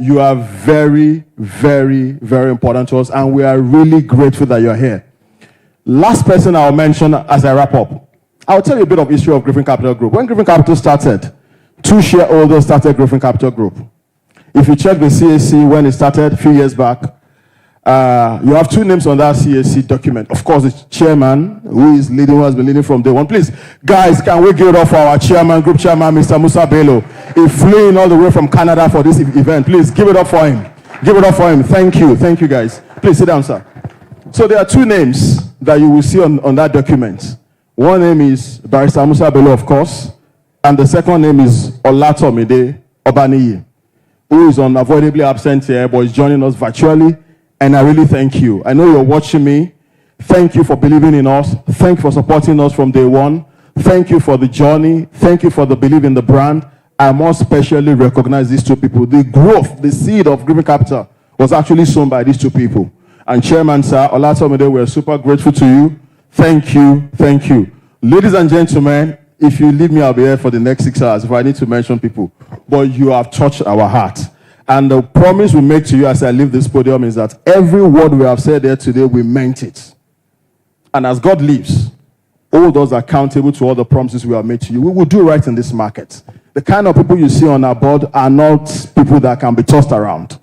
you are very, very, very important to us, and we are really grateful that you're here. Last person I'll mention as I wrap up. I'll tell you a bit of history of Griffin Capital Group. When Griffin Capital started, 2 shareholders started Griffin Capital Group. If you check the CAC when it started a few years back, you have 2 names on that CAC document. Of course, the chairman, who has been leading from day one. Please, guys, can we give it up for our chairman, group chairman, Mr. Musa Bello? He flew in all the way from Canada for this event. Please, give it up for him. Give it up for him. Thank you. Thank you, guys. Please sit down, sir. So there are 2 names that you will see on that document. One name is Barrister Musa Bello, of course, and the second name is Olatomide Obaniyi, who is unavoidably absent here, but is joining us virtually. And I really thank you. I know you're watching me. Thank you for believing in us. Thank you for supporting us from day one. Thank you for the journey. Thank you for the belief in the brand. I must especially recognize these 2 people. The growth, the seed of Griffin Capital was actually sown by these 2 people. And Chairman, sir, Olatomide, we're super grateful to you. Thank you. Thank you. Ladies and gentlemen, if you leave me, I'll be here for the next 6 hours if I need to mention people. But you have touched our heart. And the promise we make to you as I leave this podium is that every word we have said here today, we meant it. And as God lives, hold us accountable to all the promises we have made to you. We will do right in this market. The kind of people you see on our board are not people that can be tossed around.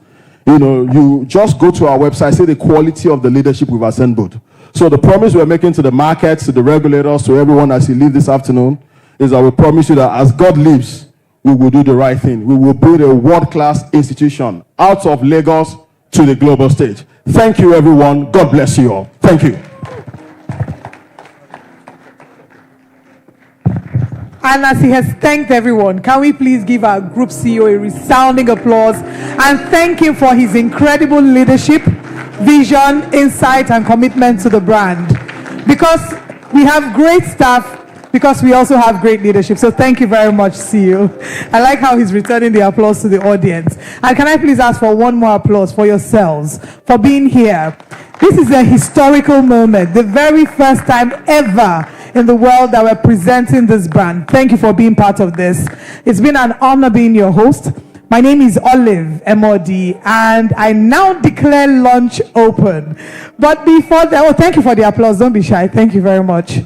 You just go to our website, see the quality of the leadership we've assembled. So the promise we're making to the markets, to the regulators, to everyone as you leave this afternoon, is that we promise you that as God lives, we will do the right thing. We will build a world-class institution out of Lagos to the global stage. Thank you, everyone. God bless you all. Thank you. And as he has thanked everyone, can we please give our group CEO a resounding applause and thank him for his incredible leadership, vision, insight, and commitment to the brand. Because we have great staff, because we also have great leadership. So thank you very much, CEO. I like how he's returning the applause to the audience. And can I please ask for one more applause for yourselves for being here? This is a historical moment, the very first time ever in the world that we're presenting this brand. Thank you for being part of this. It's been an honor being your host. My name is Olive MOD, and I now declare lunch open. But before that, thank you for the applause. Don't be shy. Thank you very much.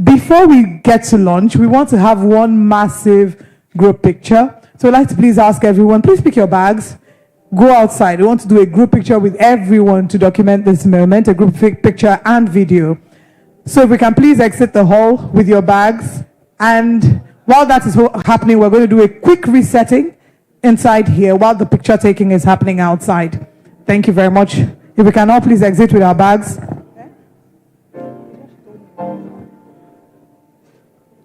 Before we get to lunch, we want to have one massive group picture. So I'd like to please ask everyone, please pick your bags, go outside. We want to do a group picture with everyone to document this moment, a group picture and video. So if we can please exit the hall with your bags, and While that is happening, we're going to do a quick resetting inside here while the picture taking is happening outside. Thank you very much. If we can all please exit with our bags.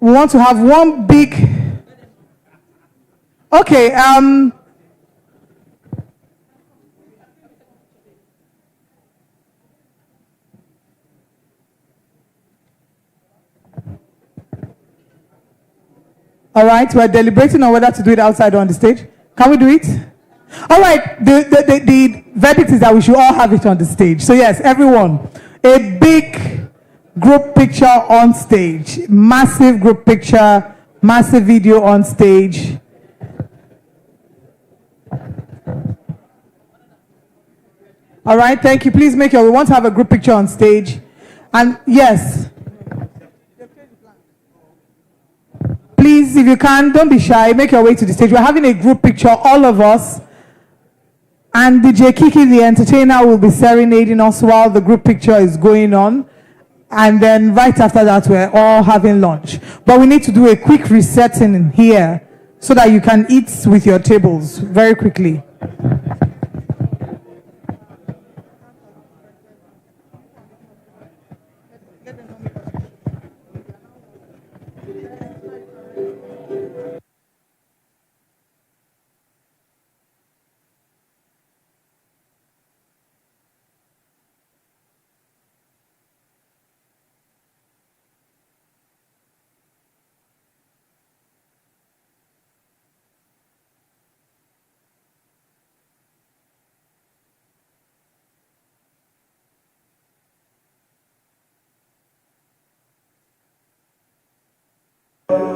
We want to have one big... Okay, all right, we're deliberating on whether to do it outside or on the stage. Can we do it? All right, the verdict is that we should all have it on the stage. So yes, everyone, a big group picture on stage. Massive group picture, massive video on stage. All right, thank you. Please make we want to have a group picture on stage. And yes. Please, if you can, don't be shy. Make your way to the stage. We're having a group picture, all of us. And DJ Kiki, the entertainer, will be serenading us while the group picture is going on. And then right after that, we're all having lunch. But we need to do a quick resetting in here so that you can eat with your tables very quickly.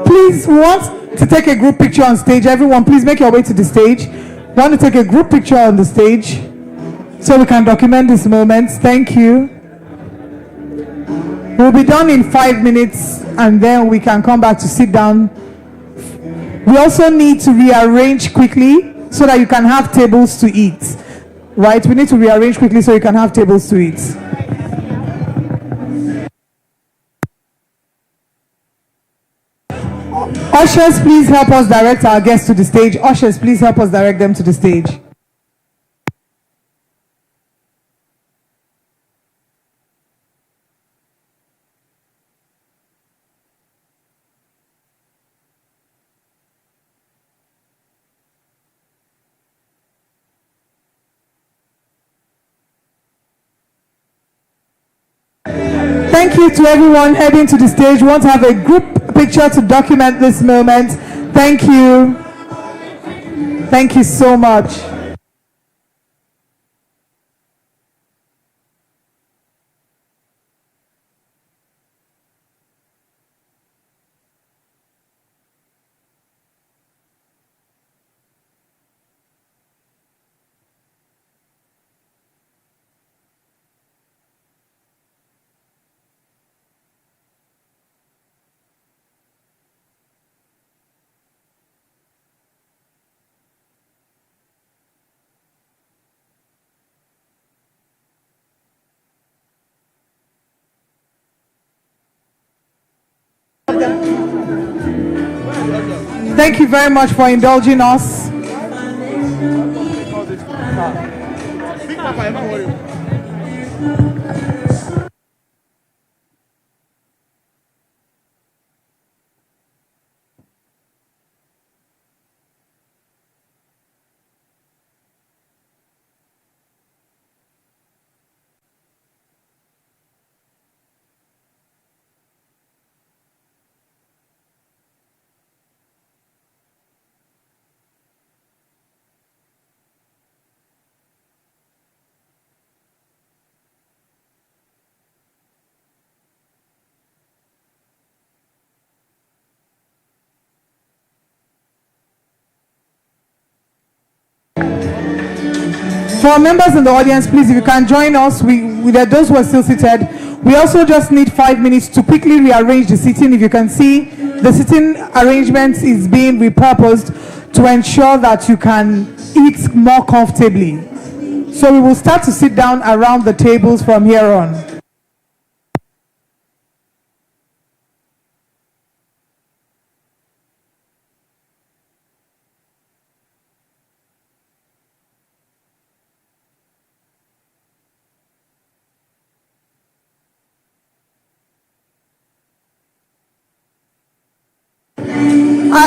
Please, we want to take a group picture on stage. Everyone, please make your way to the stage. We want to take a group picture on the stage so we can document this moment. Thank you. We'll be done in 5 minutes and then we can come back to sit down. We also need to rearrange quickly so that you can have tables to eat. Right? We need to rearrange quickly so you can have tables to eat. Ushers, please help us direct our guests to the stage. Ushers, please help us direct them to the stage. Thank you to everyone heading to the stage. We want to have a group picture to document this moment. Thank you. Thank you so much. Thank you very much for indulging us. For members in the audience, please, if you can join us, those who are still seated, we also just need 5 minutes to quickly rearrange the seating. If you can see, the seating arrangement is being repurposed to ensure that you can eat more comfortably. So we will start to sit down around the tables from here on.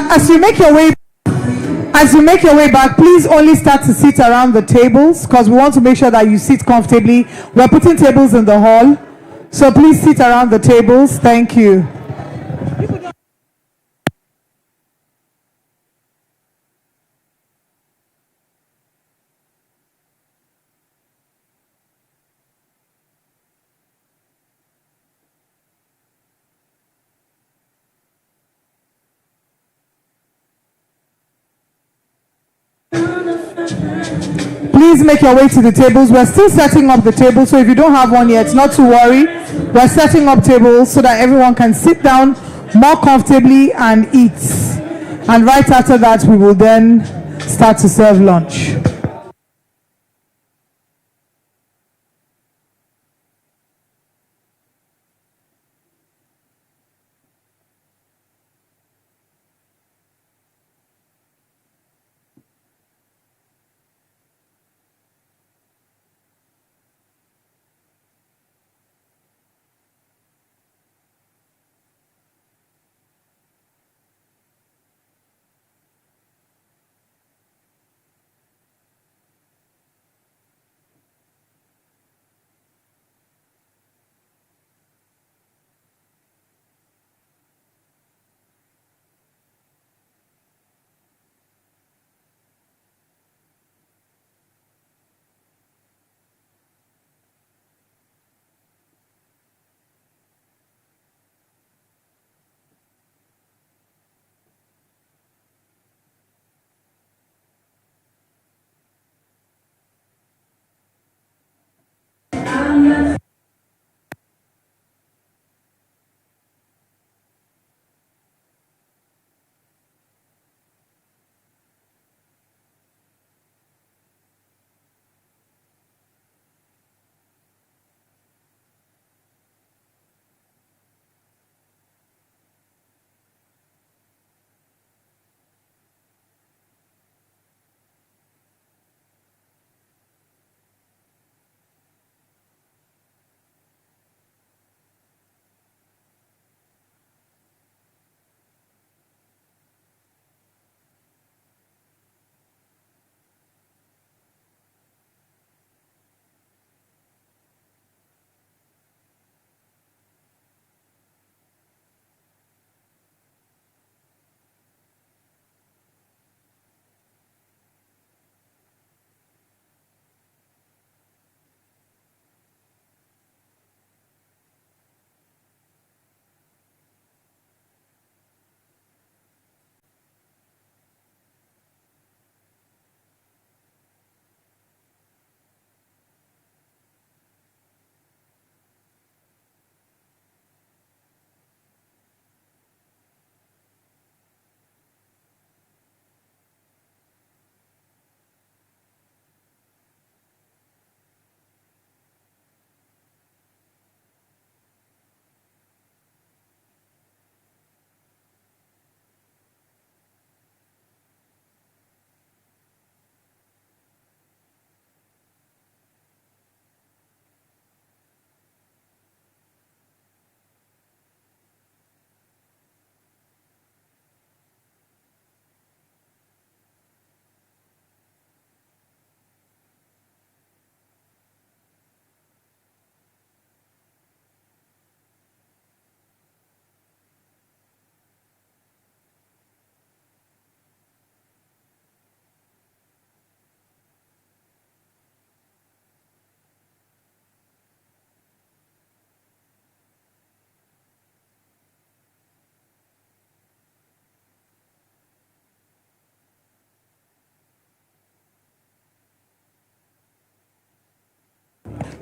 As you make your way back, please only start to sit around the tables because we want to make sure that you sit comfortably. We're putting tables in the hall, so please sit around the tables. Thank you. Please make your way to the tables. We're still setting up the table, so if you don't have one yet, not to worry. We're setting up tables so that everyone can sit down more comfortably and eat. And right after that, we will then start to serve lunch.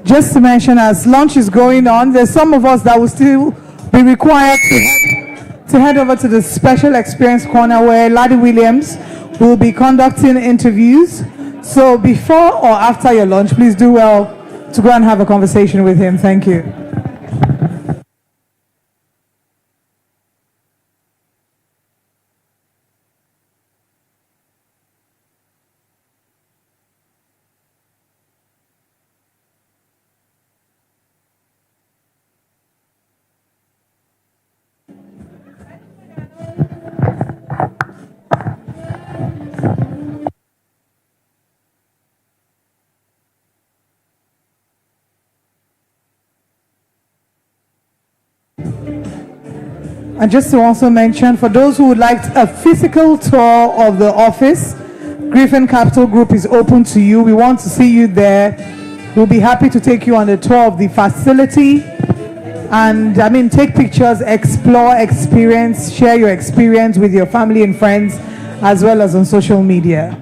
Just to mention, as lunch is going on, there's some of us that will still be required to head over to the special experience corner where Laddie Williams will be conducting interviews. So before or after your lunch, please do well to go and have a conversation with him. Thank you. And just to also mention, for those who would like a physical tour of the office, Griffin Capital Group is open to you. We want to see you there. We'll be happy to take you on a tour of the facility. And take pictures, explore, experience, share your experience with your family and friends, as well as on social media.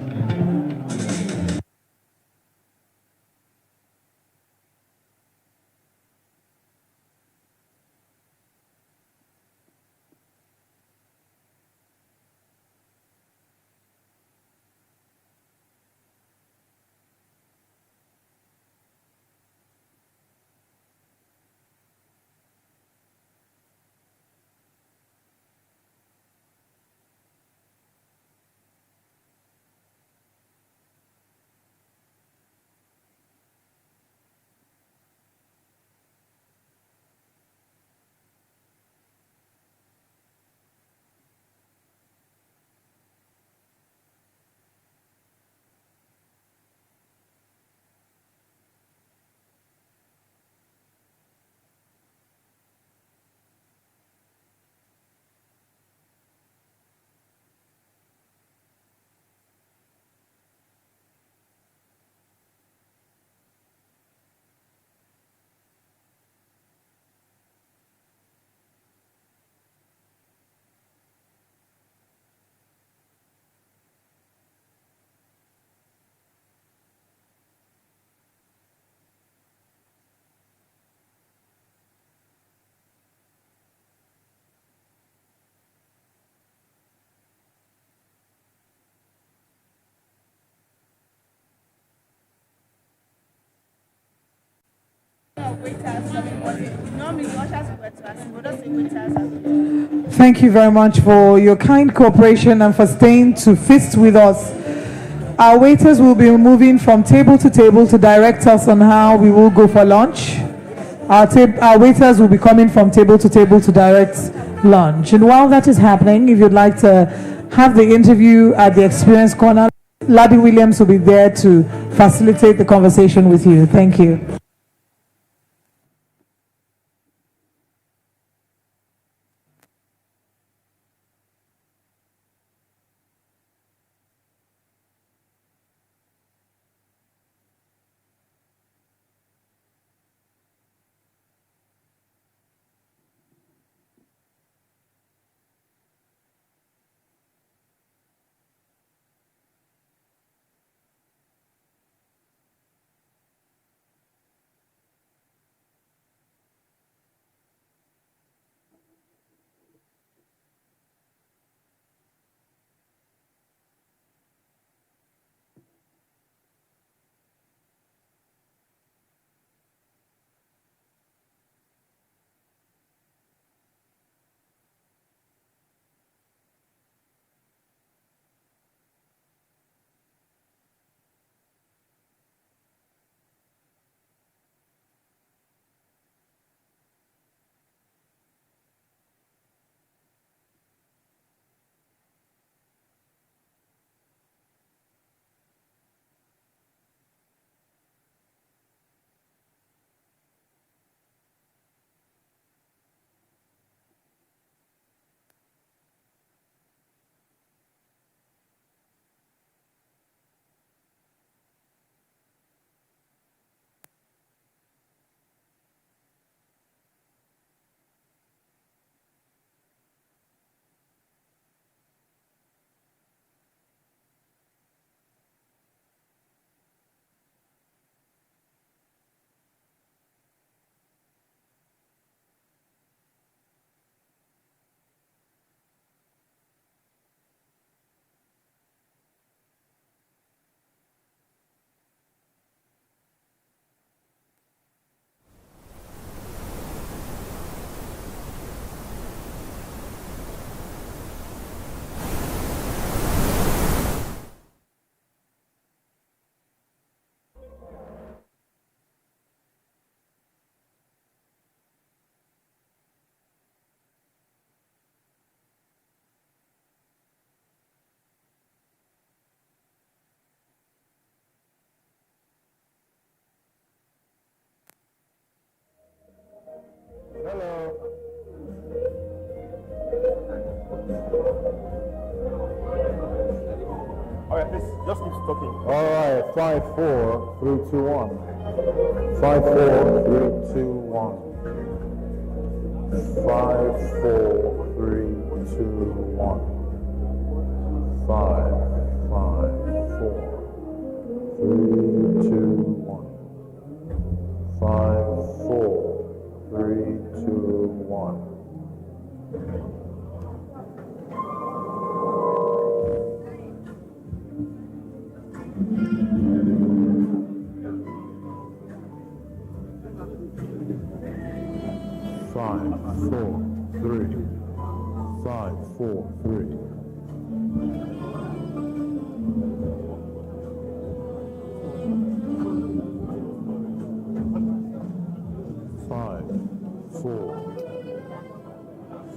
Thank you very much for your kind cooperation and for staying to feast with us. Our waiters will be moving from table to table to direct us on how we will go for lunch. Our waiters will be coming from table to table to direct lunch. And while that is happening, if you'd like to have the interview at the Experience Corner, Laddie Williams will be there to facilitate the conversation with you. Thank you. talking. All right, 5, 4, 3, 2, 1. 5, 4, 3, 2, 1. 5, 4, 3, 2, 1. 5, 5, 4, 3, 2, 1. 5, 4, 3, 2, 1. 5, 4, 3. 5, 4, 3. 5, 4.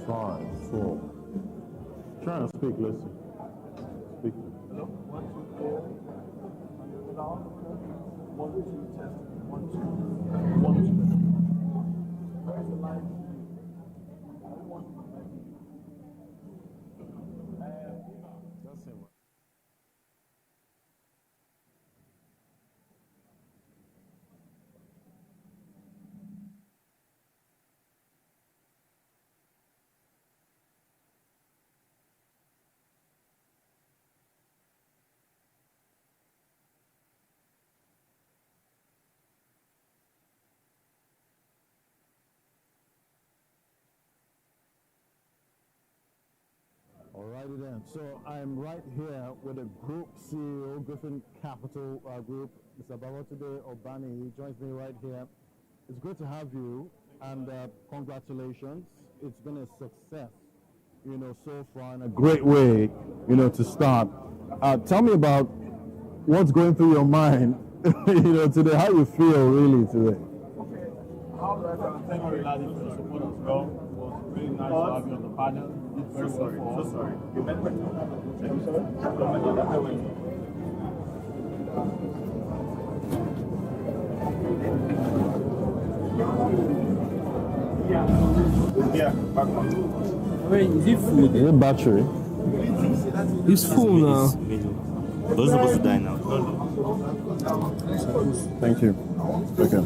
5, 4. Trying to speak, listen. Speak. Hello? 1, 2, 4. 1, 2, test. 1, 2. 1, 2. Where's the light? That's it. Alrighty then. So I'm right here with the group CEO, Griffin Capital Group, Mr. Babatunde Obani. He joins me right here. It's great to have you, and congratulations. It's been a success, so far, and a great way, to start. Tell me about what's going through your mind, today. How you feel really today? Okay. Thank you, Ladi, for the support as well. It was really nice to have you on the panel. Very well for us. So sorry. You meant what? I'm sorry? Yeah, back on. Wait, is it full? Is it battery? It's full now. Those are supposed to die now. Thank you. Okay.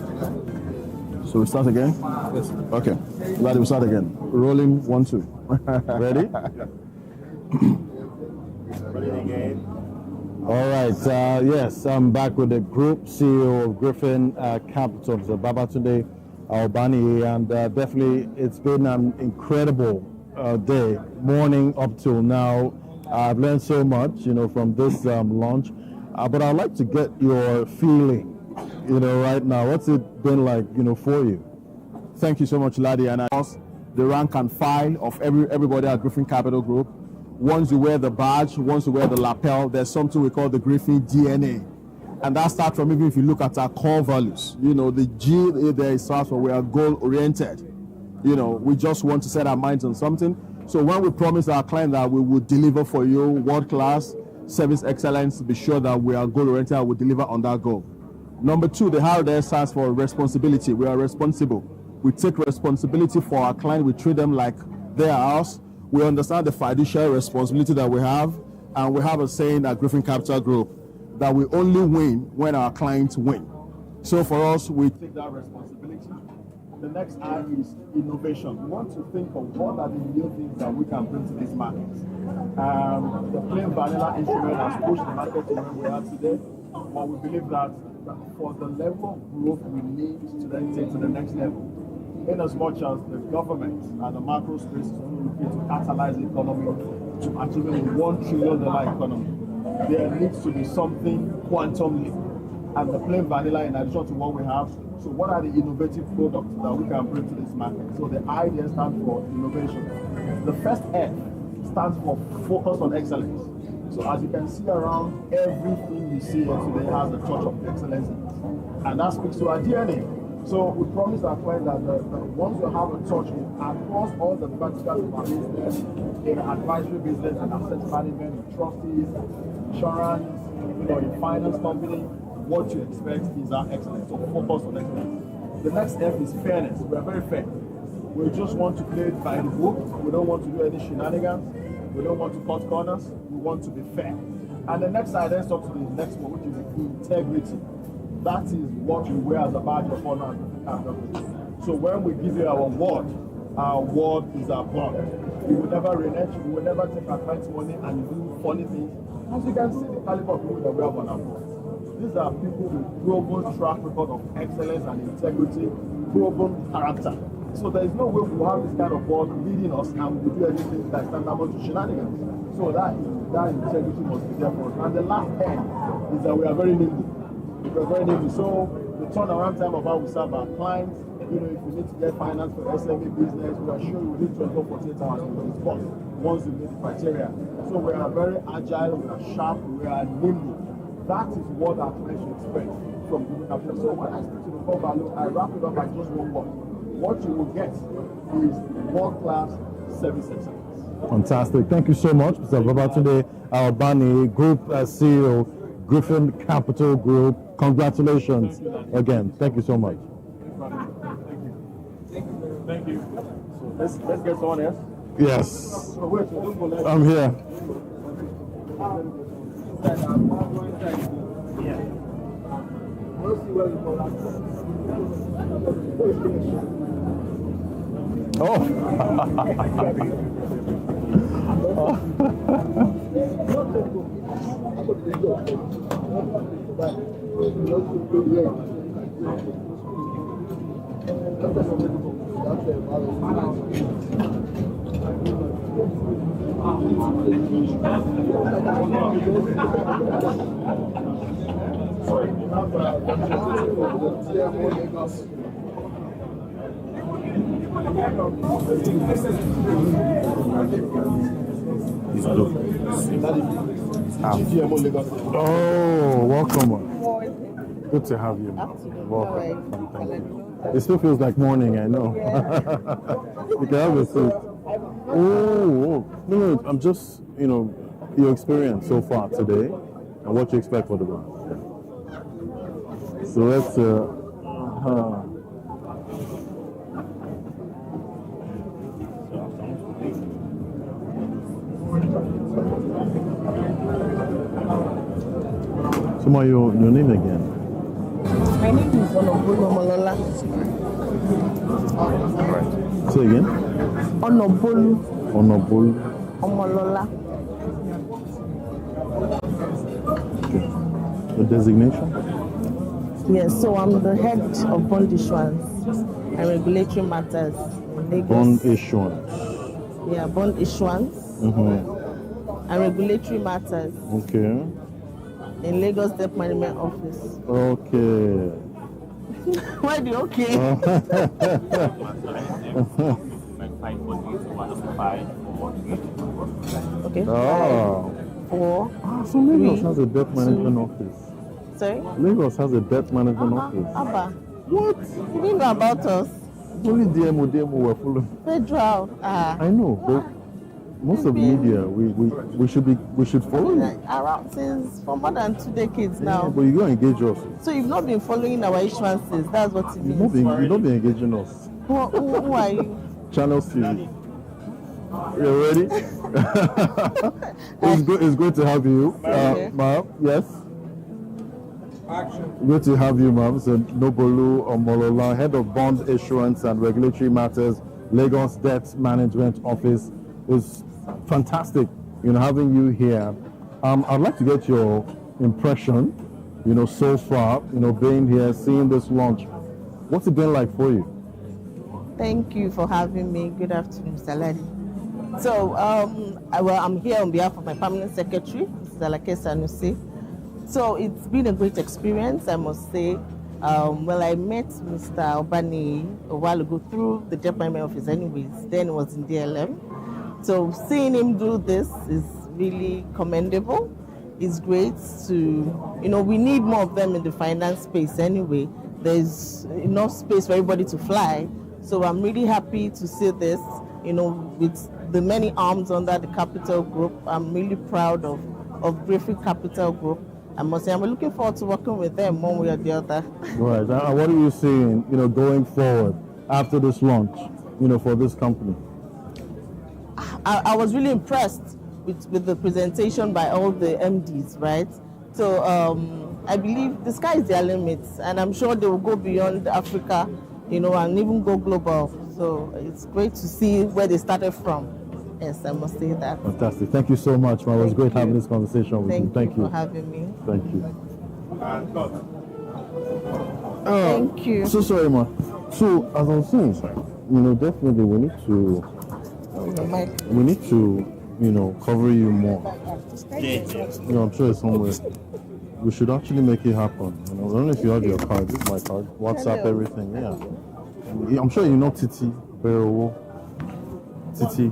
So we start again? Yes. Okay. Glad we start again. Rolling 1, 2. Ready? Ready again. All right. Yes, I'm back with the group CEO of Griffin Capital, Mr. Babatunde Obani, and definitely it's been an incredible day, morning up till now. I've learned so much, from this launch, but I'd like to get your feeling, right now. What's it been like, for you? Thank you so much, Ladi, and the rank and file of everybody at Griffin Capital Group. Once you wear the badge, once you wear the lapel, there's something we call the Griffin DNA. And that starts from, even if you look at our core values, the G there starts for we are goal-oriented. We just want to set our minds on something. So when we promise our client that we will deliver for you world-class service excellence, be sure that we are goal-oriented and we deliver on that goal. Number 2, the R there stands for responsibility. We are responsible. We take responsibility for our client. We treat them like they are ours. We understand the fiduciary responsibility that we have, and we have a saying at Griffin Capital Group that we only win when our clients win. So for us, we take that responsibility. The next I is innovation. We want to think of what are the new things that we can bring to this market. The plain vanilla instrument has pushed the market to where we are today, but we believe that for the level of growth we need to then take to the next level, in as much as the government and the macro space is looking to catalyze the economy to achieving a $1 trillion economy, there needs to be something quantum leap. And the plain vanilla, in addition to what we have, so what are the innovative products that we can bring to this market? So the idea stands for innovation. The first F stands for focus on excellence. So as you can see around, everything you see here today has a touch of excellence in it. And that speaks to our DNA. So we promise our client that once you have a touch across all the verticals of our business, in advisory business and asset management, in trustees, insurance, in finance company, what you expect is our excellence. So focus on excellence. The next F is fairness. We are very fair. We just want to play it by the book. We don't want to do any shenanigans. We don't want to cut corners. We want to be fair. And the next slide, let's talk to the next one, which is integrity. That is what we wear as a badge of honor. So when we give you our word is our bond. We will never renege, we will never take our clients' money and do funny things. As you can see, the caliber of people that we have on our board. These are people with proven track record of excellence and integrity, proven character. So there is no way we will have this kind of board leading us and we do anything that stand up to shenanigans. So that integrity must be there for us. And the last end is that we are very nimble. We are very nimble. So the turnaround time of how we serve our clients, if we need to get finance for SME business, we are sure we need 24, 48 hours to respond once we meet the criteria. So we are very agile, we are sharp, we are nimble. That is what our clients should expect from Griffin Capital. So when I speak to the core value, I wrap it up by just one word. What you will get is world-class service excellence. Fantastic. Thank you so much, Mr. Babatunde Albani, Group CEO, Griffin Capital Group. Congratulations again. Thank you so much. Thank you. So let's get someone else. Yes. So wait, I'm here. Oh, welcome. Good to have you. Welcome. Thank you. It still feels like morning, I know. You can have a seat. No, I'm just, your experience so far today and what you expect for the month. So let's, So, your name again? My name is Onobolu Omolola. Say again? Onobolu Omolola. Okay. The designation? Yes, so I'm the head of bond issuance and regulatory matters in Lagos. Bond issuance? Yeah, bond issuance and regulatory matters. Okay. In Lagos Debt Management Office. Okay. Why do you okay? Okay. Four. So Lagos has a debt management office. Sorry? Lagos has a debt management office. Abba. What? You didn't know about us. Only DMO were following. Federal. I know, but most of the media, we should follow you. Around since for more than 2 decades now. Yeah, but you gotta engage us. So you've not been following our issuances. That's what it means. You've not been engaging us. Who are you? Channel TV. You ready? It's good to have you, ma'am. Yes. Action. Good to have you, ma'am. So Nobolu Omolola, head of bond issuance and regulatory matters, Lagos Debt Management Office. It's fantastic, having you here. I'd like to get your impression, so far, being here, seeing this launch. What's it been like for you? Thank you for having me. Good afternoon, Mr. Ladi. So, I'm here on behalf of my permanent secretary, Mrs. Alake Sanusi. So it's been a great experience, I must say. I met Mr. Albani a while ago through the Debt Management Office anyways. Then it was in DLM. So seeing him do this is really commendable. It's great to, we need more of them in the finance space anyway. There's enough space for everybody to fly. So I'm really happy to see this, with the many arms under the Capital Group. I'm really proud of Griffin Capital Group. I must say, I'm looking forward to working with them one way or the other. Right. And what are you seeing, going forward after this launch, for this company? I was really impressed with the presentation by all the MDs, right? So I believe the sky is their limits, and I'm sure they will go beyond Africa, and even go global. So it's great to see where they started from. Yes, I must say that. Fantastic. Thank you so much, man. It was great having this conversation with you. Thank you for having me. Thank you. Thank you. So sorry, ma. So as I was saying, definitely we need to cover you more. I'm sure it's somewhere. We should actually make it happen. I don't know if you have your card. This is my card. WhatsApp, everything. Yeah. I'm sure you know Titi Berowo. Titi.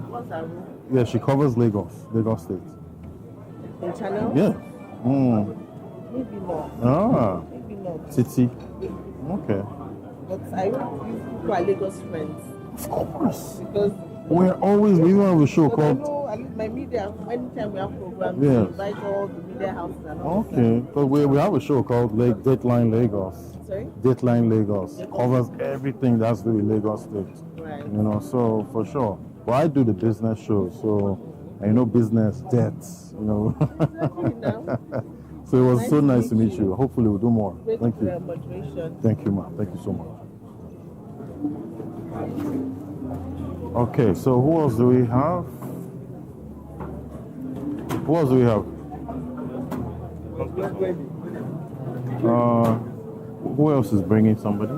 Yeah, she covers Lagos State. In channel? Yeah. Maybe more. Maybe not. Titi. Okay. But I hope you people are Lagos friends. Of course. Because we even have a show called. I know my media, anytime we have programs, Yeah. we invite all the media houses and all. Okay, because we have a show called Dateline Lagos. Sorry? Dateline Lagos covers everything that's to do with Lagos State. Right. So for sure. But I do the business show, so I know business debts. So it was so nice to meet you. Hopefully we'll do more. Thank you. Moderation. Thank you, ma. Thank you so much. Okay, so who else do we have? Who else do we have? Who else is bringing somebody?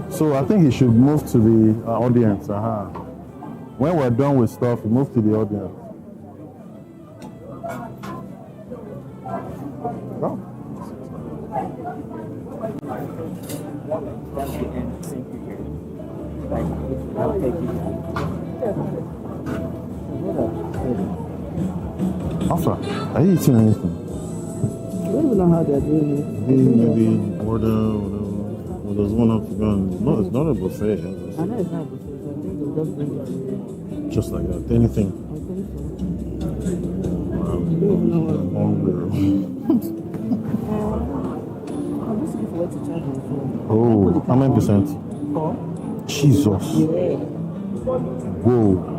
So I think he should move to the audience. When we're done with stuff, we move to the audience. Oh. Alpha, are you eating anything? I don't even know how they're doing it. Maybe order. Well, there's one up to go. No, it's not a buffet. I know it's not a buffet, but I think they'll just bring it. Just like that. Anything. I think so. I'm hungry. I'm just looking for where to charge my phone. Oh, how many percent? 4. Jesus. Yeah. Whoa.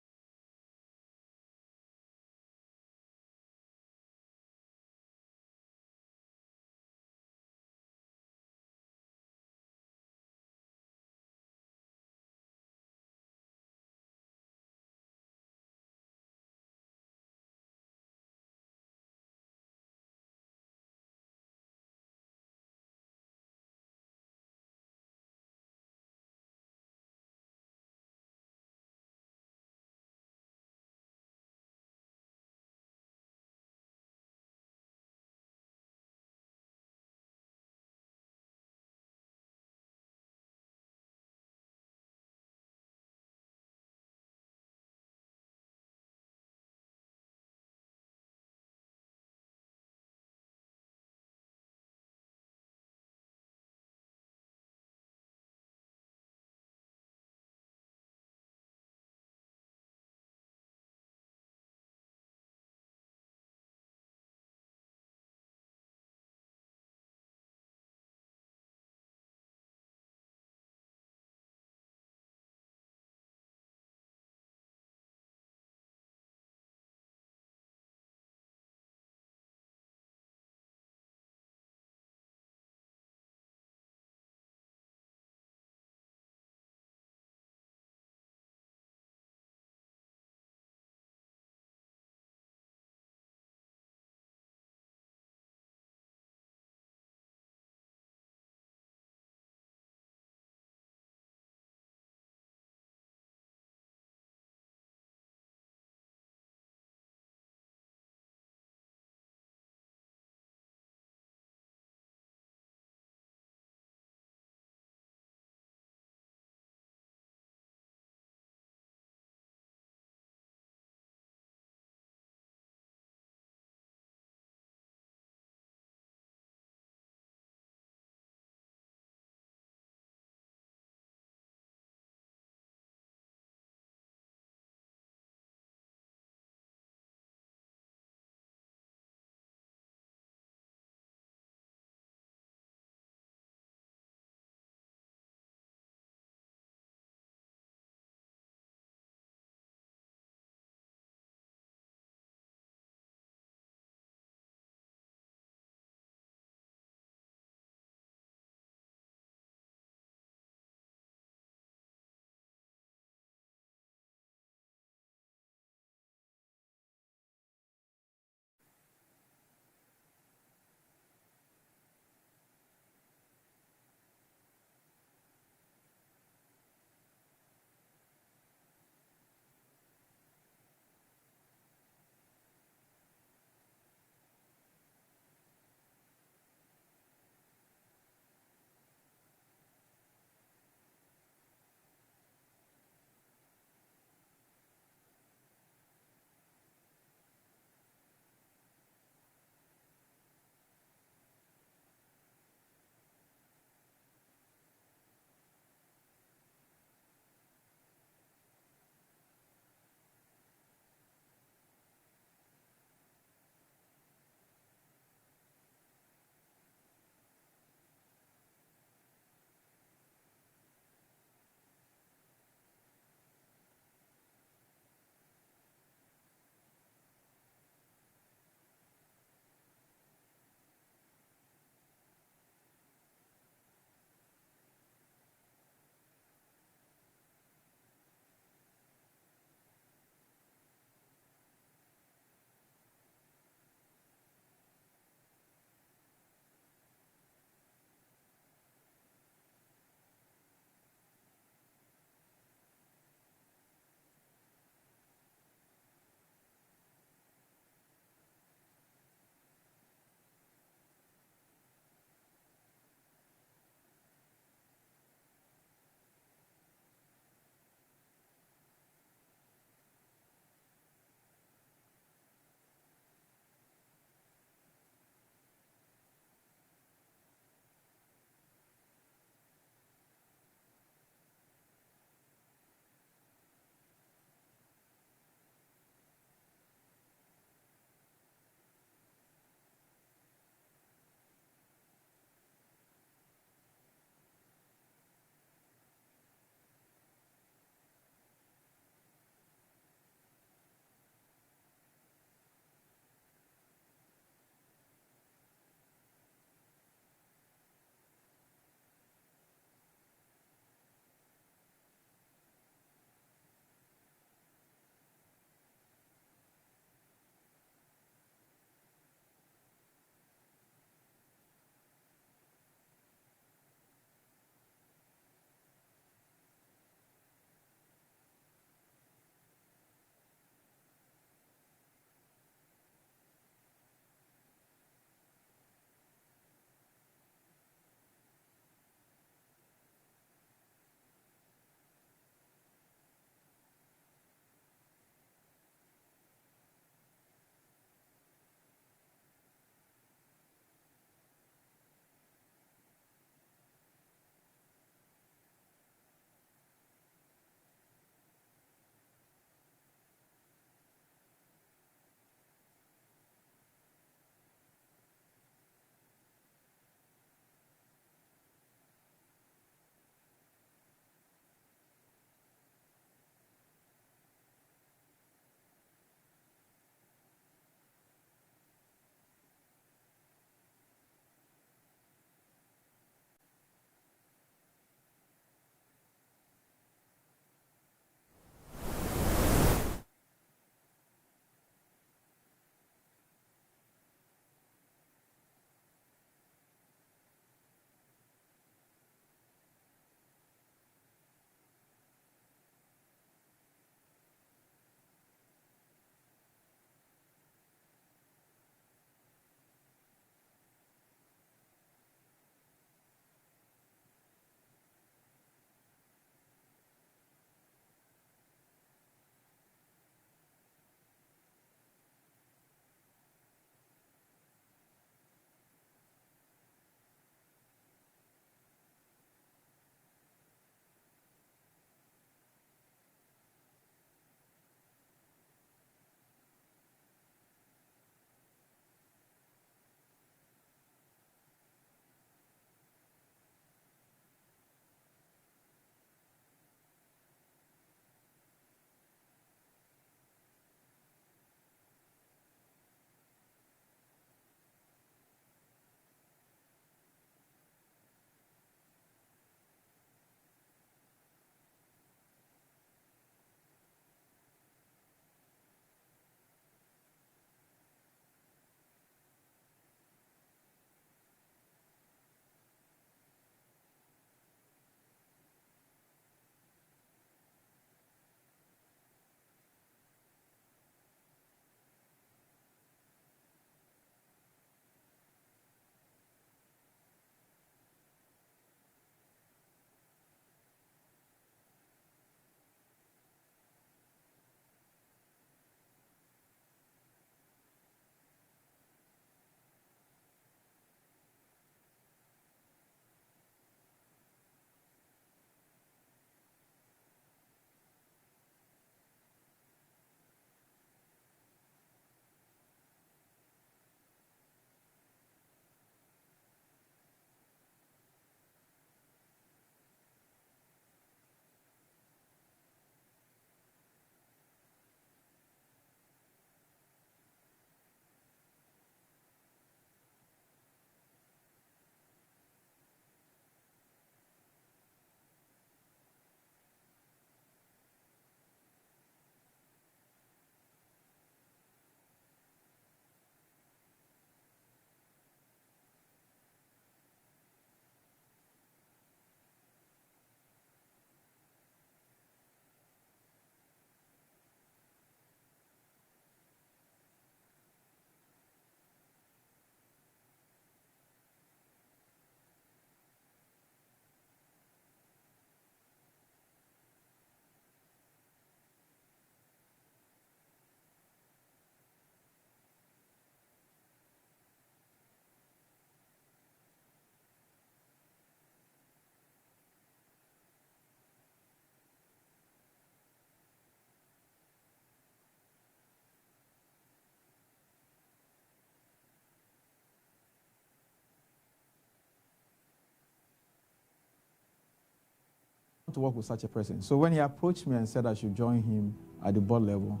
To work with such a person. So when he approached me and said I should join him at the board level,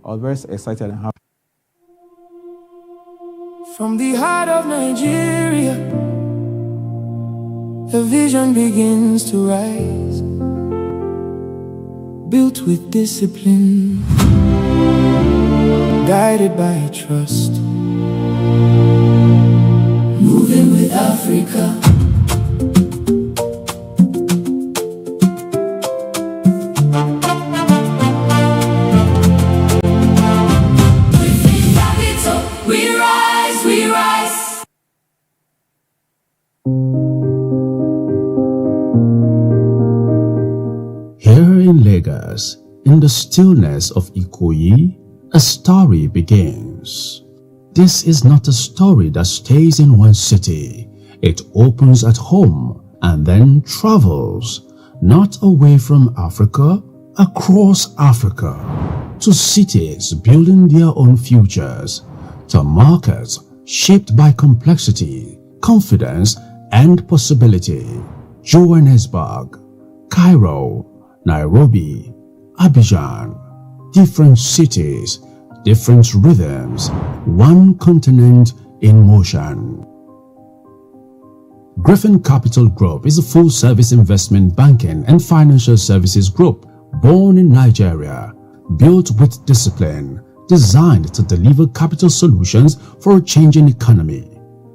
I was very excited and happy. From the heart of Nigeria, a vision begins to rise, built with discipline, guided by trust, moving with Africa. In Lagos, in the stillness of Ikoyi, a story begins. This is not a story that stays in one city. It opens at home and then travels, not away from Africa, across Africa, to cities building their own futures, to markets shaped by complexity, confidence, and possibility. Johannesburg, Cairo, Nairobi, Abidjan, different cities, different rhythms, one continent in motion. Griffin Capital Group is a full-service investment banking and financial services group born in Nigeria, built with discipline, designed to deliver capital solutions for a changing economy.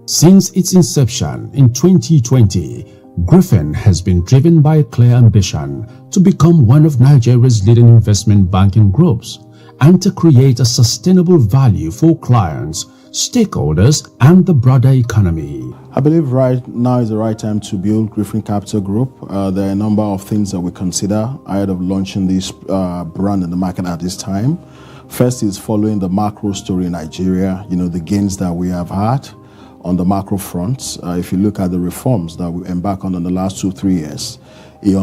Since its inception in 2020, Griffin has been driven by a clear ambition to become one of Nigeria's leading investment banking groups and to create a sustainable value for clients, stakeholders, and the broader economy. I believe right now is the right time to build Griffin Capital Group. There are a number of things that we consider ahead of launching this brand in the market at this time. First is following the macro story in Nigeria, the gains that we have had on the macro front. If you look at the reforms that we embarked on in the last 2-3 years, it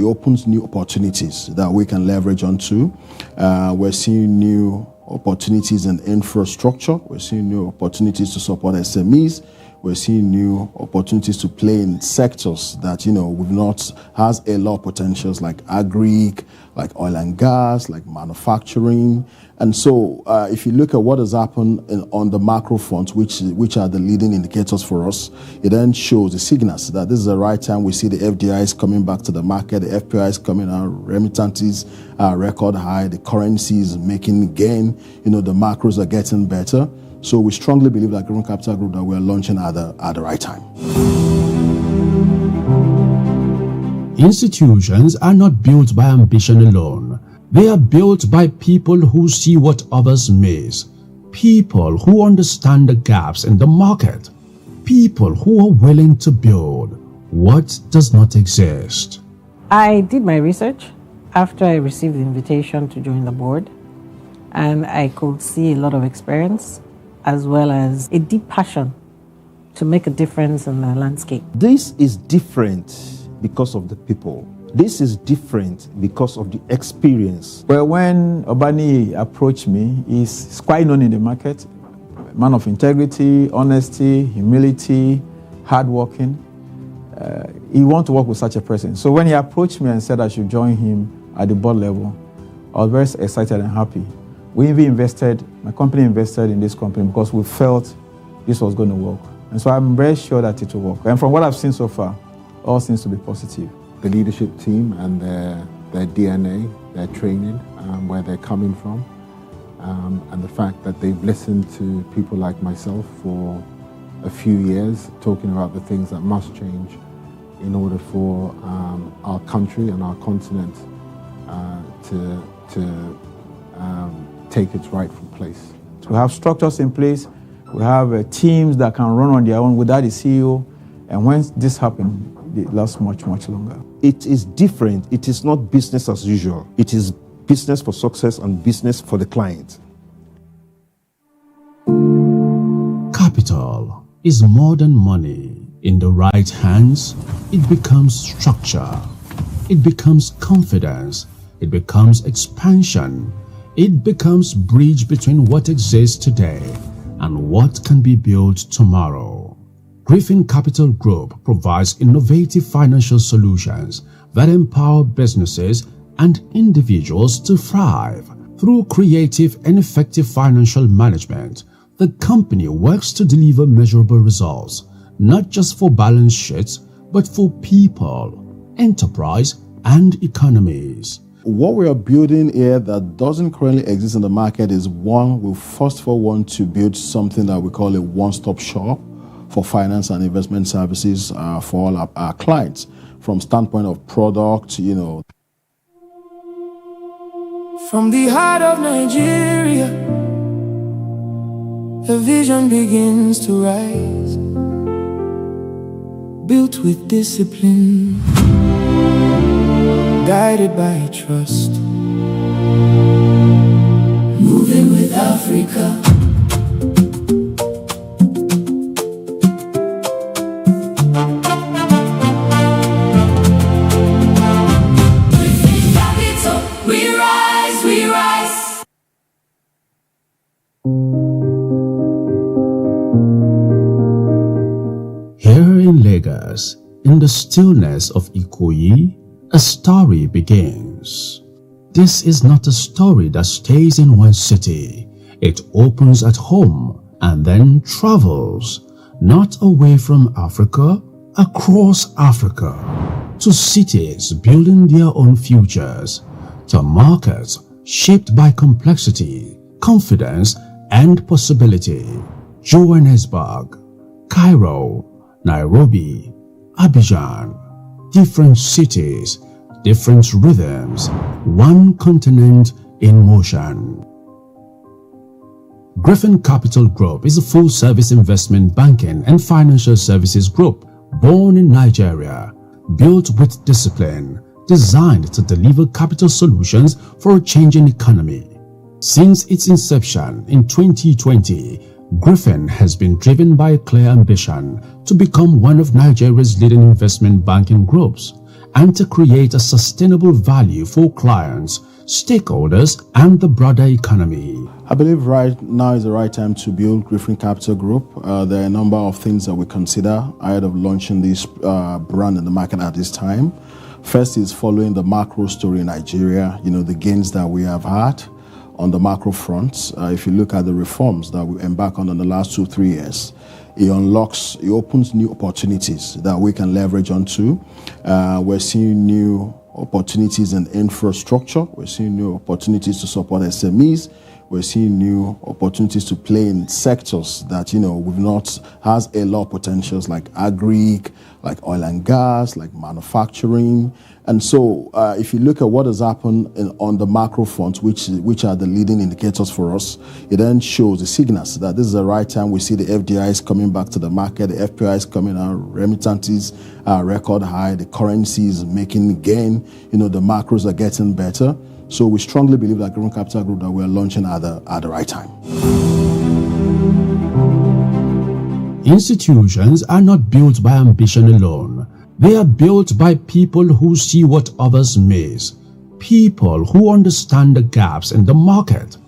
opens new opportunities that we can leverage onto. We're seeing new opportunities in infrastructure. We're seeing new opportunities to support SMEs. We're seeing new opportunities to play in sectors that, we've not, has a lot of potentials like agri, like oil and gas, like manufacturing. And so if you look at what has happened on the macro front, which are the leading indicators for us, it then shows the signals that this is the right time. We see the FDIs coming back to the market, the FPIs coming out, remittances are record high, the currency is making gain, the macros are getting better. So we strongly believe that Griffin Capital Group that we're launching at the right time. Institutions are not built by ambition alone. They are built by people who see what others miss, people who understand the gaps in the market, people who are willing to build what does not exist. I did my research after I received the invitation to join the board, and I could see a lot of experience as well as a deep passion to make a difference in the landscape. This is different because of the people. This is different because of the experience. Well, when Obani approached me, he's quite known in the market, man of integrity, honesty, humility, hardworking. He wants to work with such a person. So when he approached me and said I should join him at the board level, I was very excited and happy. We even my company invested in this company because we felt this was going to work. And so I'm very sure that it will work. And from what I've seen so far, all seems to be positive. The leadership team and their DNA, their training, where they're coming from, and the fact that they've listened to people like myself for a few years, talking about the things that must change in order for our country and our continent to take its rightful place. We have structures in place. We have teams that can run on their own without a CEO. And when this happens, it lasts much, much longer. It is different. It is not business as usual. It is business for success and business for the client. Capital is more than money. In the right hands, it becomes structure. It becomes confidence. It becomes expansion. It becomes bridge between what exists today and what can be built tomorrow. Griffin Capital Group provides innovative financial solutions that empower businesses and individuals to thrive. Through creative and effective financial management, the company works to deliver measurable results, not just for balance sheets, but for people, enterprise, and economies. What we are building here that doesn't currently exist in the market is one, we first of all want to build something that we call a one-stop shop for finance and investment services for all our clients, from standpoint of product, From the heart of Nigeria, a vision begins to rise, built with discipline, guided by trust. Moving with Africa. Here in Lagos, in the stillness of Ikoyi, a story begins. This is not a story that stays in one city. It opens at home and then travels, not away from Africa, across Africa, to cities building their own futures, to markets shaped by complexity, confidence, and possibility. Johannesburg, Cairo, Nairobi, Abidjan, different cities, different rhythms, one continent in motion. Griffin Capital Group is a full-service investment banking and financial services group born in Nigeria, built with discipline, designed to deliver capital solutions for a changing economy. Since its inception in 2020, Griffin has been driven by a clear ambition to become one of Nigeria's leading investment banking groups and to create a sustainable value for clients, stakeholders, and the broader economy. I believe right now is the right time to build Griffin Capital Group. There are a number of things that we consider ahead of launching this brand in the market at this time. First is following the macro story in Nigeria, the gains that we have had on the macro front. If you look at the reforms that we embarked on in the last 2-3 years, it opens new opportunities that we can leverage onto. We're seeing new opportunities in infrastructure. We're seeing new opportunities to support SMEs. We're seeing new opportunities to play in sectors that, we've not, has a lot of potentials like agri, like oil and gas, like manufacturing. And so if you look at what has happened on the macro front, which are the leading indicators for us, it then shows the signals that this is the right time. We see the FDIs coming back to the market, the FPIs coming out, remittances are record high, the currency is making gain, the macros are getting better. So we strongly believe that Griffin Capital Group that we are launching at the right time. Institutions are not built by ambition alone. They are built by people who see what others miss, people who understand the gaps in the market,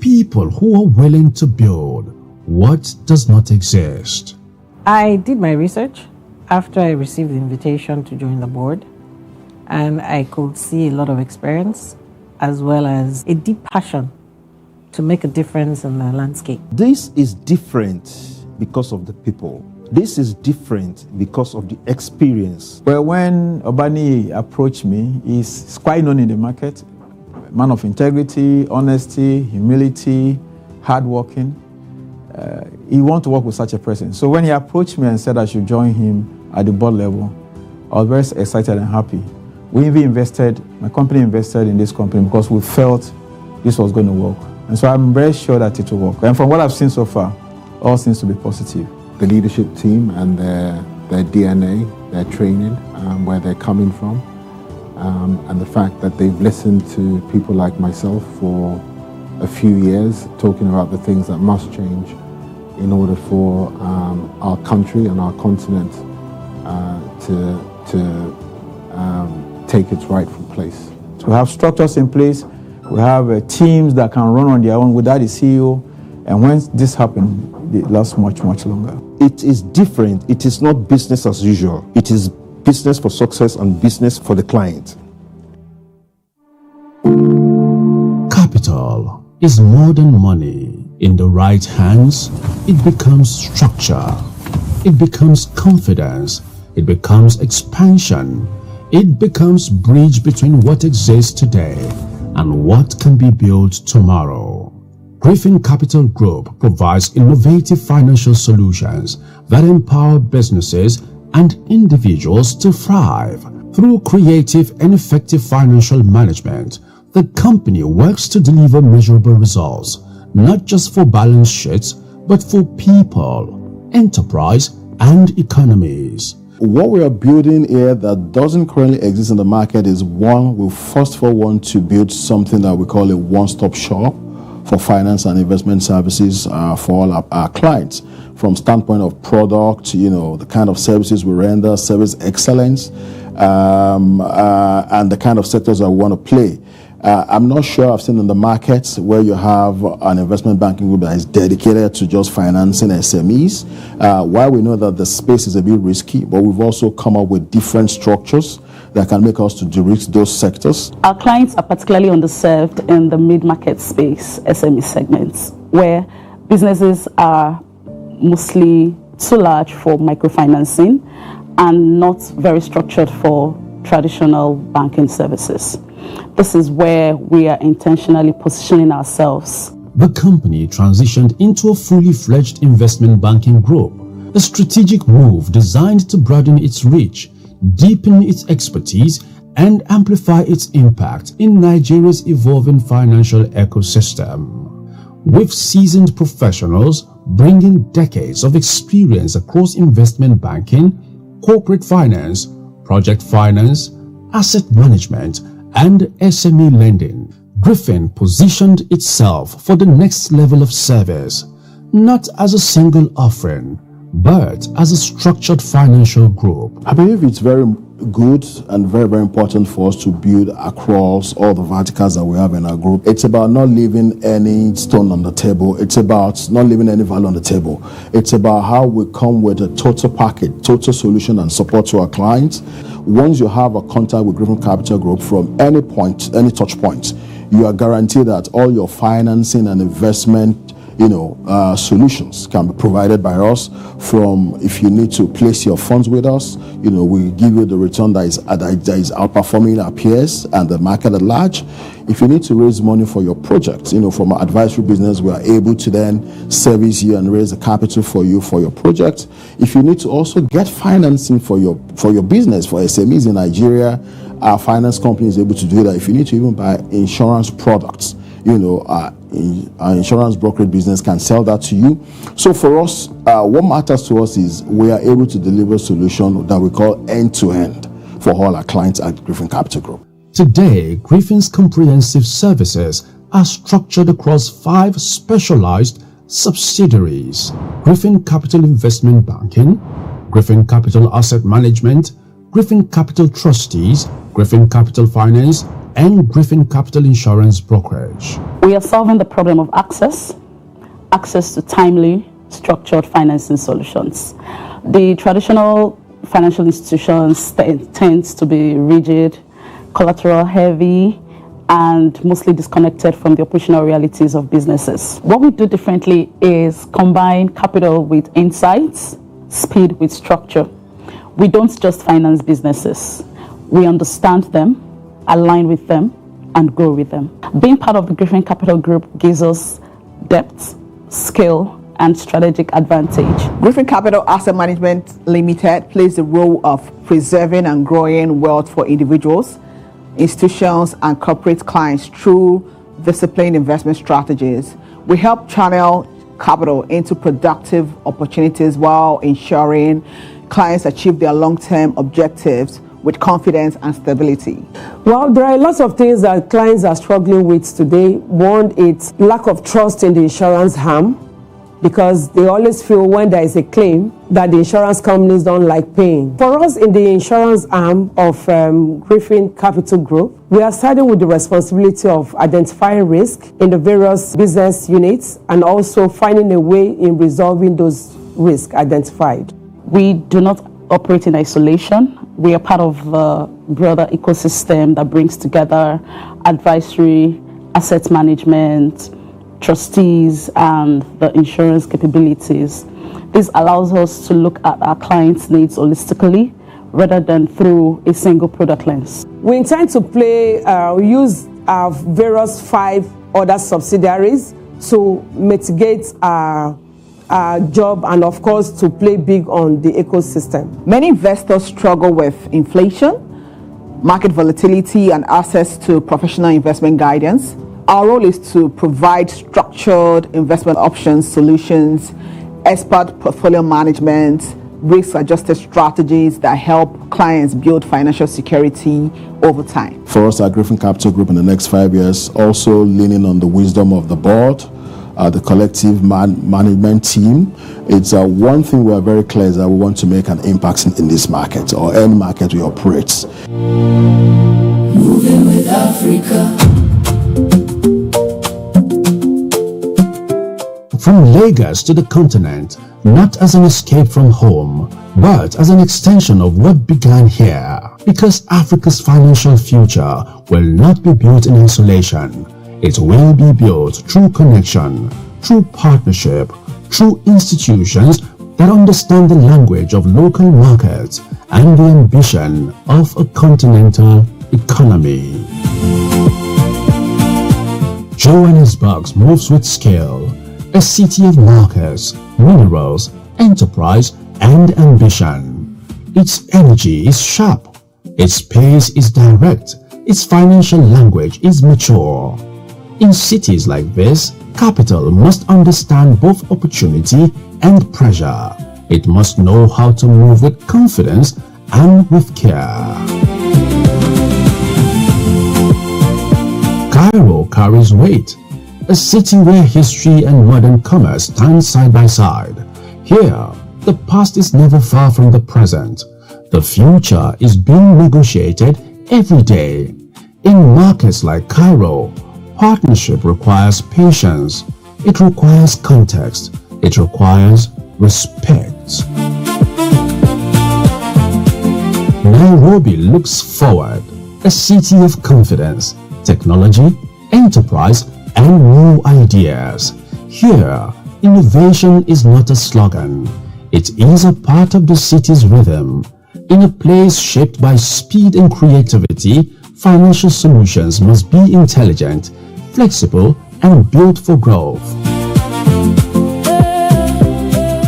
people who are willing to build what does not exist. I did my research after I received the invitation to join the board, and I could see a lot of experience as well as a deep passion to make a difference in the landscape. This is different because of the people. This is different because of the experience. Well, when Obani approached me, he's quite known in the market. Man of integrity, honesty, humility, hardworking. He wants to work with such a person. So when he approached me and said I should join him at the board level, I was very excited and happy. We even my company invested in this company because we felt this was going to work. And so I'm very sure that it will work. And from what I've seen so far, all seems to be positive. The leadership team and their DNA, their training, where they're coming from, and the fact that they've listened to people like myself for a few years, talking about the things that must change in order for our country and our continent to take its rightful place. So we have structures in place. We have teams that can run on their own without a CEO. And when this happens, it lasts much, much longer. It is different. It is not business as usual. It is business for success and business for the client. Capital is more than money. In the right hands, it becomes structure. It becomes confidence. It becomes expansion. It becomes bridge between what exists today and what can be built tomorrow. Griffin Capital Group provides innovative financial solutions that empower businesses and individuals to thrive. Through creative and effective financial management, the company works to deliver measurable results, not just for balance sheets, but for people, enterprise, and economies. What we are building here that doesn't currently exist in the market is one, we first of all want to build something that we call a one-stop shop for finance and investment services for all our clients. From standpoint of product, the kind of services we render, service excellence, and the kind of sectors that we want to play. I'm not sure I've seen in the market where you have an investment banking group that is dedicated to just financing SMEs. While we know that the space is a bit risky, but we've also come up with different structures that can make us to de-risk those sectors. Our clients are particularly underserved in the mid-market space, SME segments, where businesses are mostly too large for microfinancing and not very structured for traditional banking services. This is where we are intentionally positioning ourselves. The company transitioned into a fully fledged investment banking group, a strategic move designed to broaden its reach, deepen its expertise, and amplify its impact in Nigeria's evolving financial ecosystem. With seasoned professionals bringing decades of experience across investment banking, corporate finance, project finance, asset management, and SME lending, Griffin positioned itself for the next level of service, not as a single offering, but as a structured financial group. I believe it's very good and very, very important for us to build across all the verticals that we have in our group. It's about not leaving any stone on the table. It's about not leaving any value on the table. It's about how we come with a total package, total solution and support to our clients. Once you have a contact with Griffin Capital Group from any point, any touch point, you are guaranteed that all your financing and investment solutions can be provided by us. From if you need to place your funds with us, we give you the return that is outperforming our peers and the market at large. If you need to raise money for your project, from our advisory business, we are able to then service you and raise the capital for you for your project. If you need to also get financing for your business, for SMEs in Nigeria, our finance company is able to do that. If you need to even buy insurance products, our insurance brokerage business can sell that to you. So for us, what matters to us is we are able to deliver a solution that we call end-to-end for all our clients at Griffin Capital Group. Today, Griffin's comprehensive services are structured across 5 specialized subsidiaries: Griffin Capital Investment Banking, Griffin Capital Asset Management, Griffin Capital Trustees, Griffin Capital Finance, and Griffin Capital Insurance Brokerage. We are solving the problem of access to timely, structured financing solutions. The traditional financial institutions tend to be rigid, collateral heavy, and mostly disconnected from the operational realities of businesses. What we do differently is combine capital with insights, speed with structure. We don't just finance businesses. We understand them, align with them, and grow with them. Being part of the Griffin Capital Group gives us depth, skill, and strategic advantage. Griffin Capital Asset Management Limited plays the role of preserving and growing wealth for individuals, institutions, and corporate clients through disciplined investment strategies. We help channel capital into productive opportunities while ensuring clients achieve their long-term objectives with confidence and stability. Well, there are lots of things that clients are struggling with today. One, it's lack of trust in the insurance arm, because they always feel when there is a claim that the insurance companies don't like paying. For us in the insurance arm of Griffin Capital Group, we are starting with the responsibility of identifying risk in the various business units and also finding a way in resolving those risks identified. We do not operate in isolation. We are part of the broader ecosystem that brings together advisory, asset management, trustees, and the insurance capabilities. This allows us to look at our clients' needs holistically rather than through a single product lens. We intend to use our various 5 other subsidiaries to mitigate our job and, of course, to play big on the ecosystem. Many investors struggle with inflation, market volatility, and access to professional investment guidance. Our role is to provide structured investment options, solutions, expert portfolio management, risk-adjusted strategies that help clients build financial security over time. For us at Griffin Capital Group in the next 5 years, also leaning on the wisdom of the board, the collective management team, it's one thing we are very clear is that we want to make an impact in this market or any market we operate. Moving with Africa. From Lagos to the continent, not as an escape from home, but as an extension of what began here. Because Africa's financial future will not be built in isolation. It will be built through connection, through partnership, through institutions that understand the language of local markets and the ambition of a continental economy. Johannesburg moves with scale, a city of markets, minerals, enterprise, and ambition. Its energy is sharp, its pace is direct, its financial language is mature. In cities like this, capital must understand both opportunity and pressure. It must know how to move with confidence and with care. Cairo carries weight, a city where history and modern commerce stand side by side. Here, the past is never far from the present. The future is being negotiated every day. In markets like Cairo, partnership requires patience, it requires context, it requires respect. Nairobi looks forward, a city of confidence, technology, enterprise, and new ideas. Here, innovation is not a slogan, it is a part of the city's rhythm. In a place shaped by speed and creativity, financial solutions must be intelligent, flexible, and built for growth.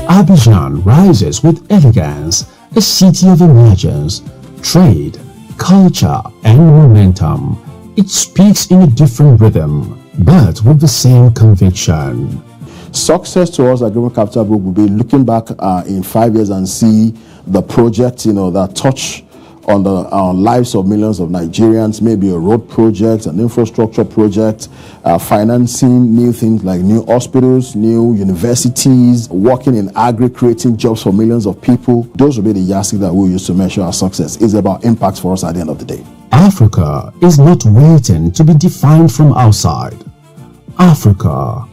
Abidjan rises with elegance, a city of emergence, trade, culture, and momentum. It speaks in a different rhythm, but with the same conviction. Success to us at Griffin Capital Group will be looking back in 5 years and see the projects, that touch on the lives of millions of Nigerians, maybe a road project, an infrastructure project, financing new things like new hospitals, new universities, working in agri, creating jobs for millions of people. Those will be the yardstick that we use to measure our success. It's about impact for us at the end of the day. Africa is not waiting to be defined from outside. Africa